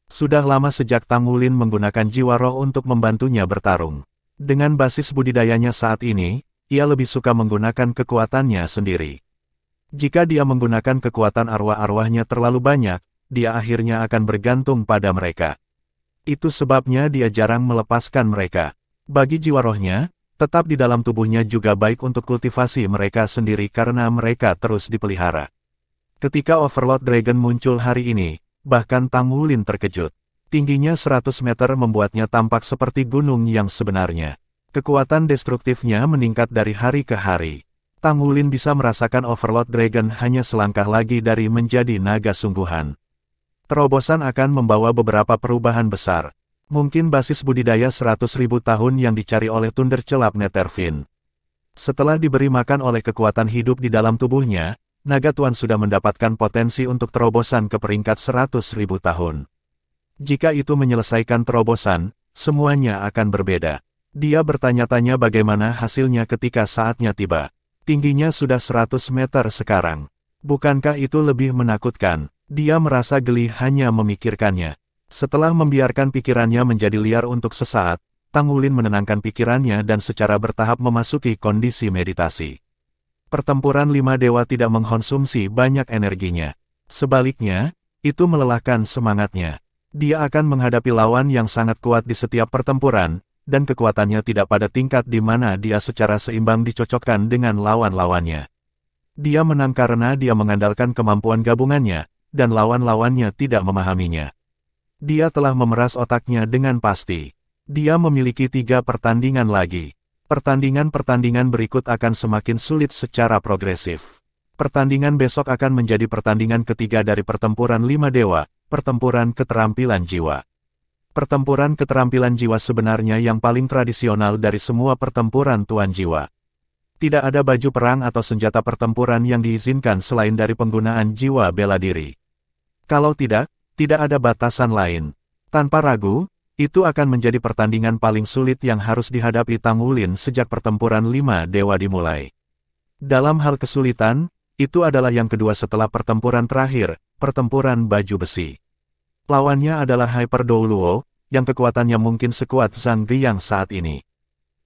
Speaker 1: Sudah lama sejak Tang Wulin menggunakan jiwa roh untuk membantunya bertarung. Dengan basis budidayanya saat ini, ia lebih suka menggunakan kekuatannya sendiri. Jika dia menggunakan kekuatan arwah-arwahnya terlalu banyak, dia akhirnya akan bergantung pada mereka. Itu sebabnya dia jarang melepaskan mereka. Bagi jiwa rohnya, tetap di dalam tubuhnya juga baik untuk kultivasi mereka sendiri karena mereka terus dipelihara. Ketika Overlord Dragon muncul hari ini, bahkan Tang Wulin terkejut. Tingginya 100 meter membuatnya tampak seperti gunung yang sebenarnya. Kekuatan destruktifnya meningkat dari hari ke hari. Tang Wulin bisa merasakan Overlord Dragon hanya selangkah lagi dari menjadi naga sungguhan. Terobosan akan membawa beberapa perubahan besar. Mungkin basis budidaya 100.000 tahun yang dicari oleh Thunderclap Nether Fin. Setelah diberi makan oleh kekuatan hidup di dalam tubuhnya, Naga Tuan sudah mendapatkan potensi untuk terobosan ke peringkat 100.000 tahun. Jika itu menyelesaikan terobosan, semuanya akan berbeda. Dia bertanya-tanya bagaimana hasilnya ketika saatnya tiba. Tingginya sudah 100 meter sekarang. Bukankah itu lebih menakutkan? Dia merasa geli hanya memikirkannya. Setelah membiarkan pikirannya menjadi liar untuk sesaat, Tang Wulin menenangkan pikirannya dan secara bertahap memasuki kondisi meditasi. Pertempuran 5 dewa tidak mengkonsumsi banyak energinya. Sebaliknya, itu melelahkan semangatnya. Dia akan menghadapi lawan yang sangat kuat di setiap pertempuran, dan kekuatannya tidak pada tingkat di mana dia secara seimbang dicocokkan dengan lawan-lawannya. Dia menang karena dia mengandalkan kemampuan gabungannya, dan lawan-lawannya tidak memahaminya. Dia telah memeras otaknya dengan pasti. Dia memiliki 3 pertandingan lagi. Pertandingan-pertandingan berikut akan semakin sulit secara progresif. Pertandingan besok akan menjadi pertandingan ketiga dari pertempuran 5 dewa, pertempuran keterampilan jiwa. Pertempuran keterampilan jiwa sebenarnya yang paling tradisional dari semua pertempuran Tuan Jiwa. Tidak ada baju perang atau senjata pertempuran yang diizinkan selain dari penggunaan jiwa bela diri. Kalau tidak ada batasan lain. Tanpa ragu, itu akan menjadi pertandingan paling sulit yang harus dihadapi Tang Wulin sejak pertempuran 5 dewa dimulai. Dalam hal kesulitan, itu adalah yang kedua setelah pertempuran terakhir, pertempuran baju besi. Lawannya adalah Hyper Douluo, yang kekuatannya mungkin sekuat Zhang Guiyang saat ini.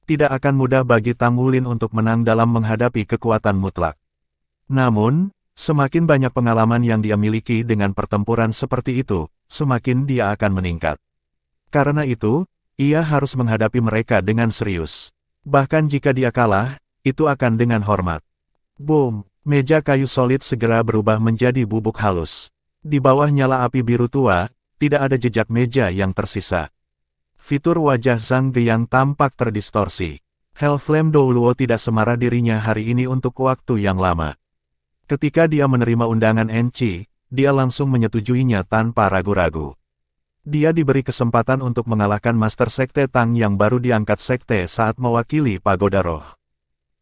Speaker 1: Tidak akan mudah bagi Tang Wulin untuk menang dalam menghadapi kekuatan mutlak. Namun, semakin banyak pengalaman yang dia miliki dengan pertempuran seperti itu, semakin dia akan meningkat. Karena itu, ia harus menghadapi mereka dengan serius. Bahkan jika dia kalah, itu akan dengan hormat. Boom! Meja kayu solid segera berubah menjadi bubuk halus. Di bawah nyala api biru tua, tidak ada jejak meja yang tersisa. Fitur wajah Zhang Guiyang tampak terdistorsi. Hellflame Douluo tidak semarah dirinya hari ini untuk waktu yang lama. Ketika dia menerima undangan Enchi, dia langsung menyetujuinya tanpa ragu-ragu. Dia diberi kesempatan untuk mengalahkan Master Sekte Tang yang baru diangkat sekte saat mewakili Pagoda Roh.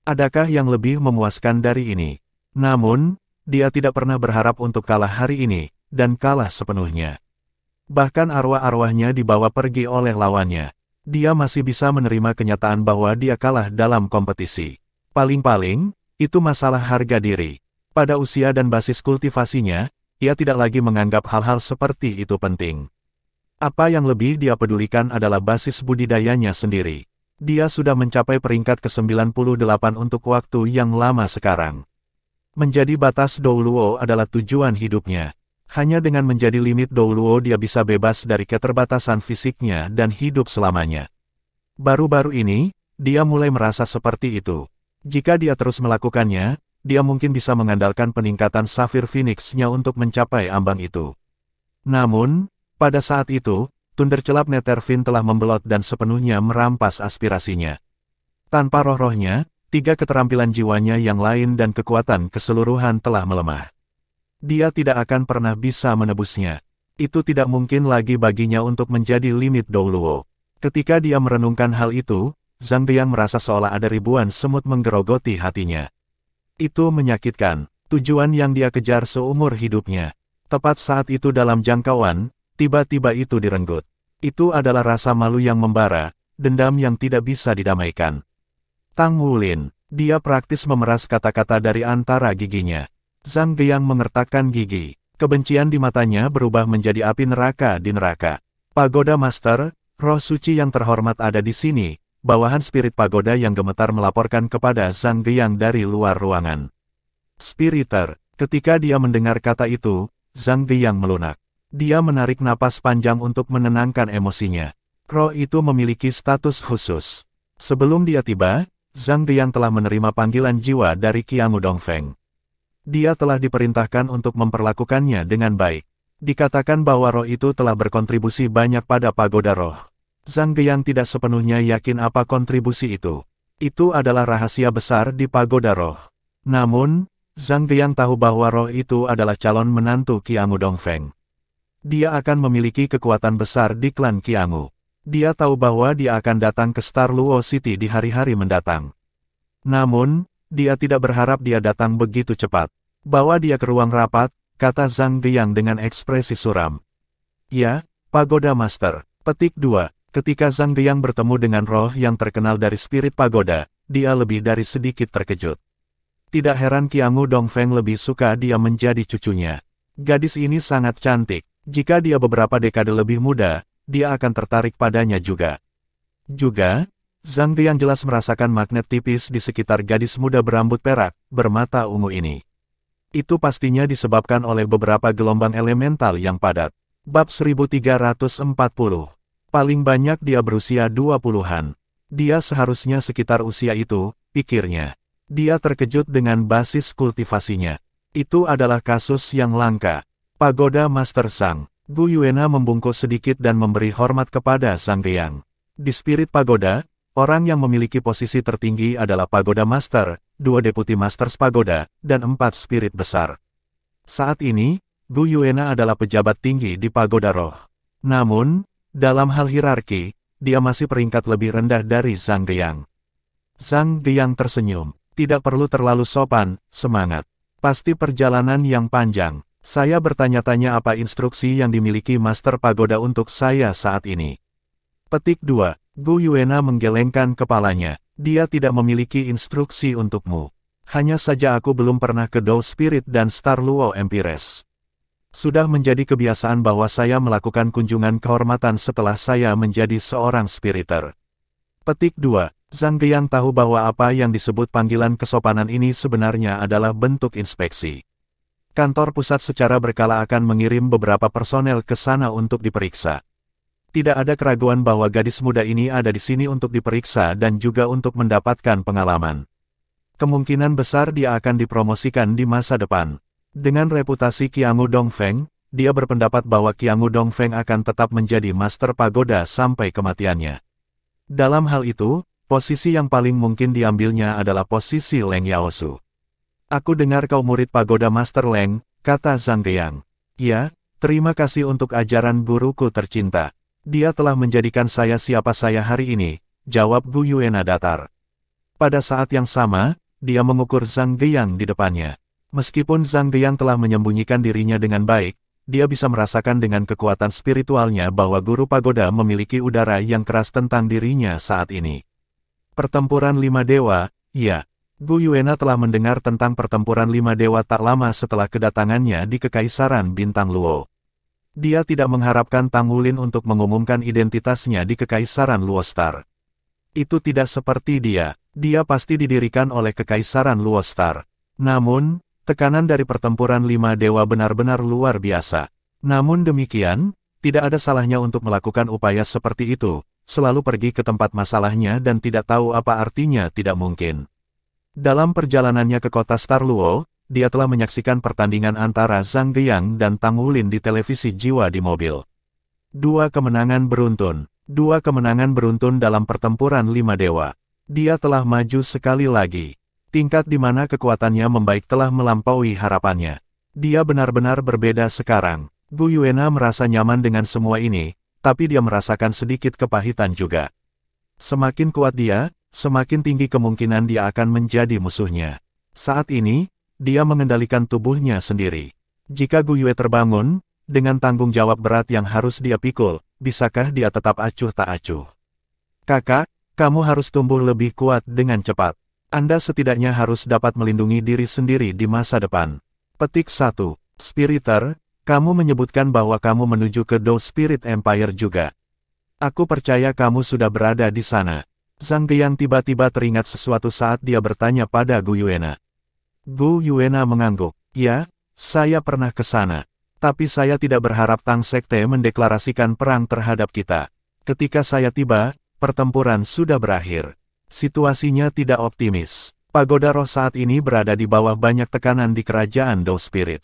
Speaker 1: Adakah yang lebih memuaskan dari ini? Namun, dia tidak pernah berharap untuk kalah hari ini, dan kalah sepenuhnya. Bahkan arwah-arwahnya dibawa pergi oleh lawannya. Dia masih bisa menerima kenyataan bahwa dia kalah dalam kompetisi. Paling-paling, itu masalah harga diri. Pada usia dan basis kultivasinya, ia tidak lagi menganggap hal-hal seperti itu penting. Apa yang lebih dia pedulikan adalah basis budidayanya sendiri. Dia sudah mencapai peringkat ke-98 untuk waktu yang lama sekarang. Menjadi batas Douluo adalah tujuan hidupnya. Hanya dengan menjadi limit Douluo dia bisa bebas dari keterbatasan fisiknya dan hidup selamanya. Baru-baru ini, dia mulai merasa seperti itu. Jika dia terus melakukannya, dia mungkin bisa mengandalkan peningkatan Safir Phoenix-nya untuk mencapai ambang itu. Namun, pada saat itu, Thundercelap Netherfin telah membelot dan sepenuhnya merampas aspirasinya. Tanpa roh-rohnya, 3 keterampilan jiwanya yang lain dan kekuatan keseluruhan telah melemah. Dia tidak akan pernah bisa menebusnya. Itu tidak mungkin lagi baginya untuk menjadi limit Douluo. Ketika dia merenungkan hal itu, Zhang Guiyang merasa seolah ada ribuan semut menggerogoti hatinya. Itu menyakitkan, tujuan yang dia kejar seumur hidupnya. Tepat saat itu dalam jangkauan, tiba-tiba itu direnggut. Itu adalah rasa malu yang membara, dendam yang tidak bisa didamaikan. Tang Wulin, dia praktis memeras kata-kata dari antara giginya. Zhang Guiyang mengertakkan gigi. Kebencian di matanya berubah menjadi api neraka di neraka. Pagoda Master, roh suci yang terhormat ada di sini. Bawahan spirit pagoda yang gemetar melaporkan kepada Zhang Guiyang dari luar ruangan. Spiriter, ketika dia mendengar kata itu, Zhang Guiyang melunak. Dia menarik napas panjang untuk menenangkan emosinya. Roh itu memiliki status khusus. Sebelum dia tiba, Zhang Guiyang telah menerima panggilan jiwa dari Qiangu Dongfeng. Dia telah diperintahkan untuk memperlakukannya dengan baik. Dikatakan bahwa roh itu telah berkontribusi banyak pada pagoda roh. Zhang Guiyang tidak sepenuhnya yakin apa kontribusi itu. Itu adalah rahasia besar di pagoda roh. Namun, Zhang Guiyang tahu bahwa roh itu adalah calon menantu Qiangu Dongfeng. Dia akan memiliki kekuatan besar di klan Qiangu. Dia tahu bahwa dia akan datang ke Star Luo City di hari-hari mendatang. Namun, dia tidak berharap dia datang begitu cepat. Bawa dia ke ruang rapat, kata Zhang Guiyang dengan ekspresi suram. Ya, Pagoda Master. Petik 2. Ketika Zhang Guiyang bertemu dengan roh yang terkenal dari spirit pagoda, dia lebih dari sedikit terkejut. Tidak heran Qiangu Dongfeng lebih suka dia menjadi cucunya. Gadis ini sangat cantik. Jika dia beberapa dekade lebih muda, dia akan tertarik padanya juga. Juga, Zhang Guiyang jelas merasakan magnet tipis di sekitar gadis muda berambut perak, bermata ungu ini. Itu pastinya disebabkan oleh beberapa gelombang elemental yang padat. Bab 1340. Paling banyak dia berusia 20-an. Dia seharusnya sekitar usia itu, pikirnya. Dia terkejut dengan basis kultivasinya. Itu adalah kasus yang langka. Pagoda Master Zhang. Gu Yuena membungkuk sedikit dan memberi hormat kepada Zhang Guiyang. Di spirit pagoda, orang yang memiliki posisi tertinggi adalah Pagoda Master, 2 Deputy Masters Pagoda, dan 4 spirit besar. Saat ini, Gu Yuena adalah pejabat tinggi di Pagoda Roh. Namun, dalam hal hierarki, dia masih peringkat lebih rendah dari Zhang Guiyang. Zhang Guiyang tersenyum. Tidak perlu terlalu sopan, semangat. Pasti perjalanan yang panjang. Saya bertanya-tanya apa instruksi yang dimiliki Master Pagoda untuk saya saat ini. Petik 2. Gu Yuena menggelengkan kepalanya. Dia tidak memiliki instruksi untukmu. Hanya saja aku belum pernah ke Dou Spirit dan Star Luo Empires. Sudah menjadi kebiasaan bahwa saya melakukan kunjungan kehormatan setelah saya menjadi seorang spiriter. Petik 2. Zhang Geyang tahu bahwa apa yang disebut panggilan kesopanan ini sebenarnya adalah bentuk inspeksi. Kantor pusat secara berkala akan mengirim beberapa personel ke sana untuk diperiksa. Tidak ada keraguan bahwa gadis muda ini ada di sini untuk diperiksa dan juga untuk mendapatkan pengalaman. Kemungkinan besar dia akan dipromosikan di masa depan. Dengan reputasi Qiangu Dongfeng, dia berpendapat bahwa Qiangu Dongfeng akan tetap menjadi Master Pagoda sampai kematiannya. Dalam hal itu, posisi yang paling mungkin diambilnya adalah posisi Leng Yaosu. Aku dengar kau murid Pagoda Master Leng, kata Zhang Geyang. Ya, terima kasih untuk ajaran guruku tercinta. Dia telah menjadikan saya siapa saya hari ini, jawab Gu Yuena datar. Pada saat yang sama, dia mengukur Zhang Geyang di depannya. Meskipun Zhang Geyang telah menyembunyikan dirinya dengan baik, dia bisa merasakan dengan kekuatan spiritualnya bahwa guru pagoda memiliki udara yang keras tentang dirinya saat ini. Pertempuran Lima Dewa, ya. Gu Yuena telah mendengar tentang pertempuran Lima Dewa tak lama setelah kedatangannya di Kekaisaran Bintang Luo. Dia tidak mengharapkan Tang Wulin untuk mengumumkan identitasnya di Kekaisaran Luo Star. Itu tidak seperti dia. Dia pasti didirikan oleh Kekaisaran Luo Star. Namun, tekanan dari pertempuran Lima Dewa benar-benar luar biasa. Namun demikian, tidak ada salahnya untuk melakukan upaya seperti itu, selalu pergi ke tempat masalahnya dan tidak tahu apa artinya tidak mungkin. Dalam perjalanannya ke kota Star Luo, dia telah menyaksikan pertandingan antara Zhang Geyang dan Tang Wulin di televisi jiwa di mobil. Dua kemenangan beruntun dalam pertempuran Lima Dewa. Dia telah maju sekali lagi. Tingkat di mana kekuatannya membaik telah melampaui harapannya. Dia benar-benar berbeda sekarang. Gu Yuena merasa nyaman dengan semua ini, tapi dia merasakan sedikit kepahitan juga. Semakin kuat dia, semakin tinggi kemungkinan dia akan menjadi musuhnya. Saat ini, dia mengendalikan tubuhnya sendiri. Jika Gu Yue terbangun, dengan tanggung jawab berat yang harus dia pikul, bisakah dia tetap acuh tak acuh? Kakak, kamu harus tumbuh lebih kuat dengan cepat. Anda setidaknya harus dapat melindungi diri sendiri di masa depan. Petik 1. Spiriter, kamu menyebutkan bahwa kamu menuju ke Dou Spirit Empire juga. Aku percaya kamu sudah berada di sana. Zhang Geyang tiba-tiba teringat sesuatu saat dia bertanya pada Gu Yuena. Gu Yuena mengangguk. Ya, saya pernah ke sana. Tapi saya tidak berharap Tang Sekte mendeklarasikan perang terhadap kita. Ketika saya tiba, pertempuran sudah berakhir. Situasinya tidak optimis. Pagoda Roh saat ini berada di bawah banyak tekanan di kerajaan Dou Spirit.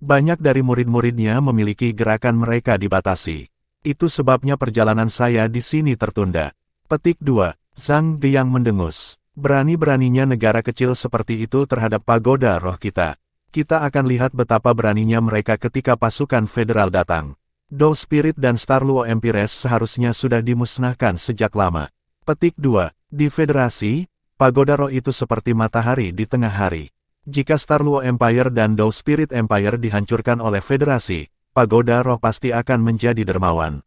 Speaker 1: Banyak dari murid-muridnya memiliki gerakan mereka dibatasi. Itu sebabnya perjalanan saya di sini tertunda. Petik 2. Zhang Geyang mendengus. Berani-beraninya negara kecil seperti itu terhadap Pagoda Roh kita. Kita akan lihat betapa beraninya mereka ketika pasukan federal datang. Dou Spirit dan Star Luo Empires seharusnya sudah dimusnahkan sejak lama. Petik 2. Di Federasi, Pagoda Roh itu seperti matahari di tengah hari. Jika Star Luo Empire dan Dou Spirit Empire dihancurkan oleh Federasi, Pagoda Roh pasti akan menjadi dermawan.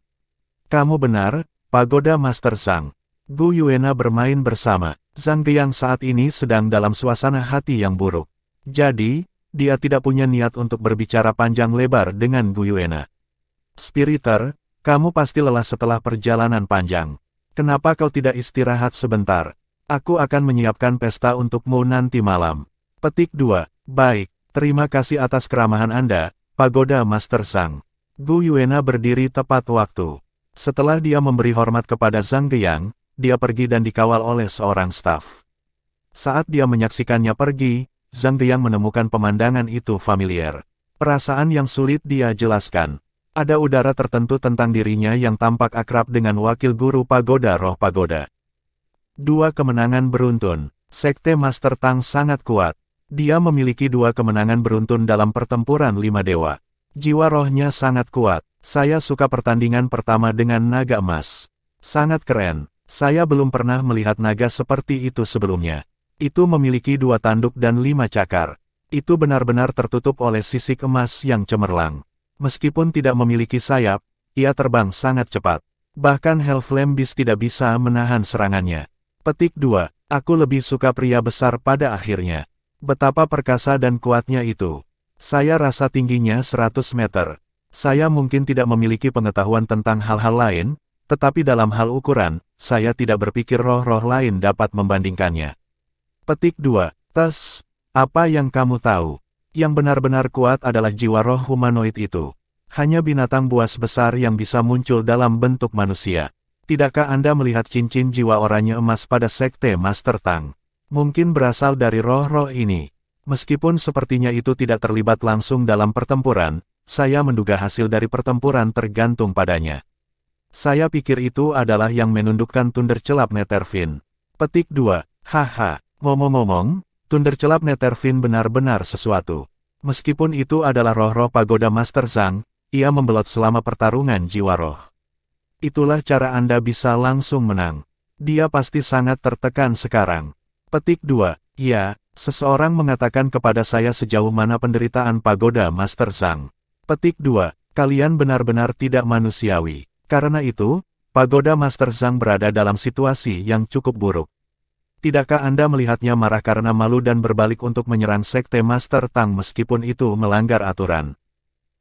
Speaker 1: Kamu benar, Pagoda Master Zhang. Gu Yuena bermain bersama. Zhang Geyang saat ini sedang dalam suasana hati yang buruk. Jadi, dia tidak punya niat untuk berbicara panjang lebar dengan Gu Yuena. Spiriter, kamu pasti lelah setelah perjalanan panjang. Kenapa kau tidak istirahat sebentar? Aku akan menyiapkan pesta untukmu nanti malam. Petik 2. Baik, terima kasih atas keramahan Anda, Pagoda Master Zhang. Gu Yuena berdiri tepat waktu. Setelah dia memberi hormat kepada Zhang Geyang, dia pergi dan dikawal oleh seorang staf. Saat dia menyaksikannya pergi, Zhang Geyang menemukan pemandangan itu familiar. Perasaan yang sulit dia jelaskan. Ada udara tertentu tentang dirinya yang tampak akrab dengan wakil guru Pagoda Roh Pagoda. Dua kemenangan beruntun. Sekte Master Tang sangat kuat. Dia memiliki dua kemenangan beruntun dalam pertempuran Lima Dewa. Jiwa rohnya sangat kuat. Saya suka pertandingan pertama dengan naga emas. Sangat keren. Saya belum pernah melihat naga seperti itu sebelumnya. Itu memiliki 2 tanduk dan 5 cakar. Itu benar-benar tertutup oleh sisik emas yang cemerlang. Meskipun tidak memiliki sayap, ia terbang sangat cepat. Bahkan Hellflame Beast tidak bisa menahan serangannya. Petik 2. Aku lebih suka pria besar pada akhirnya. Betapa perkasa dan kuatnya itu. Saya rasa tingginya 100 meter. Saya mungkin tidak memiliki pengetahuan tentang hal-hal lain, tetapi dalam hal ukuran, saya tidak berpikir roh-roh lain dapat membandingkannya. Petik 2. Tes, apa yang kamu tahu? Yang benar-benar kuat adalah jiwa roh humanoid itu. Hanya binatang buas besar yang bisa muncul dalam bentuk manusia. Tidakkah Anda melihat cincin jiwa oranye emas pada sekte Master Tang? Mungkin berasal dari roh-roh ini. Meskipun sepertinya itu tidak terlibat langsung dalam pertempuran, saya menduga hasil dari pertempuran tergantung padanya. Saya pikir itu adalah yang menundukkan Thundercelap Netherfin. Petik 2. Haha, ngomong-ngomong, Thundercelap Netherfin benar-benar sesuatu. Meskipun itu adalah roh-roh pagoda Master Zhang, ia membelot selama pertarungan jiwa roh. Itulah cara Anda bisa langsung menang. Dia pasti sangat tertekan sekarang. Petik 2. Ya, seseorang mengatakan kepada saya sejauh mana penderitaan pagoda Master Zhang. Petik 2. Kalian benar-benar tidak manusiawi. Karena itu, pagoda Master Zhang berada dalam situasi yang cukup buruk. Tidakkah Anda melihatnya marah karena malu dan berbalik untuk menyerang sekte Master Tang meskipun itu melanggar aturan?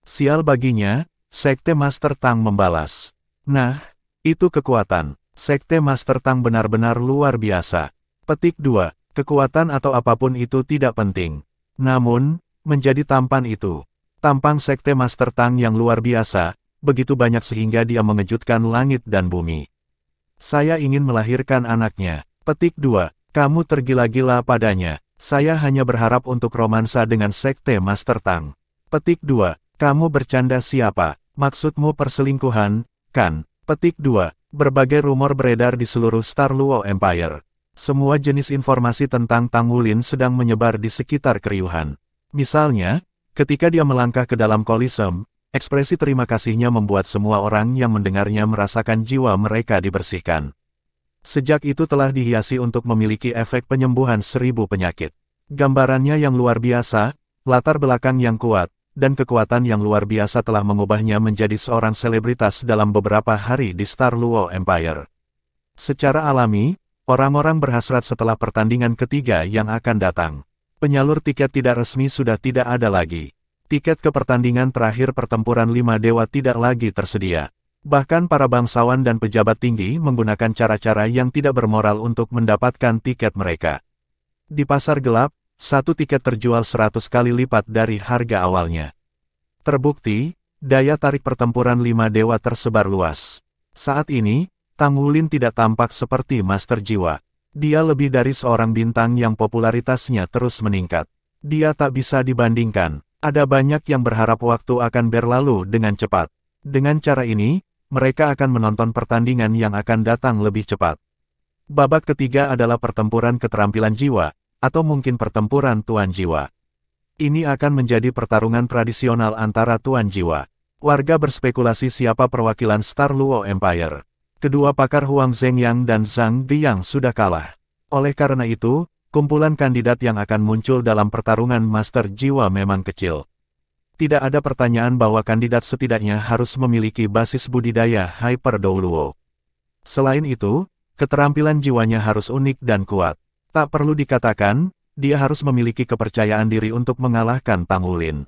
Speaker 1: Sial baginya, sekte Master Tang membalas. Nah, itu kekuatan. Sekte Master Tang benar-benar luar biasa. Petik 2. Kekuatan atau apapun itu tidak penting. Namun, menjadi tampan itu. Tampang sekte Master Tang yang luar biasa, begitu banyak sehingga dia mengejutkan langit dan bumi. Saya ingin melahirkan anaknya. Petik 2. Kamu tergila-gila padanya. Saya hanya berharap untuk romansa dengan sekte Master Tang. Petik 2. Kamu bercanda siapa? Maksudmu perselingkuhan, kan? Petik 2. Berbagai rumor beredar di seluruh Star Luo Empire. Semua jenis informasi tentang Tang Wulin sedang menyebar di sekitar keriuhan. Misalnya, ketika dia melangkah ke dalam Coliseum, ekspresi terima kasihnya membuat semua orang yang mendengarnya merasakan jiwa mereka dibersihkan. Sejak itu telah dihiasi untuk memiliki efek penyembuhan 1000 penyakit. Gambarannya yang luar biasa, latar belakang yang kuat, dan kekuatan yang luar biasa telah mengubahnya menjadi seorang selebritas dalam beberapa hari di Star Luo Empire. Secara alami, orang-orang berhasrat setelah pertandingan ketiga yang akan datang. Penyalur tiket tidak resmi sudah tidak ada lagi. Tiket ke pertandingan terakhir pertempuran 5 dewa tidak lagi tersedia. Bahkan para bangsawan dan pejabat tinggi menggunakan cara-cara yang tidak bermoral untuk mendapatkan tiket mereka. Di pasar gelap, satu tiket terjual 100 kali lipat dari harga awalnya. Terbukti, daya tarik pertempuran 5 dewa tersebar luas. Saat ini, Tang Wulin tidak tampak seperti Master Jiwa. Dia lebih dari seorang bintang yang popularitasnya terus meningkat. Dia tak bisa dibandingkan. Ada banyak yang berharap waktu akan berlalu dengan cepat. Dengan cara ini, mereka akan menonton pertandingan yang akan datang lebih cepat. Babak ketiga adalah pertempuran keterampilan jiwa, atau mungkin pertempuran Tuan Jiwa. Ini akan menjadi pertarungan tradisional antara Tuan Jiwa. Warga berspekulasi siapa perwakilan Star Luo Empire. Kedua pakar Huang Zhengyang dan Zhang Biyang sudah kalah. Oleh karena itu, kumpulan kandidat yang akan muncul dalam pertarungan Master Jiwa memang kecil. Tidak ada pertanyaan bahwa kandidat setidaknya harus memiliki basis budidaya Hyper Douluo. Selain itu, keterampilan jiwanya harus unik dan kuat. Tak perlu dikatakan, dia harus memiliki kepercayaan diri untuk mengalahkan Tang Wulin.